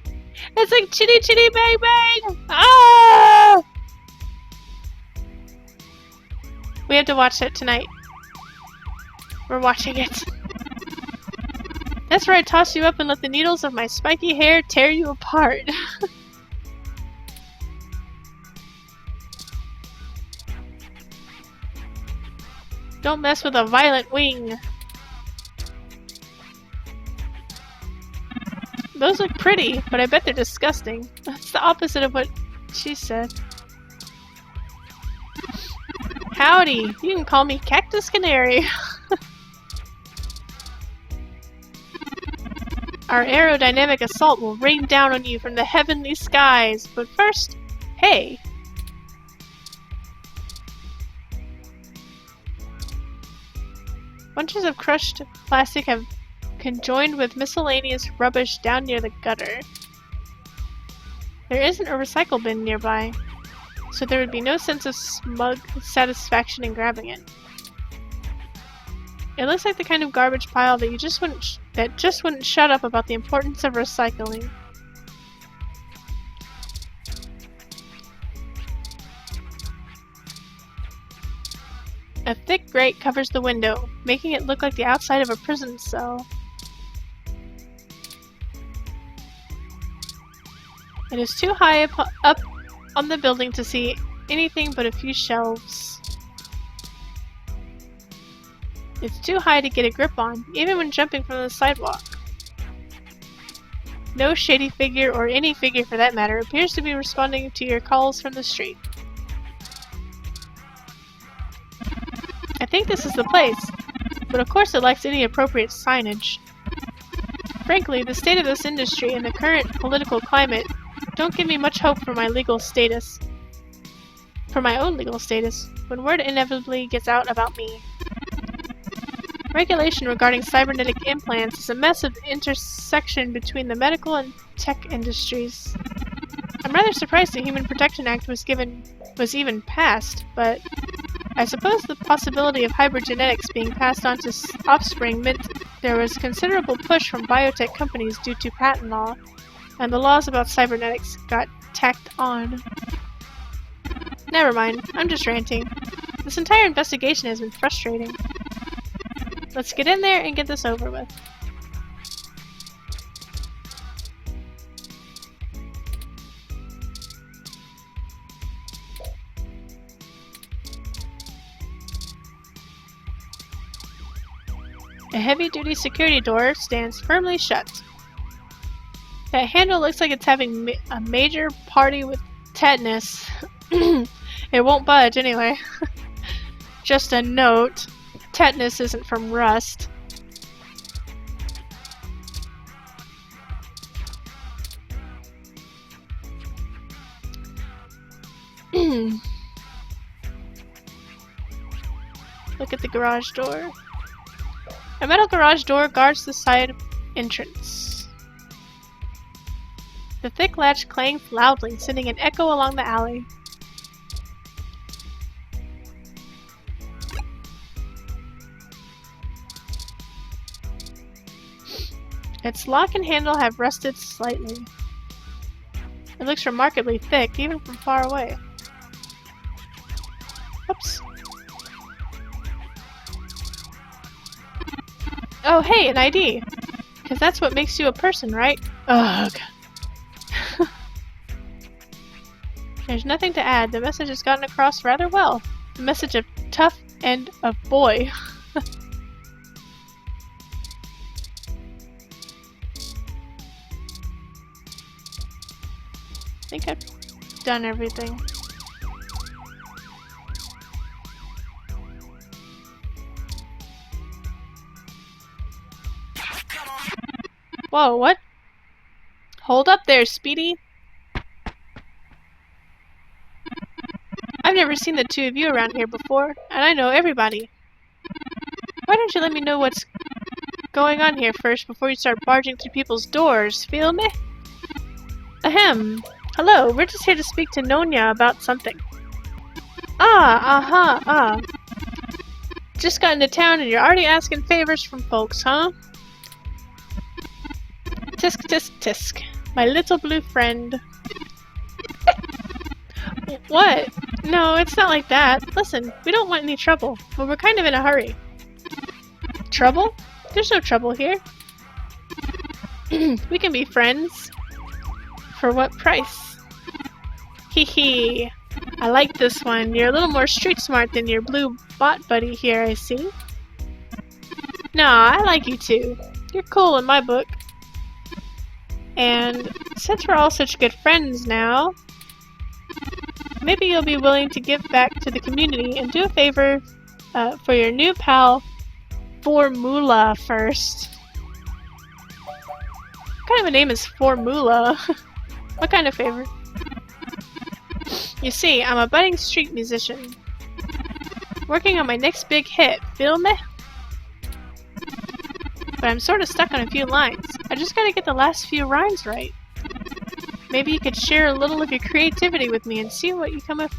It's like Chitty Chitty Bang Bang! Ah! We have to watch it tonight. We're watching it. That's where I toss you up and let the needles of my spiky hair tear you apart. Don't mess with a violent wing. Those look pretty, but I bet they're disgusting. That's the opposite of what she said. Howdy, you can call me Cactus Canary. Our aerodynamic assault will rain down on you from the heavenly skies, but first, hey! Bunches of crushed plastic have conjoined with miscellaneous rubbish down near the gutter. There isn't a recycle bin nearby, so there would be no sense of smug satisfaction in grabbing it. It looks like the kind of garbage pile that just wouldn't shut up about the importance of recycling. A thick grate covers the window, making it look like the outside of a prison cell. It is too high up on the building to see anything but a few shelves. It's too high to get a grip on, even when jumping from the sidewalk. No shady figure, or any figure for that matter, appears to be responding to your calls from the street. I think this is the place, but of course it lacks any appropriate signage. Frankly, the state of this industry and the current political climate don't give me much hope for my legal status. For my own legal status, when word inevitably gets out about me. Regulation regarding cybernetic implants is a massive intersection between the medical and tech industries. I'm rather surprised the Human Protection Act was even passed, but I suppose the possibility of hybrid genetics being passed on to offspring meant there was considerable push from biotech companies due to patent law, and the laws about cybernetics got tacked on. Never mind, I'm just ranting. This entire investigation has been frustrating. Let's get in there and get this over with. A heavy-duty security door stands firmly shut. That handle looks like it's having a major party with tetanus. It won't budge anyway. Just a note. Tetanus isn't from rust. Look at the garage door. A metal garage door guards the side entrance. The thick latch clangs loudly, sending an echo along the alley. Its lock and handle have rusted slightly. It looks remarkably thick, even from far away. Oops. Oh, hey, an ID! Because that's what makes you a person, right? Ugh. There's nothing to add. The message has gotten across rather well. A message of tough and of boy. I think I've done everything. Whoa, what? Hold up there, Speedy. I've never seen the two of you around here before, and I know everybody. Why don't you let me know what's going on here first before you start barging through people's doors, feel me? Ahem. Hello, we're just here to speak to Nonya about something. Just got into town and you're already asking favors from folks, huh? Tisk tisk tisk. My little blue friend. What? No, it's not like that. Listen, we don't want any trouble, but we're kind of in a hurry. Trouble? There's no trouble here. We can be friends. For what price? Hee hee. I like this one. You're a little more street smart than your blue bot buddy here, I see. Nah, I like you too. You're cool in my book. And since we're all such good friends now, maybe you'll be willing to give back to the community and do a favor for your new pal, Formula first. What kind of a name is Formula? What kind of favor? You see, I'm a budding street musician. Working on my next big hit, feel me? But I'm sort of stuck on a few lines. I just gotta get the last few rhymes right. Maybe you could share a little of your creativity with me and see what we come up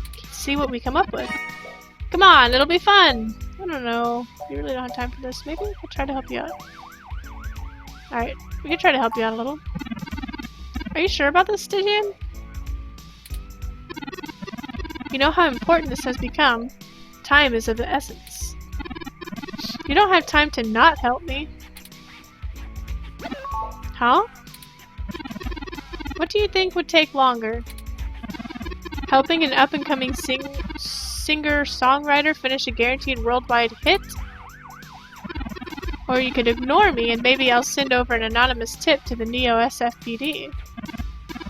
with. Come on, it'll be fun! I don't know. We really don't have time for this. Maybe we could try to help you out. Alright, we could try to help you out a little. Are you sure about this, Stygian? You know how important this has become. Time is of the essence. You don't have time to not help me. Huh? What do you think would take longer? Helping an up-and-coming singer-songwriter finish a guaranteed worldwide hit? Or you could ignore me and maybe I'll send over an anonymous tip to the Neo SFPD.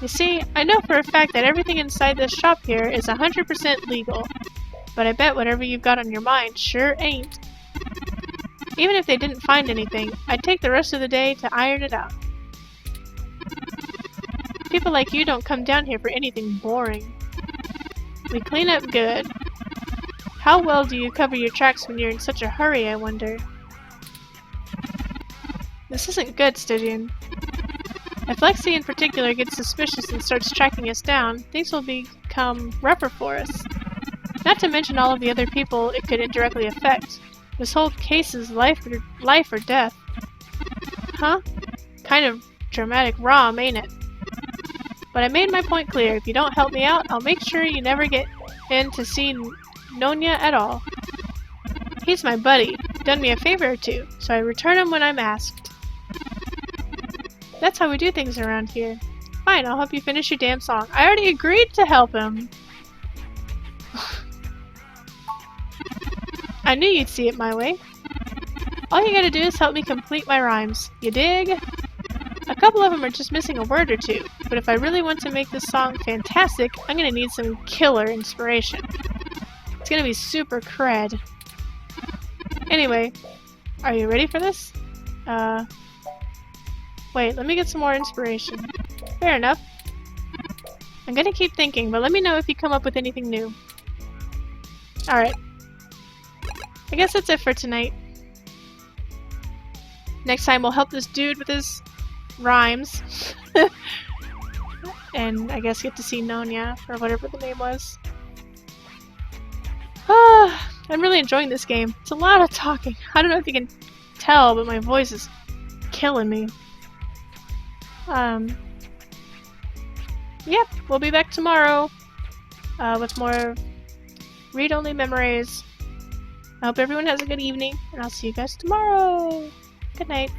You see, I know for a fact that everything inside this shop here is 100% legal. But I bet whatever you've got on your mind sure ain't. Even if they didn't find anything, I'd take the rest of the day to iron it out. People like you don't come down here for anything boring. We clean up good. How well do you cover your tracks when you're in such a hurry, I wonder? This isn't good, Stygian. If Lexi in particular gets suspicious and starts tracking us down, things will become rougher for us. Not to mention all of the other people it could indirectly affect. This whole case is life or death. Huh? Kind of dramatic rom, ain't it? But I made my point clear. If you don't help me out, I'll make sure you never get in to see Nonya at all. He's my buddy, done me a favor or two, so I return him when I'm asked. That's how we do things around here. Fine, I'll help you finish your damn song. I already agreed to help him! I knew you'd see it my way. All you gotta do is help me complete my rhymes. You dig? A couple of them are just missing a word or two, but if I really want to make this song fantastic, I'm gonna need some killer inspiration. It's gonna be super cred. Anyway, are you ready for this? Wait, let me get some more inspiration. Fair enough. I'm gonna keep thinking, but let me know if you come up with anything new. Alright. I guess that's it for tonight. Next time we'll help this dude with his rhymes. And I guess get to see Nonya, or whatever the name was. I'm really enjoying this game. It's a lot of talking. I don't know if you can tell, but my voice is killing me. Yep, we'll be back tomorrow with more read-only memories. I hope everyone has a good evening, and I'll see you guys tomorrow. Good night.